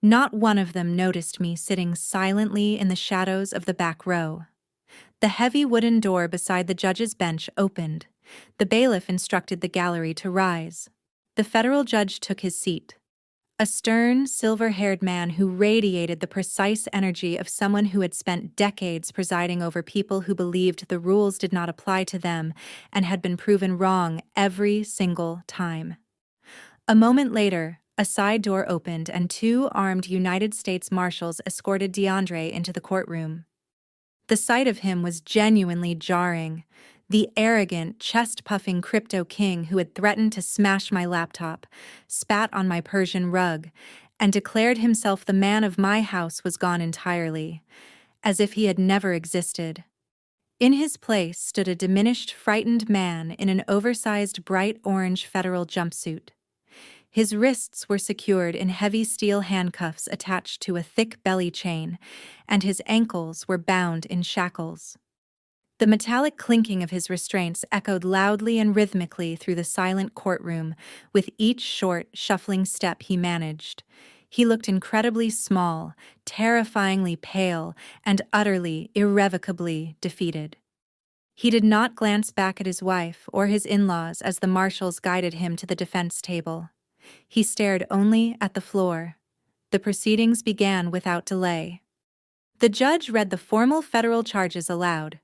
Not one of them noticed me sitting silently in the shadows of the back row. The heavy wooden door beside the judge's bench opened. The bailiff instructed the gallery to rise. The federal judge took his seat. A stern, silver-haired man who radiated the precise energy of someone who had spent decades presiding over people who believed the rules did not apply to them and had been proven wrong every single time. A moment later, a side door opened and two armed United States Marshals escorted DeAndre into the courtroom. The sight of him was genuinely jarring. The arrogant, chest-puffing crypto king who had threatened to smash my laptop, spat on my Persian rug, and declared himself the man of my house was gone entirely, as if he had never existed. In his place stood a diminished, frightened man in an oversized bright orange federal jumpsuit. His wrists were secured in heavy steel handcuffs attached to a thick belly chain, and his ankles were bound in shackles. The metallic clinking of his restraints echoed loudly and rhythmically through the silent courtroom with each short, shuffling step he managed. He looked incredibly small, terrifyingly pale, and utterly, irrevocably defeated. He did not glance back at his wife or his in-laws as the marshals guided him to the defense table. He stared only at the floor. The proceedings began without delay. The judge read the formal federal charges aloud.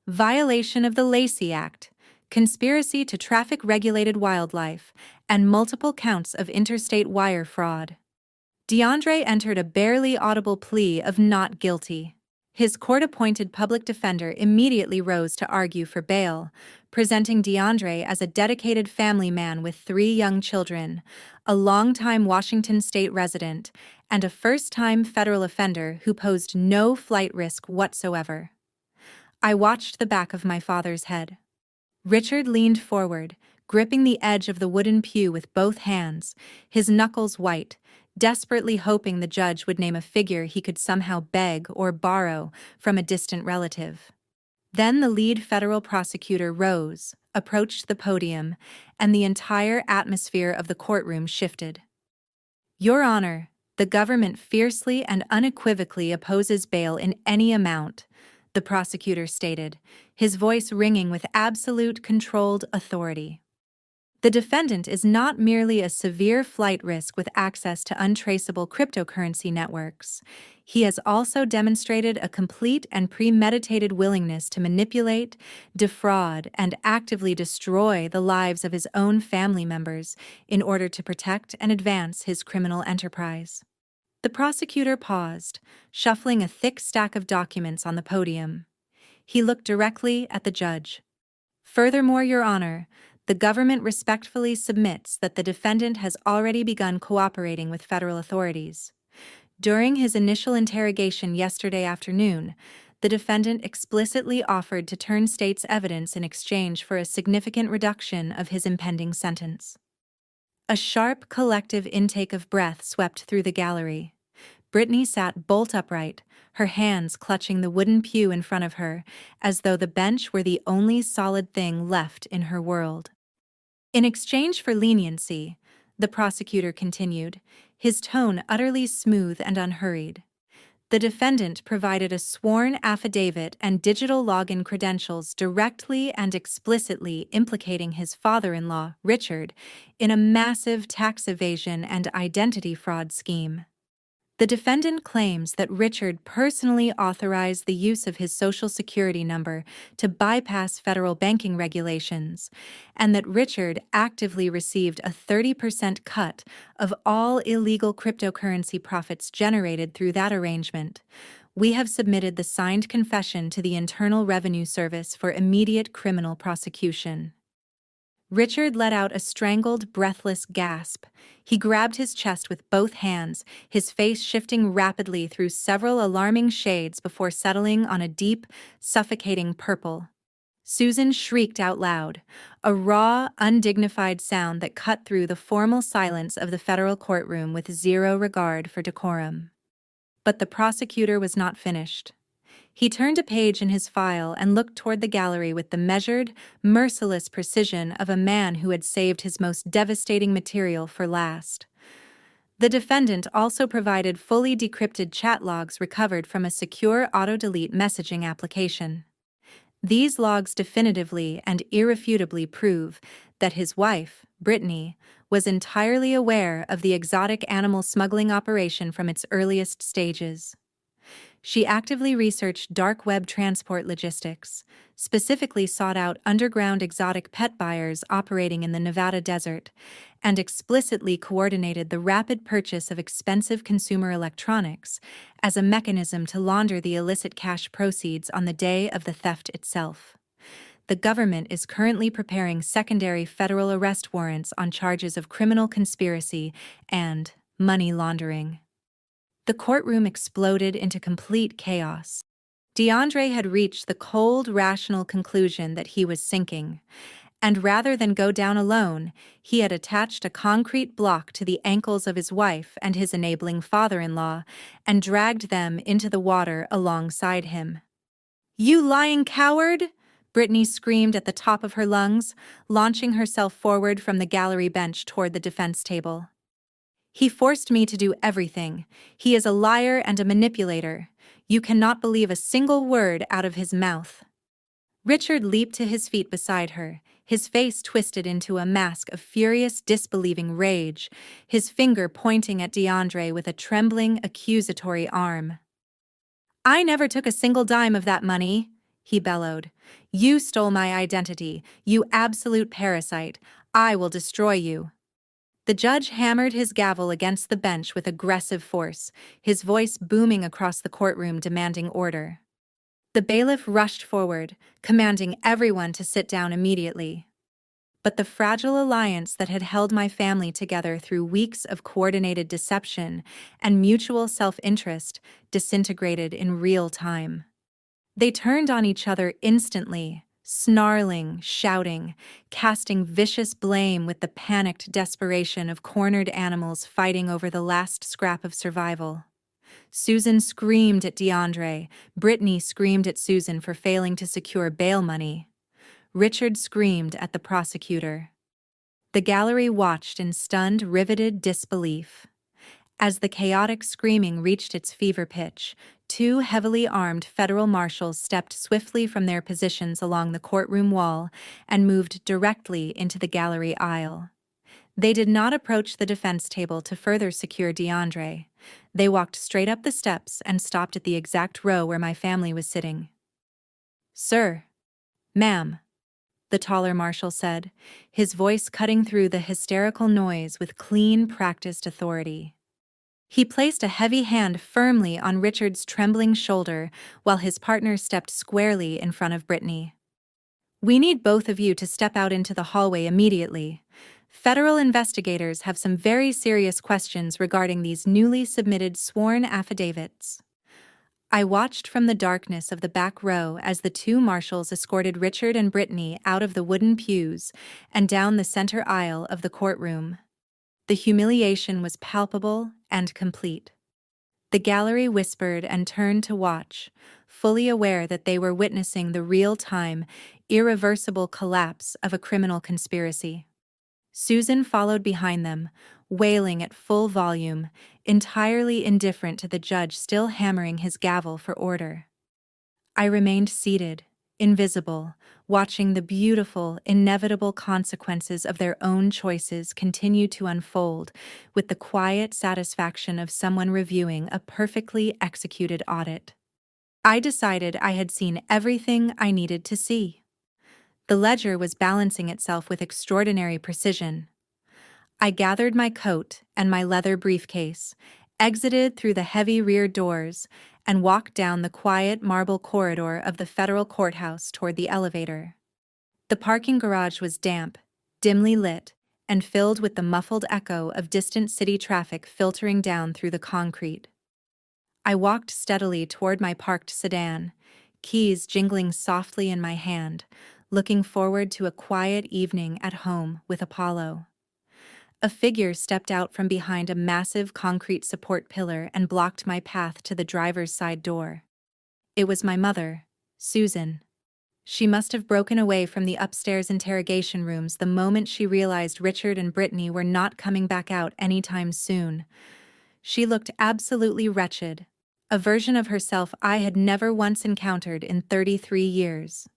Violation of the Lacey Act, conspiracy to traffic regulated wildlife, and multiple counts of interstate wire fraud. DeAndre entered a barely audible plea of not guilty. His court-appointed public defender immediately rose to argue for bail, presenting DeAndre as a dedicated family man with 3 young children, a longtime Washington state resident, and a first-time federal offender who posed no flight risk whatsoever. I watched the back of my father's head. Richard leaned forward, gripping the edge of the wooden pew with both hands, his knuckles white, desperately hoping the judge would name a figure he could somehow beg or borrow from a distant relative. Then the lead federal prosecutor rose, approached the podium, and the entire atmosphere of the courtroom shifted. "Your Honor, the government fiercely and unequivocally opposes bail in any amount," the prosecutor stated, his voice ringing with absolute controlled authority. The defendant is not merely a severe flight risk with access to untraceable cryptocurrency networks. He has also demonstrated a complete and premeditated willingness to manipulate, defraud, and actively destroy the lives of his own family members in order to protect and advance his criminal enterprise. The prosecutor paused, shuffling a thick stack of documents on the podium. He looked directly at the judge. "Furthermore, Your Honor, the government respectfully submits that the defendant has already begun cooperating with federal authorities. During his initial interrogation yesterday afternoon, the defendant explicitly offered to turn state's evidence in exchange for a significant reduction of his impending sentence." A sharp, collective intake of breath swept through the gallery. Britney sat bolt upright, her hands clutching the wooden pew in front of her, as though the bench were the only solid thing left in her world. "In exchange for leniency," the prosecutor continued, his tone utterly smooth and unhurried, "the defendant provided a sworn affidavit and digital login credentials directly and explicitly implicating his father-in-law, Richard, in a massive tax evasion and identity fraud scheme. The defendant claims that Richard personally authorized the use of his Social Security number to bypass federal banking regulations, and that Richard actively received a 30% cut of all illegal cryptocurrency profits generated through that arrangement. We have submitted the signed confession to the Internal Revenue Service for immediate criminal prosecution." Richard let out a strangled, breathless gasp. He grabbed his chest with both hands, his face shifting rapidly through several alarming shades before settling on a deep, suffocating purple. Susan shrieked out loud, a raw, undignified sound that cut through the formal silence of the federal courtroom with zero regard for decorum. But the prosecutor was not finished. He turned a page in his file and looked toward the gallery with the measured, merciless precision of a man who had saved his most devastating material for last. The defendant also provided fully decrypted chat logs recovered from a secure auto-delete messaging application. These logs definitively and irrefutably prove that his wife, Britney, was entirely aware of the exotic animal smuggling operation from its earliest stages. She actively researched dark web transport logistics, specifically sought out underground exotic pet buyers operating in the Nevada desert, and explicitly coordinated the rapid purchase of expensive consumer electronics as a mechanism to launder the illicit cash proceeds on the day of the theft itself. The government is currently preparing secondary federal arrest warrants on charges of criminal conspiracy and money laundering. The courtroom exploded into complete chaos. DeAndre had reached the cold, rational conclusion that he was sinking, and rather than go down alone, he had attached a concrete block to the ankles of his wife and his enabling father-in-law and dragged them into the water alongside him. "You lying coward!" Britney screamed at the top of her lungs, launching herself forward from the gallery bench toward the defense table. "He forced me to do everything. He is a liar and a manipulator. You cannot believe a single word out of his mouth." Richard leaped to his feet beside her, his face twisted into a mask of furious, disbelieving rage, his finger pointing at DeAndre with a trembling, accusatory arm. "I never took a single dime of that money," he bellowed. "You stole my identity, you absolute parasite. I will destroy you." The judge hammered his gavel against the bench with aggressive force, his voice booming across the courtroom demanding order. The bailiff rushed forward, commanding everyone to sit down immediately. But the fragile alliance that had held my family together through weeks of coordinated deception and mutual self-interest disintegrated in real time. They turned on each other instantly, snarling, shouting, casting vicious blame with the panicked desperation of cornered animals fighting over the last scrap of survival. Susan screamed at DeAndre. Britney screamed at Susan for failing to secure bail money. Richard screamed at the prosecutor. The gallery watched in stunned, riveted disbelief. As the chaotic screaming reached its fever pitch, two heavily armed federal marshals stepped swiftly from their positions along the courtroom wall and moved directly into the gallery aisle. They did not approach the defense table to further secure DeAndre. They walked straight up the steps and stopped at the exact row where my family was sitting. "Sir, ma'am," the taller marshal said, his voice cutting through the hysterical noise with clean, practiced authority. He placed a heavy hand firmly on Richard's trembling shoulder while his partner stepped squarely in front of Britney. "We need both of you to step out into the hallway immediately. Federal investigators have some very serious questions regarding these newly submitted sworn affidavits." I watched from the darkness of the back row as the two marshals escorted Richard and Britney out of the wooden pews and down the center aisle of the courtroom. The humiliation was palpable and complete. The gallery whispered and turned to watch, fully aware that they were witnessing the real-time, irreversible collapse of a criminal conspiracy. Susan followed behind them, wailing at full volume, entirely indifferent to the judge still hammering his gavel for order. I remained seated, invisible, watching the beautiful, inevitable consequences of their own choices continue to unfold with the quiet satisfaction of someone reviewing a perfectly executed audit. I decided I had seen everything I needed to see. The ledger was balancing itself with extraordinary precision. I gathered my coat and my leather briefcase, exited through the heavy rear doors, and walked down the quiet marble corridor of the federal courthouse toward the elevator. The parking garage was damp, dimly lit, and filled with the muffled echo of distant city traffic filtering down through the concrete. I walked steadily toward my parked sedan, keys jingling softly in my hand, looking forward to a quiet evening at home with Apollo. A figure stepped out from behind a massive concrete support pillar and blocked my path to the driver's side door. It was my mother, Susan. She must have broken away from the upstairs interrogation rooms the moment she realized Richard and Britney were not coming back out anytime soon. She looked absolutely wretched, a version of herself I had never once encountered in 33 years.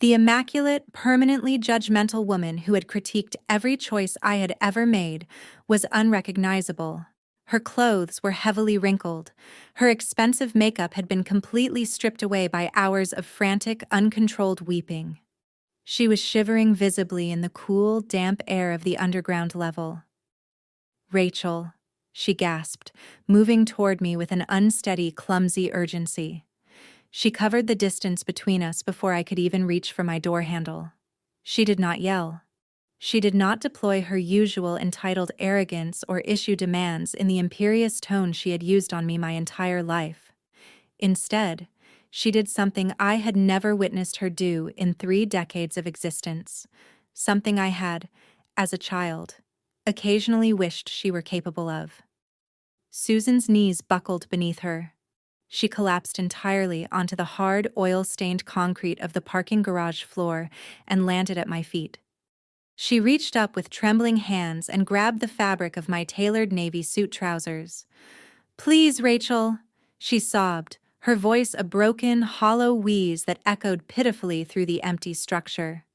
The immaculate, permanently judgmental woman who had critiqued every choice I had ever made was unrecognizable. Her clothes were heavily wrinkled. Her expensive makeup had been completely stripped away by hours of frantic, uncontrolled weeping. She was shivering visibly in the cool, damp air of the underground level. "Rachel," she gasped, moving toward me with an unsteady, clumsy urgency. She covered the distance between us before I could even reach for my door handle. She did not yell. She did not deploy her usual entitled arrogance or issue demands in the imperious tone she had used on me my entire life. Instead, she did something I had never witnessed her do in 3 decades of existence, something I had, as a child, occasionally wished she were capable of. Susan's knees buckled beneath her. She collapsed entirely onto the hard, oil-stained concrete of the parking garage floor and landed at my feet. She reached up with trembling hands and grabbed the fabric of my tailored navy suit trousers. "Please, Rachel," she sobbed, her voice a broken, hollow wheeze that echoed pitifully through the empty structure.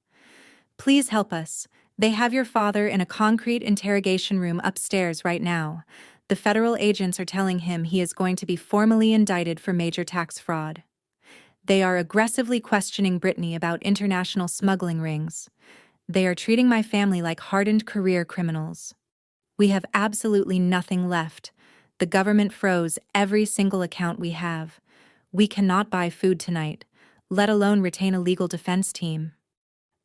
"Please help us. They have your father in a concrete interrogation room upstairs right now. The federal agents are telling him he is going to be formally indicted for major tax fraud. They are aggressively questioning Britney about international smuggling rings. They are treating my family like hardened career criminals. We have absolutely nothing left. The government froze every single account we have. We cannot buy food tonight, let alone retain a legal defense team."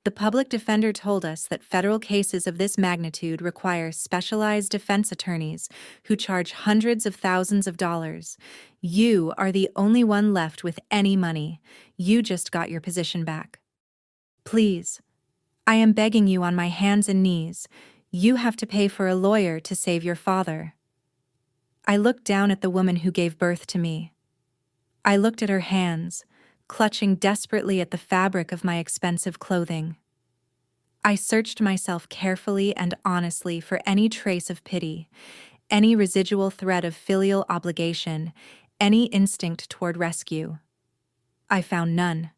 The public defender told us that federal cases of this magnitude require specialized defense attorneys who charge hundreds of thousands of dollars. You are the only one left with any money. You just got your position back. Please, I am begging you on my hands and knees. You have to pay for a lawyer to save your father." I looked down at the woman who gave birth to me. I looked at her hands, clutching desperately at the fabric of my expensive clothing. I searched myself carefully and honestly for any trace of pity, any residual thread of filial obligation, any instinct toward rescue. I found none.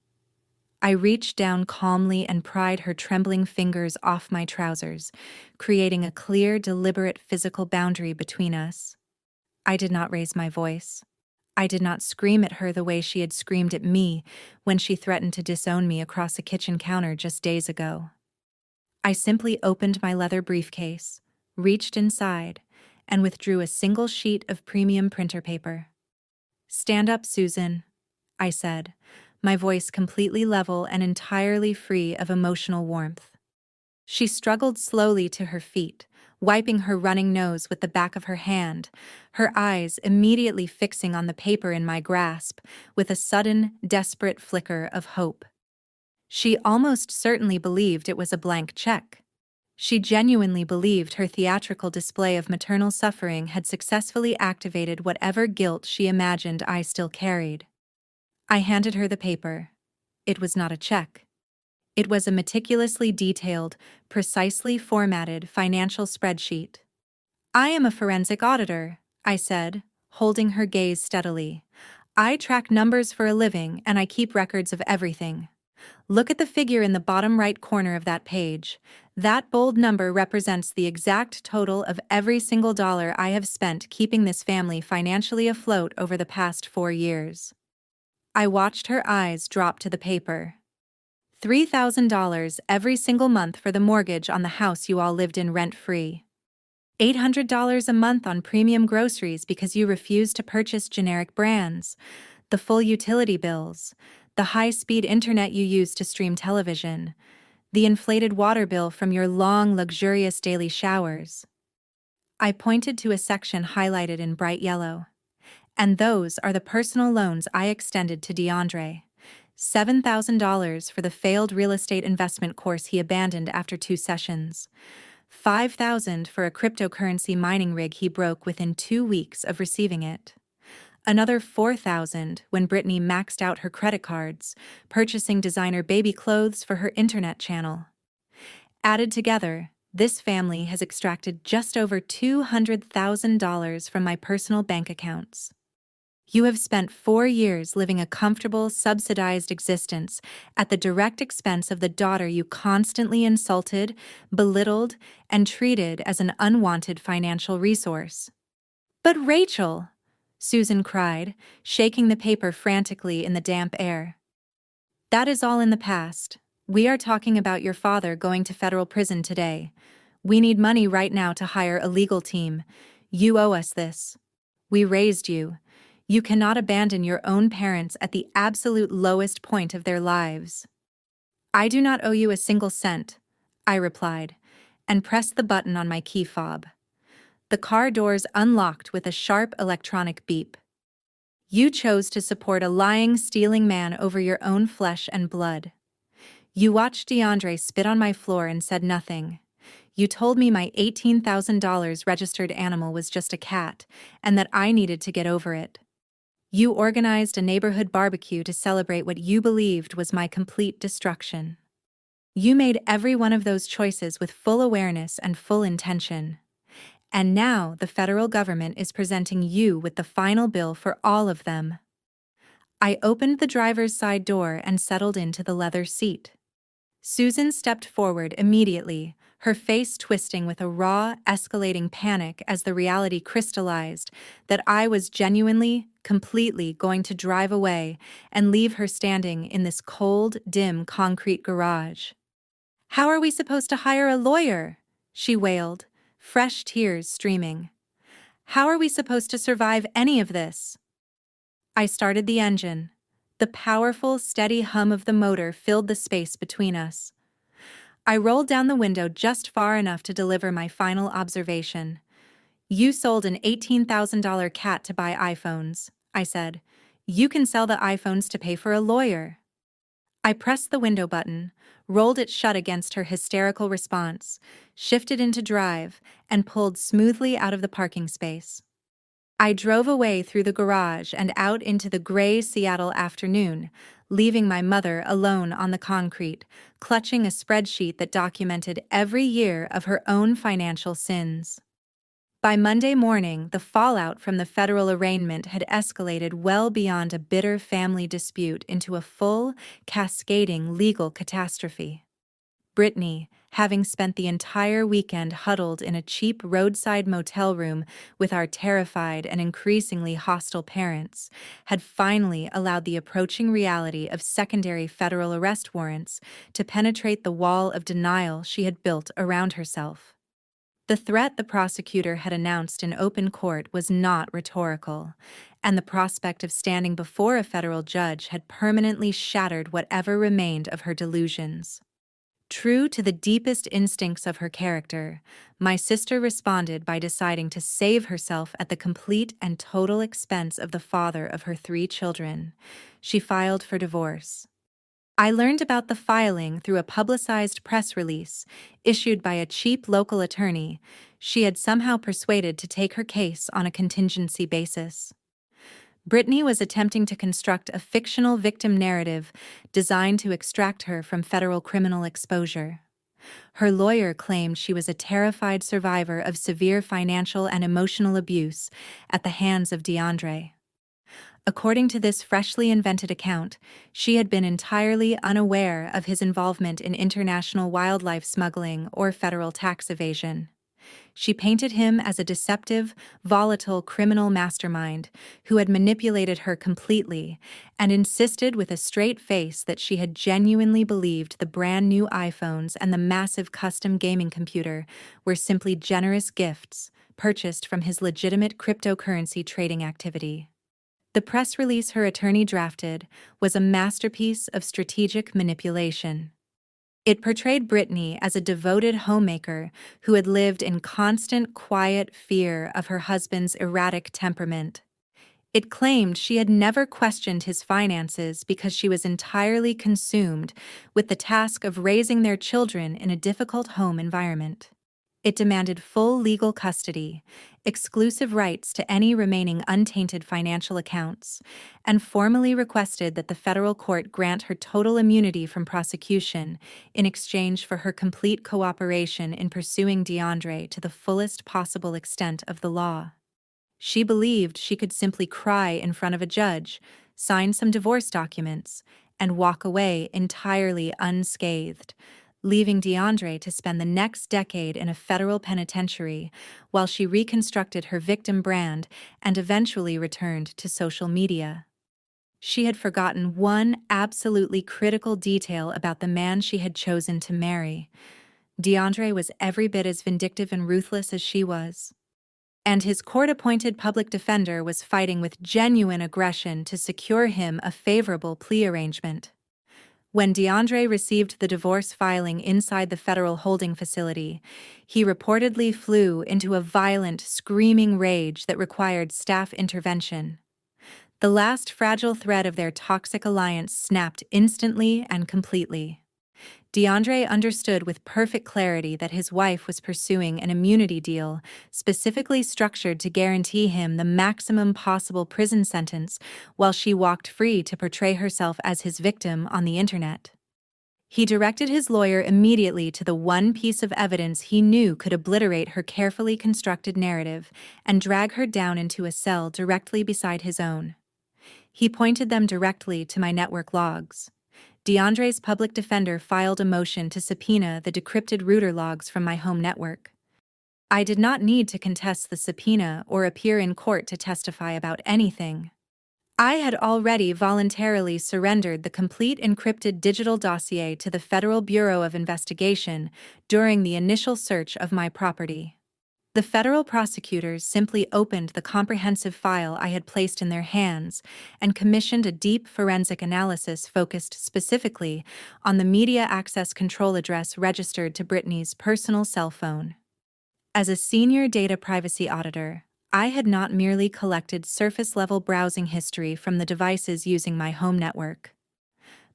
I reached down calmly and pried her trembling fingers off my trousers, creating a clear, deliberate physical boundary between us. I did not raise my voice. I did not scream at her the way she had screamed at me when she threatened to disown me across a kitchen counter just days ago. I simply opened my leather briefcase, reached inside, and withdrew a single sheet of premium printer paper. "Stand up, Susan," I said, my voice completely level and entirely free of emotional warmth. She struggled slowly to her feet, wiping her running nose with the back of her hand, her eyes immediately fixing on the paper in my grasp with a sudden, desperate flicker of hope. She almost certainly believed it was a blank check. She genuinely believed her theatrical display of maternal suffering had successfully activated whatever guilt she imagined I still carried. I handed her the paper. It was not a check. It was a meticulously detailed, precisely formatted financial spreadsheet. "I am a forensic auditor," I said, holding her gaze steadily. "I track numbers for a living and I keep records of everything. Look at the figure in the bottom right corner of that page. That bold number represents the exact total of every single dollar I have spent keeping this family financially afloat over the past 4 years." I watched her eyes drop to the paper. $3,000 every single month for the mortgage on the house you all lived in rent-free. $800 a month on premium groceries because you refused to purchase generic brands. The full utility bills. The high-speed internet you used to stream television. The inflated water bill from your long, luxurious daily showers. I pointed to a section highlighted in bright yellow. And those are the personal loans I extended to DeAndre. $7,000 for the failed real estate investment course he abandoned after 2 sessions. $5,000 for a cryptocurrency mining rig he broke within 2 weeks of receiving it. Another $4,000 when Britney maxed out her credit cards, purchasing designer baby clothes for her internet channel. Added together, this family has extracted just over $200,000 from my personal bank accounts. You have spent 4 years living a comfortable, subsidized existence at the direct expense of the daughter you constantly insulted, belittled, and treated as an unwanted financial resource. "But Rachel," Susan cried, shaking the paper frantically in the damp air. "That is all in the past. We are talking about your father going to federal prison today. We need money right now to hire a legal team. You owe us this. We raised you. You cannot abandon your own parents at the absolute lowest point of their lives." "I do not owe you a single cent," I replied, and pressed the button on my key fob. The car doors unlocked with a sharp electronic beep. "You chose to support a lying, stealing man over your own flesh and blood. You watched DeAndre spit on my floor and said nothing. You told me my $18,000 registered animal was just a cat, and that I needed to get over it. You organized a neighborhood barbecue to celebrate what you believed was my complete destruction. You made every one of those choices with full awareness and full intention. And now the federal government is presenting you with the final bill for all of them." I opened the driver's side door and settled into the leather seat. Susan stepped forward immediately, her face twisting with a raw, escalating panic as the reality crystallized that I was genuinely, completely going to drive away and leave her standing in this cold, dim concrete garage. "How are we supposed to hire a lawyer?" she wailed, fresh tears streaming. "How are we supposed to survive any of this?" I started the engine. The powerful, steady hum of the motor filled the space between us. I rolled down the window just far enough to deliver my final observation. "You sold an $18,000 cat to buy iPhones," I said. "You can sell the iPhones to pay for a lawyer." I pressed the window button, rolled it shut against her hysterical response, shifted into drive, and pulled smoothly out of the parking space. I drove away through the garage and out into the gray Seattle afternoon, leaving my mother alone on the concrete, clutching a spreadsheet that documented every year of her own financial sins. By Monday morning, the fallout from the federal arraignment had escalated well beyond a bitter family dispute into a full, cascading legal catastrophe. Britney, having spent the entire weekend huddled in a cheap roadside motel room with our terrified and increasingly hostile parents, had finally allowed the approaching reality of secondary federal arrest warrants to penetrate the wall of denial she had built around herself. The threat the prosecutor had announced in open court was not rhetorical, and the prospect of standing before a federal judge had permanently shattered whatever remained of her delusions. True to the deepest instincts of her character, my sister responded by deciding to save herself at the complete and total expense of the father of her 3 children. She filed for divorce. I learned about the filing through a publicized press release issued by a cheap local attorney she had somehow persuaded to take her case on a contingency basis. Britney was attempting to construct a fictional victim narrative designed to extract her from federal criminal exposure. Her lawyer claimed she was a terrified survivor of severe financial and emotional abuse at the hands of DeAndre. According to this freshly invented account, she had been entirely unaware of his involvement in international wildlife smuggling or federal tax evasion. She painted him as a deceptive, volatile criminal mastermind who had manipulated her completely and insisted with a straight face that she had genuinely believed the brand new iPhones and the massive custom gaming computer were simply generous gifts purchased from his legitimate cryptocurrency trading activity. The press release her attorney drafted was a masterpiece of strategic manipulation. It portrayed Britney as a devoted homemaker who had lived in constant, quiet fear of her husband's erratic temperament. It claimed she had never questioned his finances because she was entirely consumed with the task of raising their children in a difficult home environment. It demanded full legal custody, exclusive rights to any remaining untainted financial accounts, and formally requested that the federal court grant her total immunity from prosecution in exchange for her complete cooperation in pursuing DeAndre to the fullest possible extent of the law. She believed she could simply cry in front of a judge, sign some divorce documents, and walk away entirely unscathed, leaving DeAndre to spend the next decade in a federal penitentiary while she reconstructed her victim brand and eventually returned to social media. She had forgotten one absolutely critical detail about the man she had chosen to marry. DeAndre was every bit as vindictive and ruthless as she was. And his court-appointed public defender was fighting with genuine aggression to secure him a favorable plea arrangement. When DeAndre received the divorce filing inside the federal holding facility, he reportedly flew into a violent, screaming rage that required staff intervention. The last fragile thread of their toxic alliance snapped instantly and completely. DeAndre understood with perfect clarity that his wife was pursuing an immunity deal specifically structured to guarantee him the maximum possible prison sentence while she walked free to portray herself as his victim on the internet. He directed his lawyer immediately to the one piece of evidence he knew could obliterate her carefully constructed narrative and drag her down into a cell directly beside his own. He pointed them directly to my network logs. DeAndre's public defender filed a motion to subpoena the decrypted router logs from my home network. I did not need to contest the subpoena or appear in court to testify about anything. I had already voluntarily surrendered the complete encrypted digital dossier to the Federal Bureau of Investigation during the initial search of my property. The federal prosecutors simply opened the comprehensive file I had placed in their hands and commissioned a deep forensic analysis focused specifically on the media access control address registered to Britney's personal cell phone. As a senior data privacy auditor, I had not merely collected surface-level browsing history from the devices using my home network.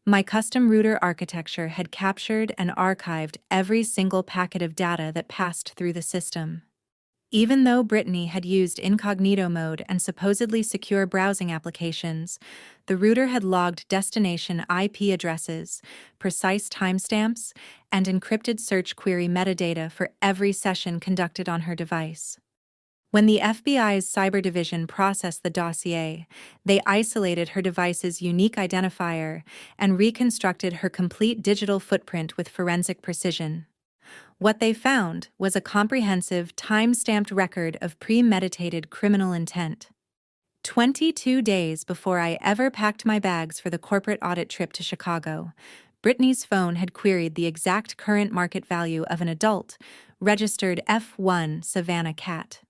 My custom router architecture had captured and archived every single packet of data that passed through the system. Even though Britney had used incognito mode and supposedly secure browsing applications, the router had logged destination IP addresses, precise timestamps, and encrypted search query metadata for every session conducted on her device. When the FBI's cyber division processed the dossier, they isolated her device's unique identifier and reconstructed her complete digital footprint with forensic precision. What they found was a comprehensive, time-stamped record of premeditated criminal intent. 22 days before I ever packed my bags for the corporate audit trip to Chicago, Britney's phone had queried the exact current market value of an adult, registered F1 Savannah cat.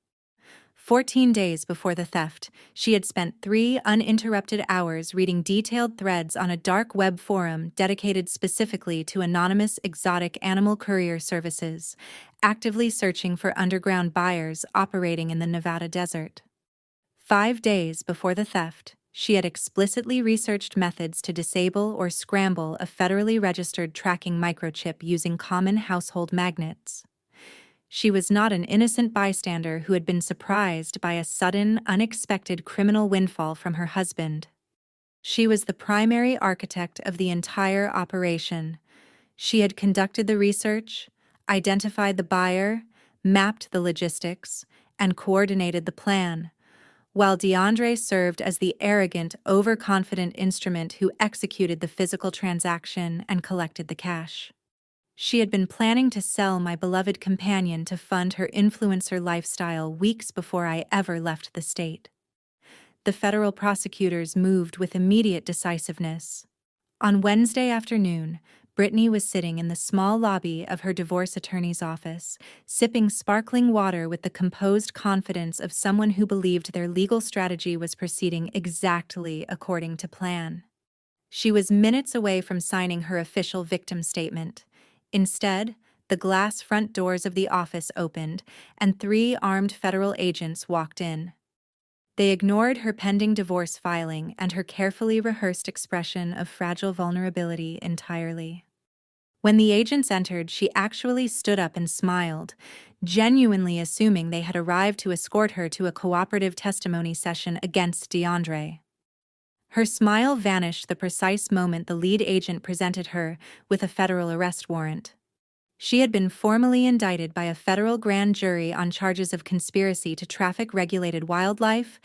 14 days before the theft, she had spent 3 uninterrupted hours reading detailed threads on a dark web forum dedicated specifically to anonymous exotic animal courier services, actively searching for underground buyers operating in the Nevada desert. 5 days before the theft, she had explicitly researched methods to disable or scramble a federally registered tracking microchip using common household magnets. She was not an innocent bystander who had been surprised by a sudden, unexpected criminal windfall from her husband. She was the primary architect of the entire operation. She had conducted the research, identified the buyer, mapped the logistics, and coordinated the plan, while DeAndre served as the arrogant, overconfident instrument who executed the physical transaction and collected the cash. She had been planning to sell my beloved companion to fund her influencer lifestyle weeks before I ever left the state. The federal prosecutors moved with immediate decisiveness. On Wednesday afternoon, Britney was sitting in the small lobby of her divorce attorney's office, sipping sparkling water with the composed confidence of someone who believed their legal strategy was proceeding exactly according to plan. She was minutes away from signing her official victim statement. Instead, the glass front doors of the office opened, and 3 armed federal agents walked in. They ignored her pending divorce filing and her carefully rehearsed expression of fragile vulnerability entirely. When the agents entered, she actually stood up and smiled, genuinely assuming they had arrived to escort her to a cooperative testimony session against DeAndre. Her smile vanished the precise moment the lead agent presented her with a federal arrest warrant. She had been formally indicted by a federal grand jury on charges of conspiracy to traffic regulated wildlife,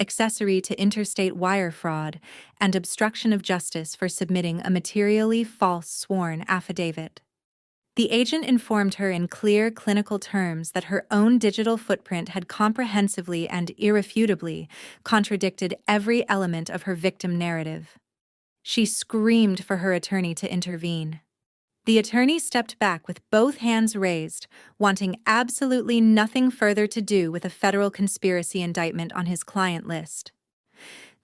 accessory to interstate wire fraud, and obstruction of justice for submitting a materially false sworn affidavit. The agent informed her in clear clinical terms that her own digital footprint had comprehensively and irrefutably contradicted every element of her victim narrative. She screamed for her attorney to intervene. The attorney stepped back with both hands raised, wanting absolutely nothing further to do with a federal conspiracy indictment on his client list.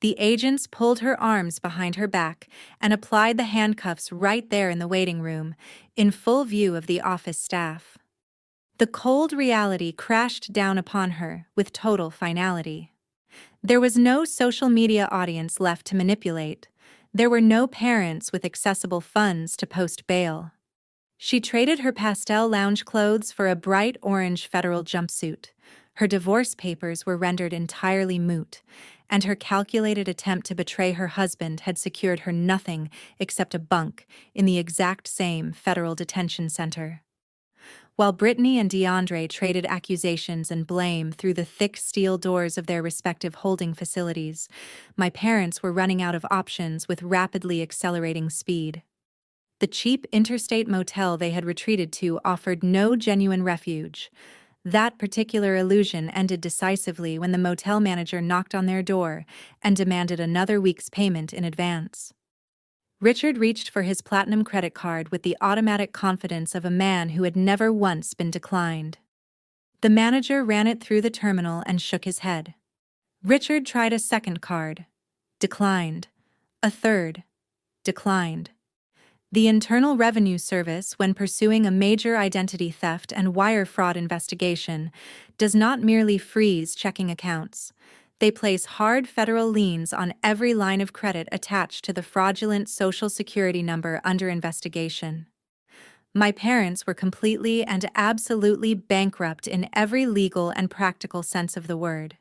The agents pulled her arms behind her back and applied the handcuffs right there in the waiting room, in full view of the office staff. The cold reality crashed down upon her with total finality. There was no social media audience left to manipulate. There were no parents with accessible funds to post bail. She traded her pastel lounge clothes for a bright orange federal jumpsuit. Her divorce papers were rendered entirely moot, and her calculated attempt to betray her husband had secured her nothing except a bunk in the exact same federal detention center. While Britney and DeAndre traded accusations and blame through the thick steel doors of their respective holding facilities, my parents were running out of options with rapidly accelerating speed. The cheap interstate motel they had retreated to offered no genuine refuge. That particular illusion ended decisively when the motel manager knocked on their door and demanded another week's payment in advance. Richard reached for his platinum credit card with the automatic confidence of a man who had never once been declined. The manager ran it through the terminal and shook his head. Richard tried a second card. Declined. A third. Declined. The Internal Revenue Service, when pursuing a major identity theft and wire fraud investigation, does not merely freeze checking accounts. They place hard federal liens on every line of credit attached to the fraudulent Social Security number under investigation. My parents were completely and absolutely bankrupt in every legal and practical sense of the word.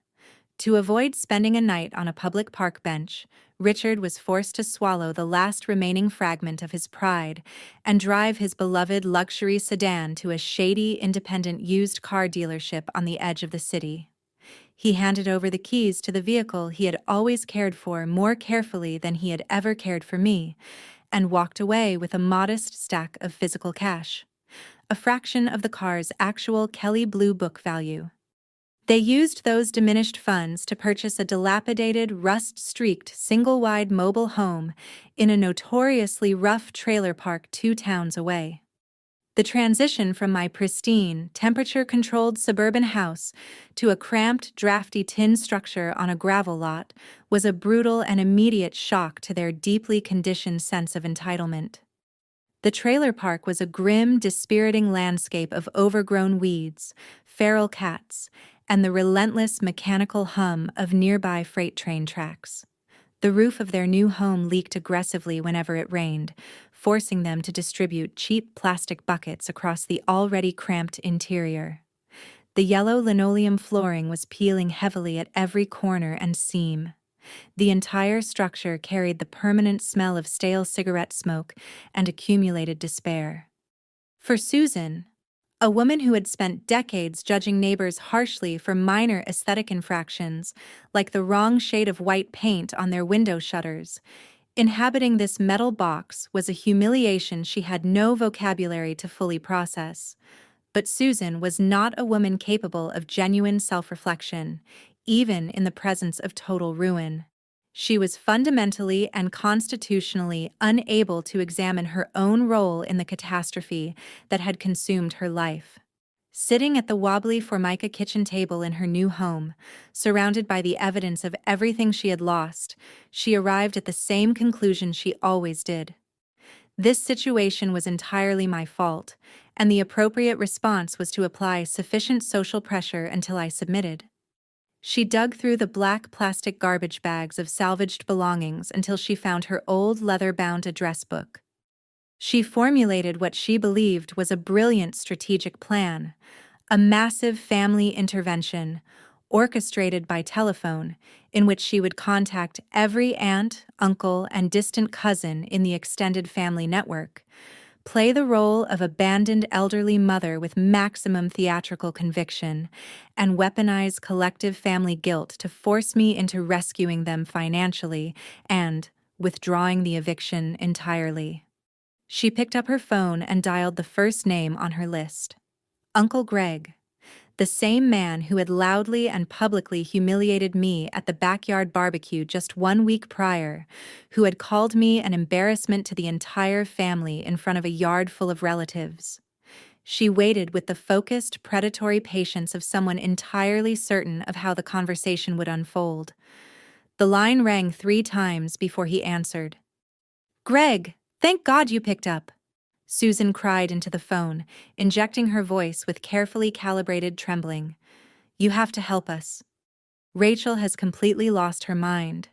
To avoid spending a night on a public park bench, Richard was forced to swallow the last remaining fragment of his pride and drive his beloved luxury sedan to a shady, independent used car dealership on the edge of the city. He handed over the keys to the vehicle he had always cared for more carefully than he had ever cared for me, and walked away with a modest stack of physical cash, a fraction of the car's actual Kelly Blue Book value. They used those diminished funds to purchase a dilapidated, rust-streaked, single-wide mobile home in a notoriously rough trailer park 2 towns away. The transition from my pristine, temperature-controlled suburban house to a cramped, drafty tin structure on a gravel lot was a brutal and immediate shock to their deeply conditioned sense of entitlement. The trailer park was a grim, dispiriting landscape of overgrown weeds, feral cats, and the relentless mechanical hum of nearby freight train tracks. The roof of their new home leaked aggressively whenever it rained, forcing them to distribute cheap plastic buckets across the already cramped interior. The yellow linoleum flooring was peeling heavily at every corner and seam. The entire structure carried the permanent smell of stale cigarette smoke and accumulated despair. For Susan, a woman who had spent decades judging neighbors harshly for minor aesthetic infractions, like the wrong shade of white paint on their window shutters, inhabiting this metal box was a humiliation she had no vocabulary to fully process. But Susan was not a woman capable of genuine self-reflection, even in the presence of total ruin. She was fundamentally and constitutionally unable to examine her own role in the catastrophe that had consumed her life. Sitting at the wobbly Formica kitchen table in her new home, surrounded by the evidence of everything she had lost, she arrived at the same conclusion she always did. This situation was entirely my fault, and the appropriate response was to apply sufficient social pressure until I submitted. She dug through the black plastic garbage bags of salvaged belongings until she found her old leather-bound address book. She formulated what she believed was a brilliant strategic plan, a massive family intervention, orchestrated by telephone, in which she would contact every aunt, uncle, and distant cousin in the extended family network, play the role of abandoned elderly mother with maximum theatrical conviction, and weaponize collective family guilt to force me into rescuing them financially and withdrawing the eviction entirely. She picked up her phone and dialed the first name on her list. Uncle Greg, the same man who had loudly and publicly humiliated me at the backyard barbecue just 1 week prior, who had called me an embarrassment to the entire family in front of a yard full of relatives. She waited with the focused, predatory patience of someone entirely certain of how the conversation would unfold. The line rang 3 times before he answered. "Greg, thank God you picked up," Susan cried into the phone, injecting her voice with carefully calibrated trembling. "You have to help us. Rachel has completely lost her mind.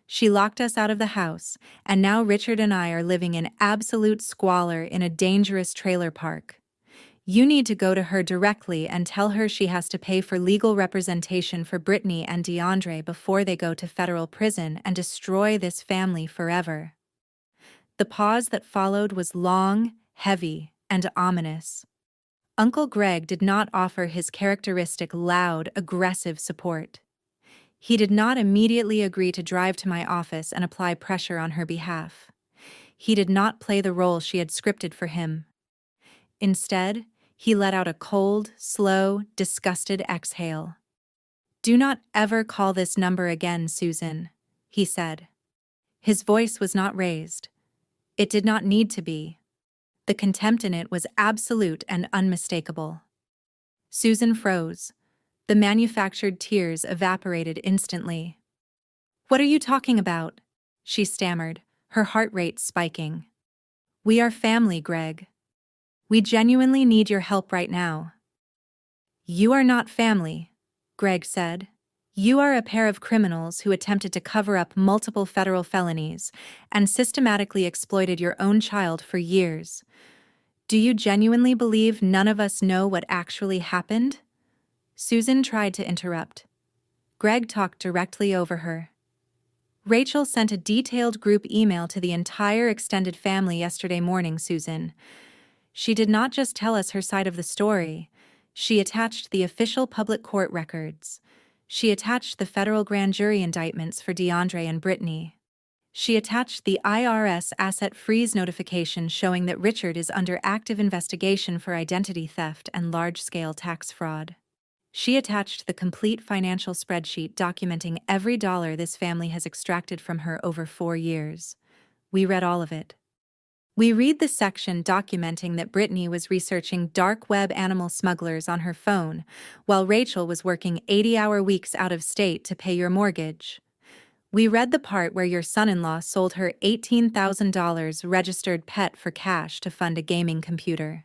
She locked us out of the house, and now Richard and I are living in absolute squalor in a dangerous trailer park. You need to go to her directly and tell her she has to pay for legal representation for Britney and DeAndre before they go to federal prison and destroy this family forever." The pause that followed was long, heavy, and ominous. Uncle Greg did not offer his characteristic loud, aggressive support. He did not immediately agree to drive to my office and apply pressure on her behalf. He did not play the role she had scripted for him. Instead, he let out a cold, slow, disgusted exhale. "Do not ever call this number again, Susan," he said. His voice was not raised. It did not need to be. The contempt in it was absolute and unmistakable. Susan froze. The manufactured tears evaporated instantly. "What are you talking about?" she stammered, her heart rate spiking. "We are family, Greg. We genuinely need your help right now." "You are not family," Greg said. You are a pair of criminals who attempted to cover up multiple federal felonies and systematically exploited your own child for years. Do you genuinely believe none of us know what actually happened? Susan tried to interrupt. Greg talked directly over her. Rachel sent a detailed group email to the entire extended family yesterday morning, Susan. She did not just tell us her side of the story. She attached the official public court records. She attached the federal grand jury indictments for DeAndre and Britney. She attached the IRS asset freeze notification showing that Richard is under active investigation for identity theft and large-scale tax fraud. She attached the complete financial spreadsheet documenting every dollar this family has extracted from her over 4 years. We read all of it. We read the section documenting that Britney was researching dark web animal smugglers on her phone, while Rachel was working 80-hour weeks out of state to pay your mortgage. We read the part where your son-in-law sold her $18,000 registered pet for cash to fund a gaming computer.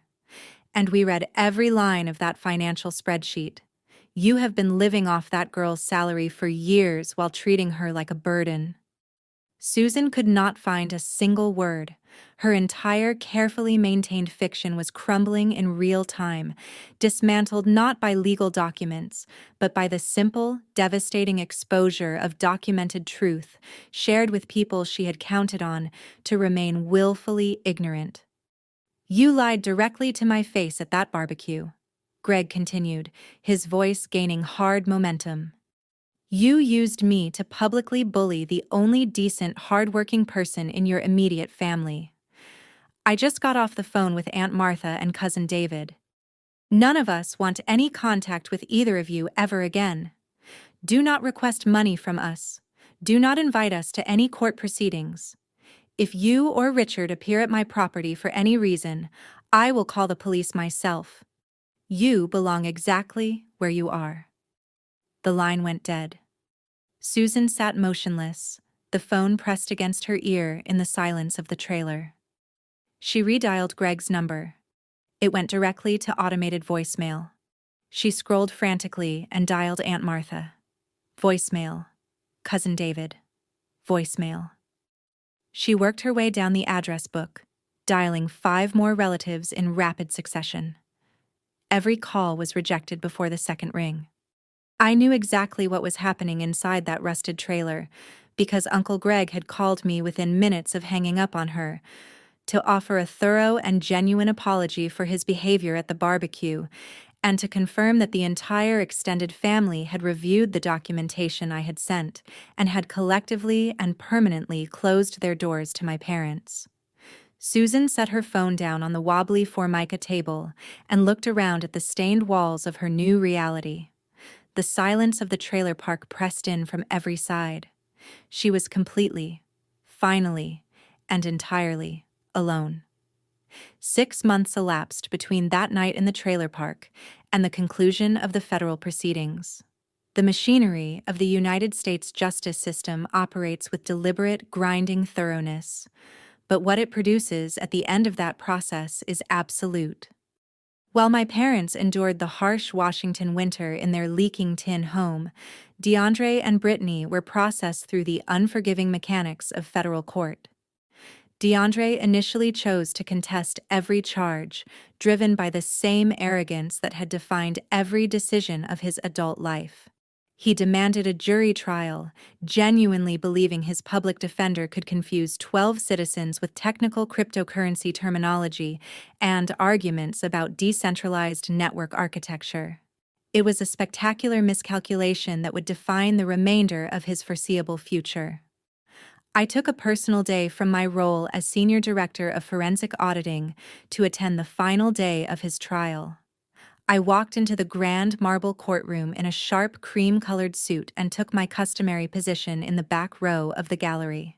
And we read every line of that financial spreadsheet. You have been living off that girl's salary for years while treating her like a burden. Susan could not find a single word. Her entire carefully maintained fiction was crumbling in real time, dismantled not by legal documents, but by the simple, devastating exposure of documented truth shared with people she had counted on to remain willfully ignorant. You lied directly to my face at that barbecue, Greg continued, his voice gaining hard momentum. You used me to publicly bully the only decent, hard-working person in your immediate family. I just got off the phone with Aunt Martha and Cousin David. None of us want any contact with either of you ever again. Do not request money from us. Do not invite us to any court proceedings. If you or Richard appear at my property for any reason, I will call the police myself. You belong exactly where you are. The line went dead. Susan sat motionless, the phone pressed against her ear in the silence of the trailer. She redialed Greg's number. It went directly to automated voicemail. She scrolled frantically and dialed Aunt Martha. Voicemail. Cousin David. Voicemail. She worked her way down the address book, dialing 5 more relatives in rapid succession. Every call was rejected before the second ring. I knew exactly what was happening inside that rusted trailer, because Uncle Greg had called me within minutes of hanging up on her, to offer a thorough and genuine apology for his behavior at the barbecue, and to confirm that the entire extended family had reviewed the documentation I had sent and had collectively and permanently closed their doors to my parents. Susan set her phone down on the wobbly Formica table and looked around at the stained walls of her new reality. The silence of the trailer park pressed in from every side. She was completely, finally, and entirely alone. 6 months elapsed between that night in the trailer park and the conclusion of the federal proceedings. The machinery of the United States justice system operates with deliberate, grinding thoroughness, but what it produces at the end of that process is absolute. While my parents endured the harsh Washington winter in their leaking tin home, DeAndre and Britney were processed through the unforgiving mechanics of federal court. DeAndre initially chose to contest every charge, driven by the same arrogance that had defined every decision of his adult life. He demanded a jury trial, genuinely believing his public defender could confuse 12 citizens with technical cryptocurrency terminology and arguments about decentralized network architecture. It was a spectacular miscalculation that would define the remainder of his foreseeable future. I took a personal day from my role as Senior Director of Forensic Auditing to attend the final day of his trial. I walked into the grand marble courtroom in a sharp cream-colored suit and took my customary position in the back row of the gallery.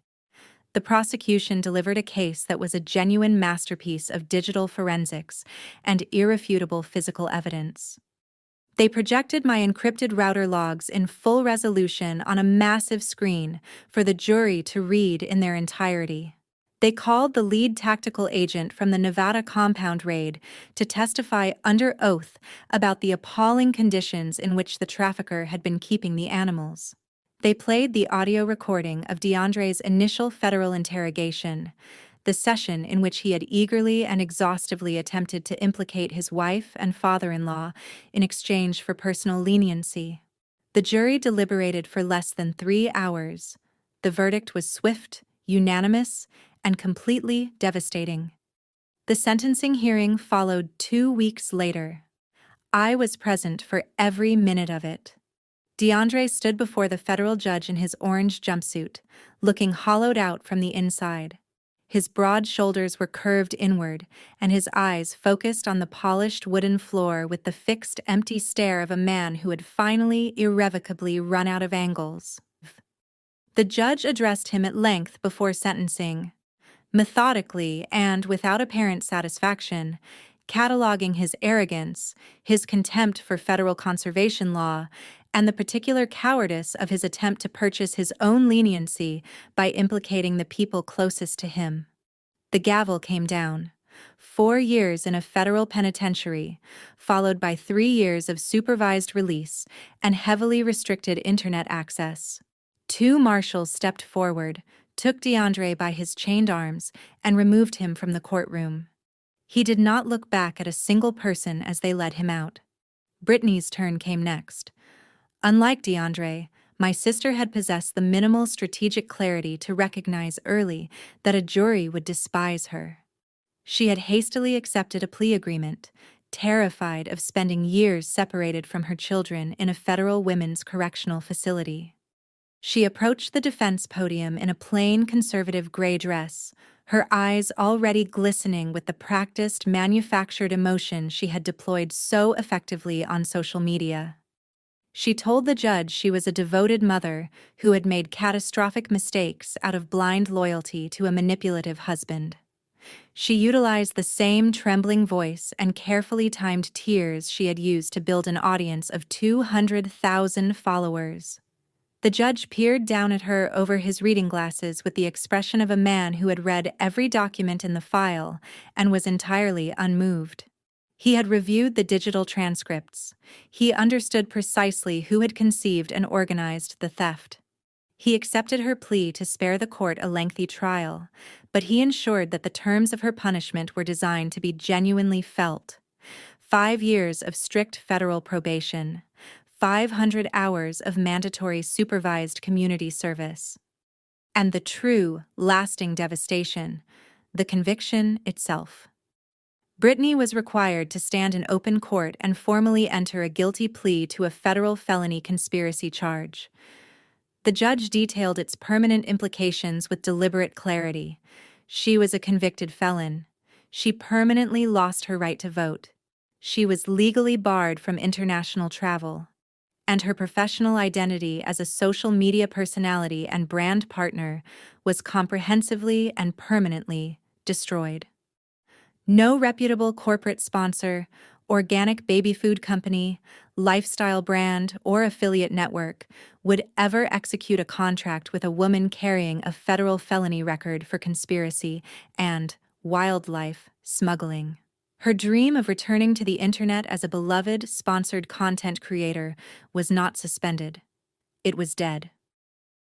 The prosecution delivered a case that was a genuine masterpiece of digital forensics and irrefutable physical evidence. They projected my encrypted router logs in full resolution on a massive screen for the jury to read in their entirety. They called the lead tactical agent from the Nevada compound raid to testify under oath about the appalling conditions in which the trafficker had been keeping the animals. They played the audio recording of DeAndre's initial federal interrogation, the session in which he had eagerly and exhaustively attempted to implicate his wife and father-in-law in exchange for personal leniency. The jury deliberated for less than 3 hours. The verdict was swift, unanimous, and completely devastating. The sentencing hearing followed 2 weeks later. I was present for every minute of it. DeAndre stood before the federal judge in his orange jumpsuit, looking hollowed out from the inside. His broad shoulders were curved inward, and his eyes focused on the polished wooden floor with the fixed, empty stare of a man who had finally, irrevocably run out of angles. The judge addressed him at length before sentencing, methodically and without apparent satisfaction, cataloging his arrogance, his contempt for federal conservation law, and the particular cowardice of his attempt to purchase his own leniency by implicating the people closest to him. The gavel came down. 4 years in a federal penitentiary, followed by 3 years of supervised release and heavily restricted internet access. 2 marshals stepped forward, took DeAndre by his chained arms, and removed him from the courtroom. He did not look back at a single person as they led him out. Britney's turn came next. Unlike DeAndre, my sister had possessed the minimal strategic clarity to recognize early that a jury would despise her. She had hastily accepted a plea agreement, terrified of spending years separated from her children in a federal women's correctional facility. She approached the defense podium in a plain conservative gray dress, her eyes already glistening with the practiced, manufactured emotion she had deployed so effectively on social media. She told the judge she was a devoted mother who had made catastrophic mistakes out of blind loyalty to a manipulative husband. She utilized the same trembling voice and carefully timed tears she had used to build an audience of 200,000 followers. The judge peered down at her over his reading glasses with the expression of a man who had read every document in the file and was entirely unmoved. He had reviewed the digital transcripts. He understood precisely who had conceived and organized the theft. He accepted her plea to spare the court a lengthy trial, but he ensured that the terms of her punishment were designed to be genuinely felt. 5 years of strict federal probation, 500 hours of mandatory supervised community service. And the true, lasting devastation, the conviction itself. Britney was required to stand in open court and formally enter a guilty plea to a federal felony conspiracy charge. The judge detailed its permanent implications with deliberate clarity. She was a convicted felon. She permanently lost her right to vote. She was legally barred from international travel. And her professional identity as a social media personality and brand partner was comprehensively and permanently destroyed. No reputable corporate sponsor, organic baby food company, lifestyle brand, or affiliate network would ever execute a contract with a woman carrying a federal felony record for conspiracy and wildlife smuggling. Her dream of returning to the internet as a beloved, sponsored content creator was not suspended. It was dead.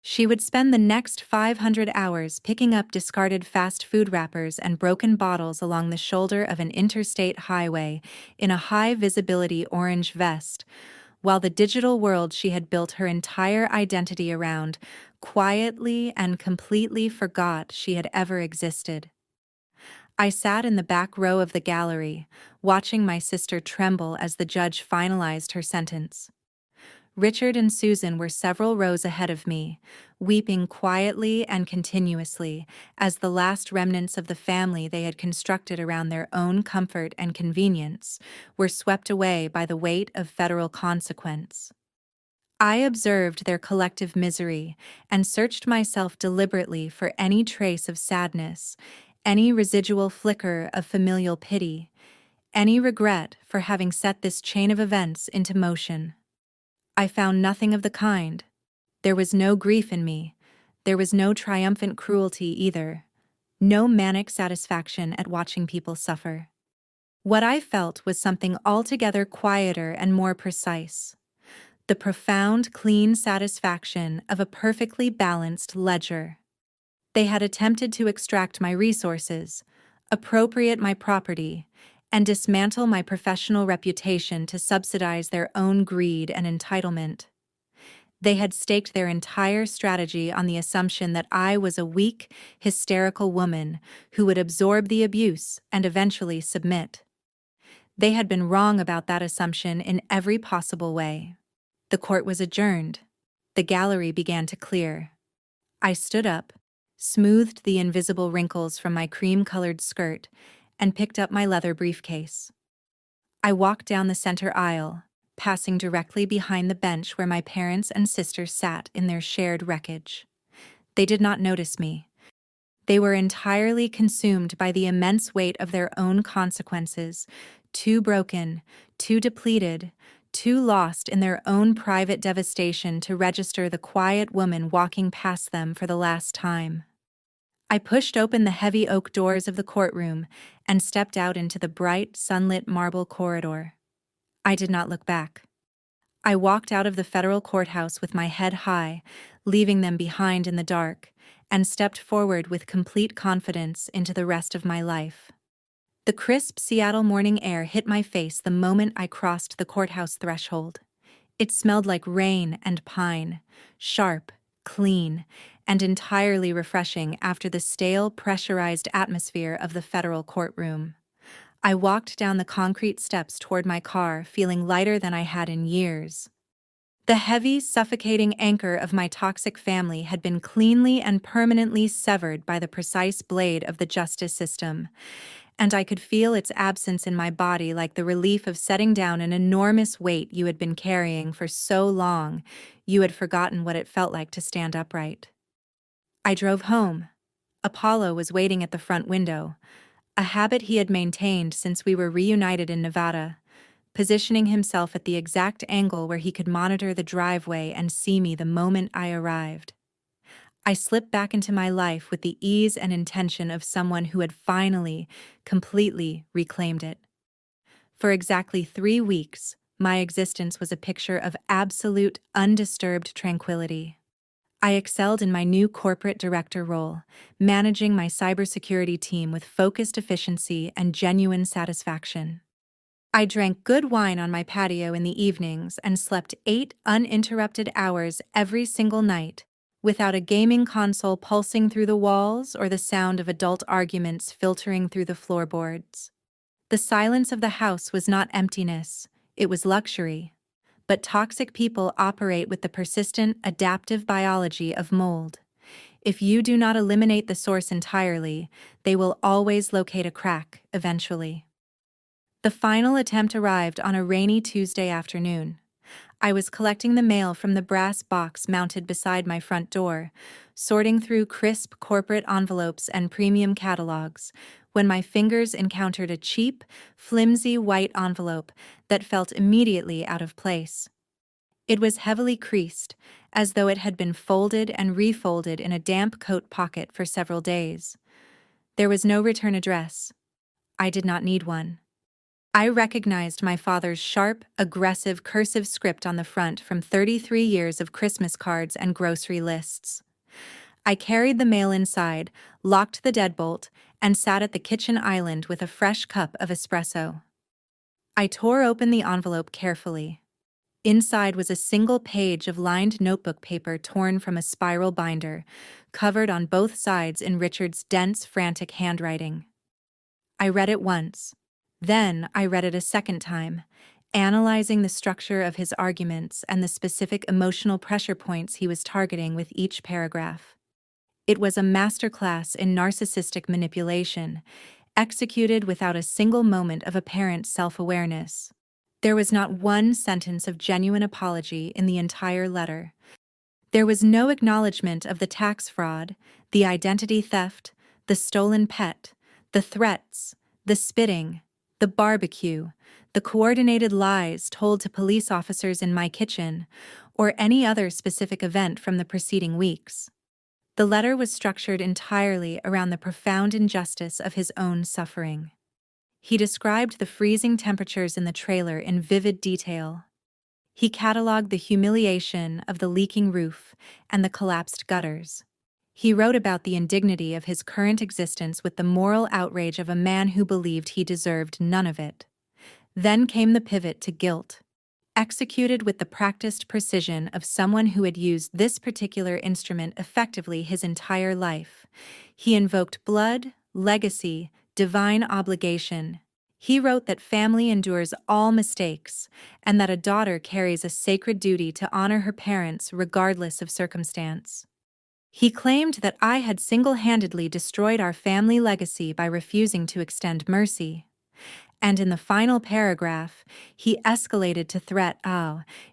She would spend the next 500 hours picking up discarded fast food wrappers and broken bottles along the shoulder of an interstate highway in a high-visibility orange vest, while the digital world she had built her entire identity around quietly and completely forgot she had ever existed. I sat in the back row of the gallery, watching my sister tremble as the judge finalized her sentence. Richard and Susan were several rows ahead of me, weeping quietly and continuously as the last remnants of the family they had constructed around their own comfort and convenience were swept away by the weight of federal consequence. I observed their collective misery and searched myself deliberately for any trace of sadness, any residual flicker of familial pity, any regret for having set this chain of events into motion. I found nothing of the kind. There was no grief in me. There was no triumphant cruelty either. no manic satisfaction at watching people suffer. What I felt was something altogether quieter and more precise. The profound, clean satisfaction of a perfectly balanced ledger. They had attempted to extract my resources, appropriate my property, and dismantle my professional reputation to subsidize their own greed and entitlement. They had staked their entire strategy on the assumption that I was a weak, hysterical woman who would absorb the abuse and eventually submit. They had been wrong about that assumption in every possible way. The court was adjourned. The gallery began to clear. I stood up, smoothed the invisible wrinkles from my cream-colored skirt, and picked up my leather briefcase. I walked down the center aisle, passing directly behind the bench where my parents and sisters sat in their shared wreckage. They did not notice me. They were entirely consumed by the immense weight of their own consequences, too broken, too depleted, too lost in their own private devastation to register the quiet woman walking past them for the last time. I pushed open the heavy oak doors of the courtroom and stepped out into the bright, sunlit marble corridor. I did not look back. I walked out of the federal courthouse with my head high, leaving them behind in the dark, and stepped forward with complete confidence into the rest of my life. The crisp Seattle morning air hit my face the moment I crossed the courthouse threshold. It smelled like rain and pine, sharp, clean, and entirely refreshing after the stale, pressurized atmosphere of the federal courtroom. I walked down the concrete steps toward my car, feeling lighter than I had in years. The heavy, suffocating anchor of my toxic family had been cleanly and permanently severed by the precise blade of the justice system, and I could feel its absence in my body like the relief of setting down an enormous weight you had been carrying for so long you had forgotten what it felt like to stand upright. I drove home. Apollo was waiting at the front window, a habit he had maintained since we were reunited in Nevada, positioning himself at the exact angle where he could monitor the driveway and see me the moment I arrived. I slipped back into my life with the ease and intention of someone who had finally, completely reclaimed it. For exactly 3 weeks, my existence was a picture of absolute, undisturbed tranquility. I excelled in my new corporate director role, managing my cybersecurity team with focused efficiency and genuine satisfaction. I drank good wine on my patio in the evenings and slept 8 uninterrupted hours every single night, without a gaming console pulsing through the walls or the sound of adult arguments filtering through the floorboards. The silence of the house was not emptiness, it was luxury. But toxic people operate with the persistent, adaptive biology of mold. If you do not eliminate the source entirely, they will always locate a crack, eventually. The final attempt arrived on a rainy Tuesday afternoon. I was collecting the mail from the brass box mounted beside my front door, sorting through crisp corporate envelopes and premium catalogs, when my fingers encountered a cheap, flimsy white envelope that felt immediately out of place. It was heavily creased, as though it had been folded and refolded in a damp coat pocket for several days. There was no return address. I did not need one. I recognized my father's sharp, aggressive cursive script on the front from 33 years of Christmas cards and grocery lists. I carried the mail inside, locked the deadbolt, and sat at the kitchen island with a fresh cup of espresso. I tore open the envelope carefully. Inside was a single page of lined notebook paper torn from a spiral binder, covered on both sides in Richard's dense, frantic handwriting. I read it once. Then I read it a second time, analyzing the structure of his arguments and the specific emotional pressure points he was targeting with each paragraph. It was a masterclass in narcissistic manipulation, executed without a single moment of apparent self-awareness. There was not one sentence of genuine apology in the entire letter. There was no acknowledgement of the tax fraud, the identity theft, the stolen pet, the threats, the spitting, the barbecue, the coordinated lies told to police officers in my kitchen, or any other specific event from the preceding weeks. The letter was structured entirely around the profound injustice of his own suffering. He described the freezing temperatures in the trailer in vivid detail. He cataloged the humiliation of the leaking roof and the collapsed gutters. He wrote about the indignity of his current existence with the moral outrage of a man who believed he deserved none of it. Then came the pivot to guilt, executed with the practiced precision of someone who had used this particular instrument effectively his entire life. He invoked blood, legacy, divine obligation. He wrote that family endures all mistakes, and that a daughter carries a sacred duty to honor her parents regardless of circumstance. He claimed that I had single-handedly destroyed our family legacy by refusing to extend mercy. And in the final paragraph, he escalated to threat,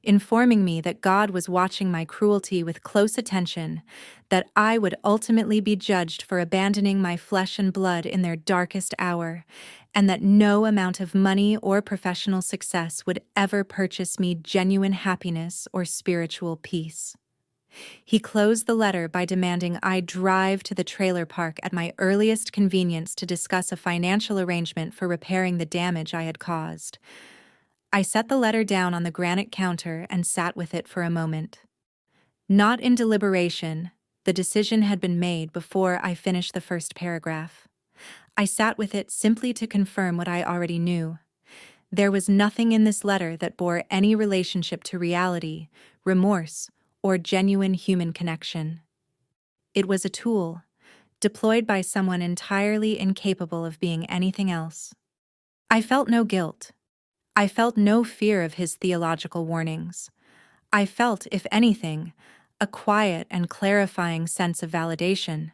informing me that God was watching my cruelty with close attention, that I would ultimately be judged for abandoning my flesh and blood in their darkest hour, and that no amount of money or professional success would ever purchase me genuine happiness or spiritual peace. He closed the letter by demanding I drive to the trailer park at my earliest convenience to discuss a financial arrangement for repairing the damage I had caused. I set the letter down on the granite counter and sat with it for a moment. Not in deliberation, the decision had been made before I finished the first paragraph. I sat with it simply to confirm what I already knew. There was nothing in this letter that bore any relationship to reality, remorse, or genuine human connection. It was a tool, deployed by someone entirely incapable of being anything else. I felt no guilt. I felt no fear of his theological warnings. I felt, if anything, a quiet and clarifying sense of validation.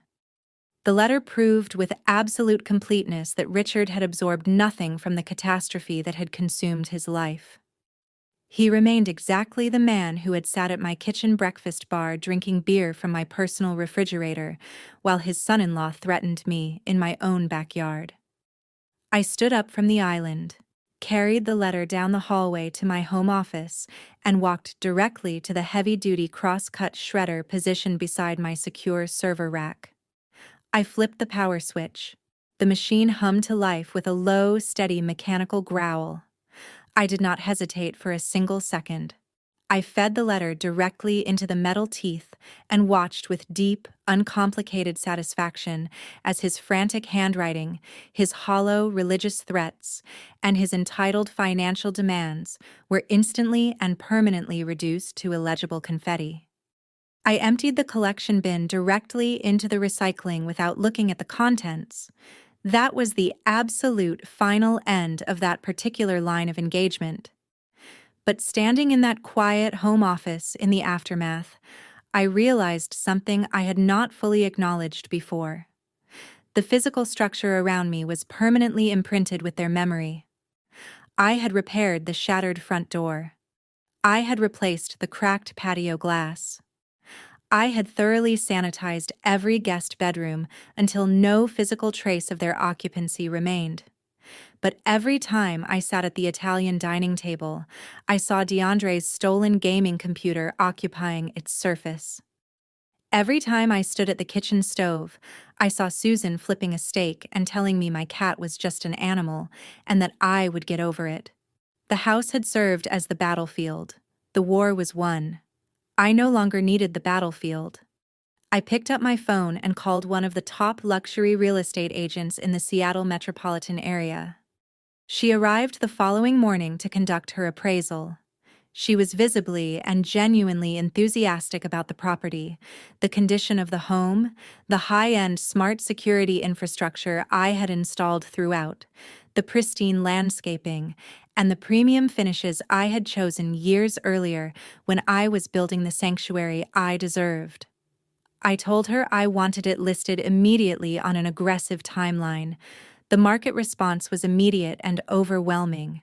The letter proved with absolute completeness that Richard had absorbed nothing from the catastrophe that had consumed his life. He remained exactly the man who had sat at my kitchen breakfast bar drinking beer from my personal refrigerator, while his son-in-law threatened me in my own backyard. I stood up from the island, carried the letter down the hallway to my home office, and walked directly to the heavy-duty cross-cut shredder positioned beside my secure server rack. I flipped the power switch. The machine hummed to life with a low, steady mechanical growl. I did not hesitate for a single second. I fed the letter directly into the metal teeth and watched with deep, uncomplicated satisfaction as his frantic handwriting, his hollow religious threats, and his entitled financial demands were instantly and permanently reduced to illegible confetti. I emptied the collection bin directly into the recycling without looking at the contents. That was the absolute final end of that particular line of engagement. But standing in that quiet home office in the aftermath, I realized something I had not fully acknowledged before. The physical structure around me was permanently imprinted with their memory. I had repaired the shattered front door. I had replaced the cracked patio glass. I had thoroughly sanitized every guest bedroom until no physical trace of their occupancy remained. But every time I sat at the Italian dining table, I saw DeAndre's stolen gaming computer occupying its surface. Every time I stood at the kitchen stove, I saw Susan flipping a steak and telling me my cat was just an animal and that I would get over it. The house had served as the battlefield. The war was won. I no longer needed the battlefield. I picked up my phone and called one of the top luxury real estate agents in the Seattle metropolitan area. She arrived the following morning to conduct her appraisal. She was visibly and genuinely enthusiastic about the property, the condition of the home, the high-end smart security infrastructure I had installed throughout, the pristine landscaping, and the premium finishes I had chosen years earlier when I was building the sanctuary I deserved. I told her I wanted it listed immediately on an aggressive timeline. The market response was immediate and overwhelming.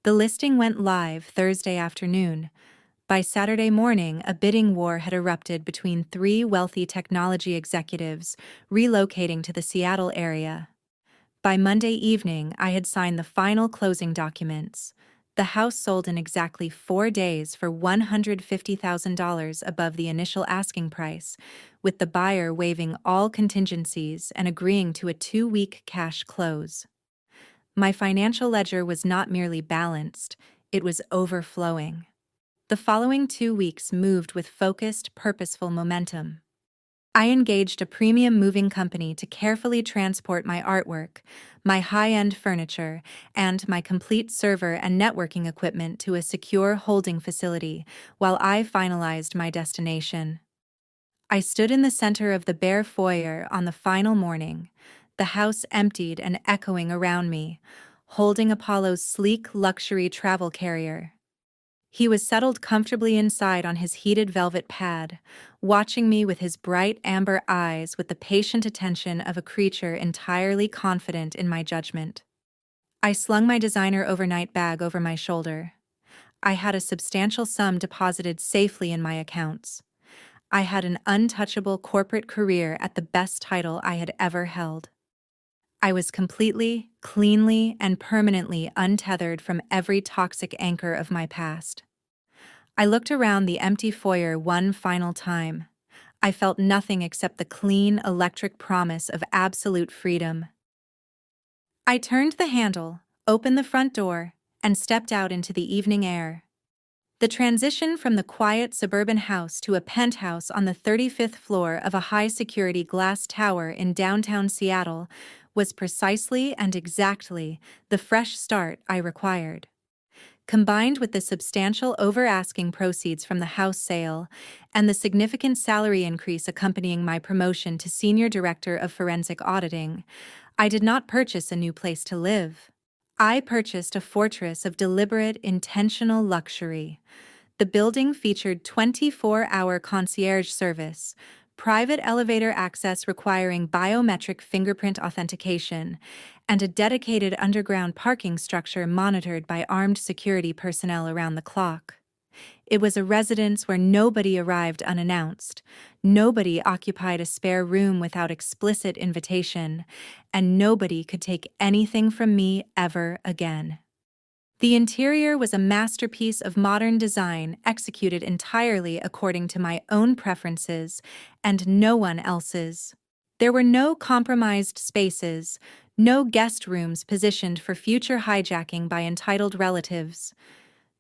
The listing went live Thursday afternoon. By Saturday morning, a bidding war had erupted between three wealthy technology executives relocating to the Seattle area. By Monday evening, I had signed the final closing documents. The house sold in exactly 4 days for $150,000 above the initial asking price, with the buyer waiving all contingencies and agreeing to a 2-week cash close. My financial ledger was not merely balanced, it was overflowing. The following 2 weeks moved with focused, purposeful momentum. I engaged a premium moving company to carefully transport my artwork, my high-end furniture, and my complete server and networking equipment to a secure holding facility while I finalized my destination. I stood in the center of the bare foyer on the final morning, the house emptied and echoing around me, holding Apollo's sleek luxury travel carrier. He was settled comfortably inside on his heated velvet pad, watching me with his bright amber eyes with the patient attention of a creature entirely confident in my judgment. I slung my designer overnight bag over my shoulder. I had a substantial sum deposited safely in my accounts. I had an untouchable corporate career at the best title I had ever held. I was completely, cleanly, and permanently untethered from every toxic anchor of my past. I looked around the empty foyer one final time. I felt nothing except the clean, electric promise of absolute freedom. I turned the handle, opened the front door, and stepped out into the evening air. The transition from the quiet suburban house to a penthouse on the 35th floor of a high-security glass tower in downtown Seattle was precisely and exactly the fresh start I required. Combined with the substantial over-asking proceeds from the house sale and the significant salary increase accompanying my promotion to Senior Director of Forensic Auditing, I did not purchase a new place to live. I purchased a fortress of deliberate, intentional luxury. The building featured 24-hour concierge service, private elevator access requiring biometric fingerprint authentication, and a dedicated underground parking structure monitored by armed security personnel around the clock. It was a residence where nobody arrived unannounced, nobody occupied a spare room without explicit invitation, and nobody could take anything from me ever again. The interior was a masterpiece of modern design executed entirely according to my own preferences and no one else's. There were no compromised spaces, no guest rooms positioned for future hijacking by entitled relatives.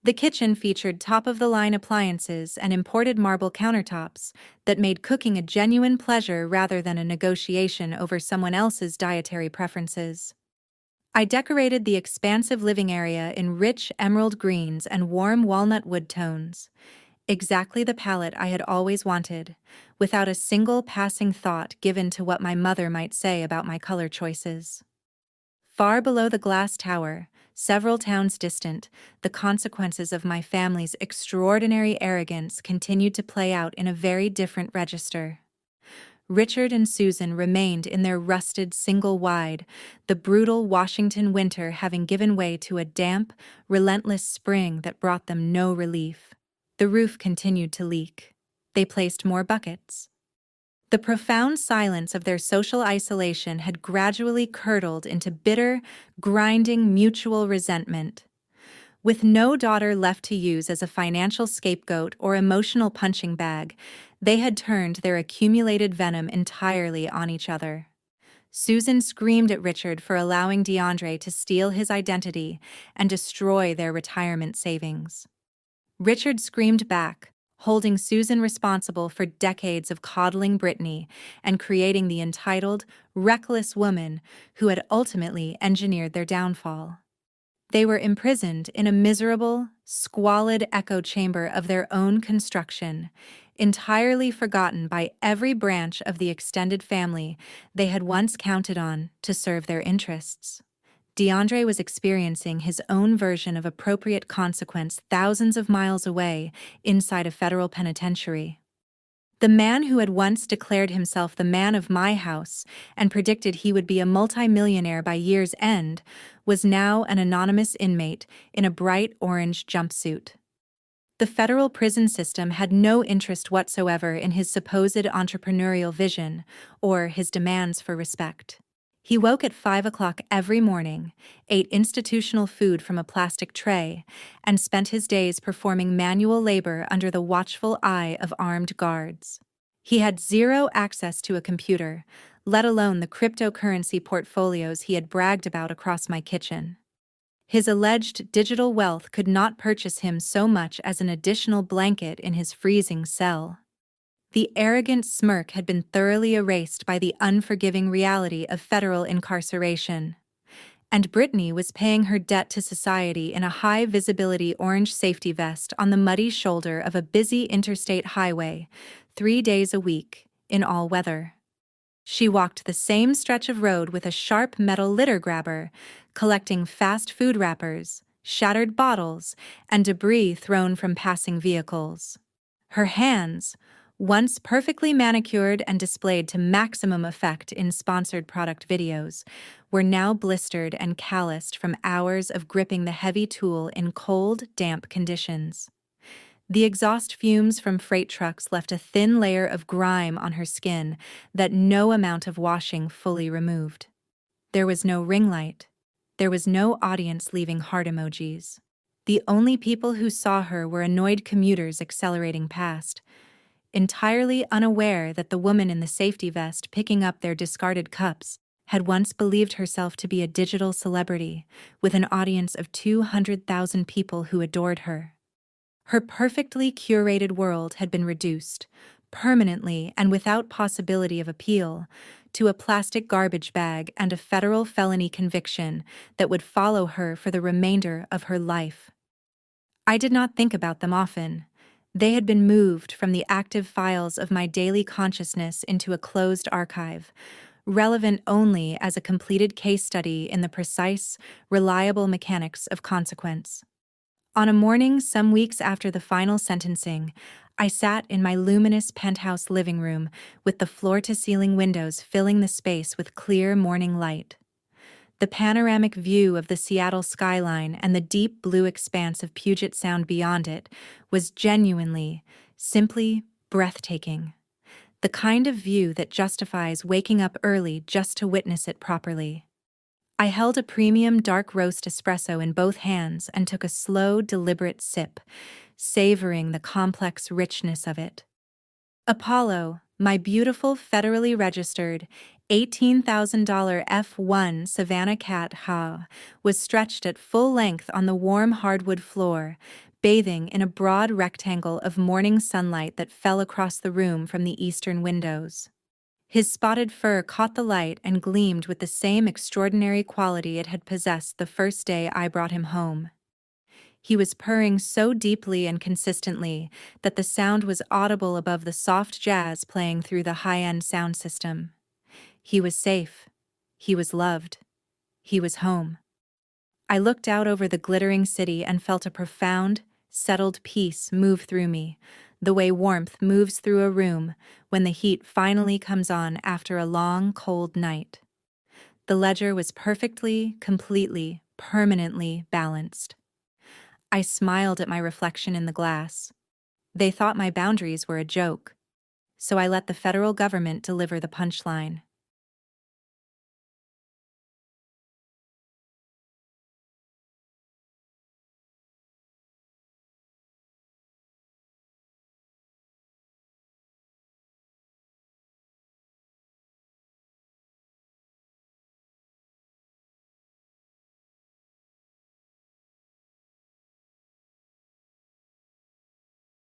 The kitchen featured top-of-the-line appliances and imported marble countertops that made cooking a genuine pleasure rather than a negotiation over someone else's dietary preferences. I decorated the expansive living area in rich emerald greens and warm walnut wood tones, exactly the palette I had always wanted, without a single passing thought given to what my mother might say about my color choices. Far below the glass tower, several towns distant, the consequences of my family's extraordinary arrogance continued to play out in a very different register. Richard and Susan remained in their rusted single-wide, the brutal Washington winter having given way to a damp, relentless spring that brought them no relief. The roof continued to leak. They placed more buckets. The profound silence of their social isolation had gradually curdled into bitter, grinding mutual resentment. With no daughter left to use as a financial scapegoat or emotional punching bag, they had turned their accumulated venom entirely on each other. Susan screamed at Richard for allowing DeAndre to steal his identity and destroy their retirement savings. Richard screamed back, holding Susan responsible for decades of coddling Britney and creating the entitled, reckless woman who had ultimately engineered their downfall. They were imprisoned in a miserable, squalid echo chamber of their own construction, entirely forgotten by every branch of the extended family they had once counted on to serve their interests. DeAndre was experiencing his own version of appropriate consequence thousands of miles away inside a federal penitentiary. The man who had once declared himself the man of my house and predicted he would be a multimillionaire by year's end was now an anonymous inmate in a bright orange jumpsuit. The federal prison system had no interest whatsoever in his supposed entrepreneurial vision or his demands for respect. He woke at 5 o'clock every morning, ate institutional food from a plastic tray, and spent his days performing manual labor under the watchful eye of armed guards. He had zero access to a computer, let alone the cryptocurrency portfolios he had bragged about across my kitchen. His alleged digital wealth could not purchase him so much as an additional blanket in his freezing cell. The arrogant smirk had been thoroughly erased by the unforgiving reality of federal incarceration. And Britney was paying her debt to society in a high-visibility orange safety vest on the muddy shoulder of a busy interstate highway, 3 days a week, in all weather. She walked the same stretch of road with a sharp metal litter grabber, collecting fast food wrappers, shattered bottles, and debris thrown from passing vehicles. Her hands, once perfectly manicured and displayed to maximum effect in sponsored product videos, were now blistered and calloused from hours of gripping the heavy tool in cold, damp conditions. The exhaust fumes from freight trucks left a thin layer of grime on her skin that no amount of washing fully removed. There was no ring light. There was no audience leaving heart emojis. The only people who saw her were annoyed commuters accelerating past, entirely unaware that the woman in the safety vest picking up their discarded cups had once believed herself to be a digital celebrity with an audience of 200,000 people who adored her. Her perfectly curated world had been reduced, permanently and without possibility of appeal, to a plastic garbage bag and a federal felony conviction that would follow her for the remainder of her life. I did not think about them often. They had been moved from the active files of my daily consciousness into a closed archive, relevant only as a completed case study in the precise, reliable mechanics of consequence. On a morning some weeks after the final sentencing, I sat in my luminous penthouse living room with the floor-to-ceiling windows filling the space with clear morning light. The panoramic view of the Seattle skyline and the deep blue expanse of Puget Sound beyond it was genuinely, simply breathtaking. The kind of view that justifies waking up early just to witness it properly. I held a premium dark roast espresso in both hands and took a slow, deliberate sip, savoring the complex richness of it. Apollo, my beautiful federally registered $18,000 F1 Savannah cat was stretched at full length on the warm hardwood floor, bathing in a broad rectangle of morning sunlight that fell across the room from the eastern windows. His spotted fur caught the light and gleamed with the same extraordinary quality it had possessed the first day I brought him home. He was purring so deeply and consistently that the sound was audible above the soft jazz playing through the high-end sound system. He was safe. He was loved. He was home. I looked out over the glittering city and felt a profound, settled peace move through me, the way warmth moves through a room when the heat finally comes on after a long, cold night. The ledger was perfectly, completely, permanently balanced. I smiled at my reflection in the glass. They thought my boundaries were a joke, so I let the federal government deliver the punchline.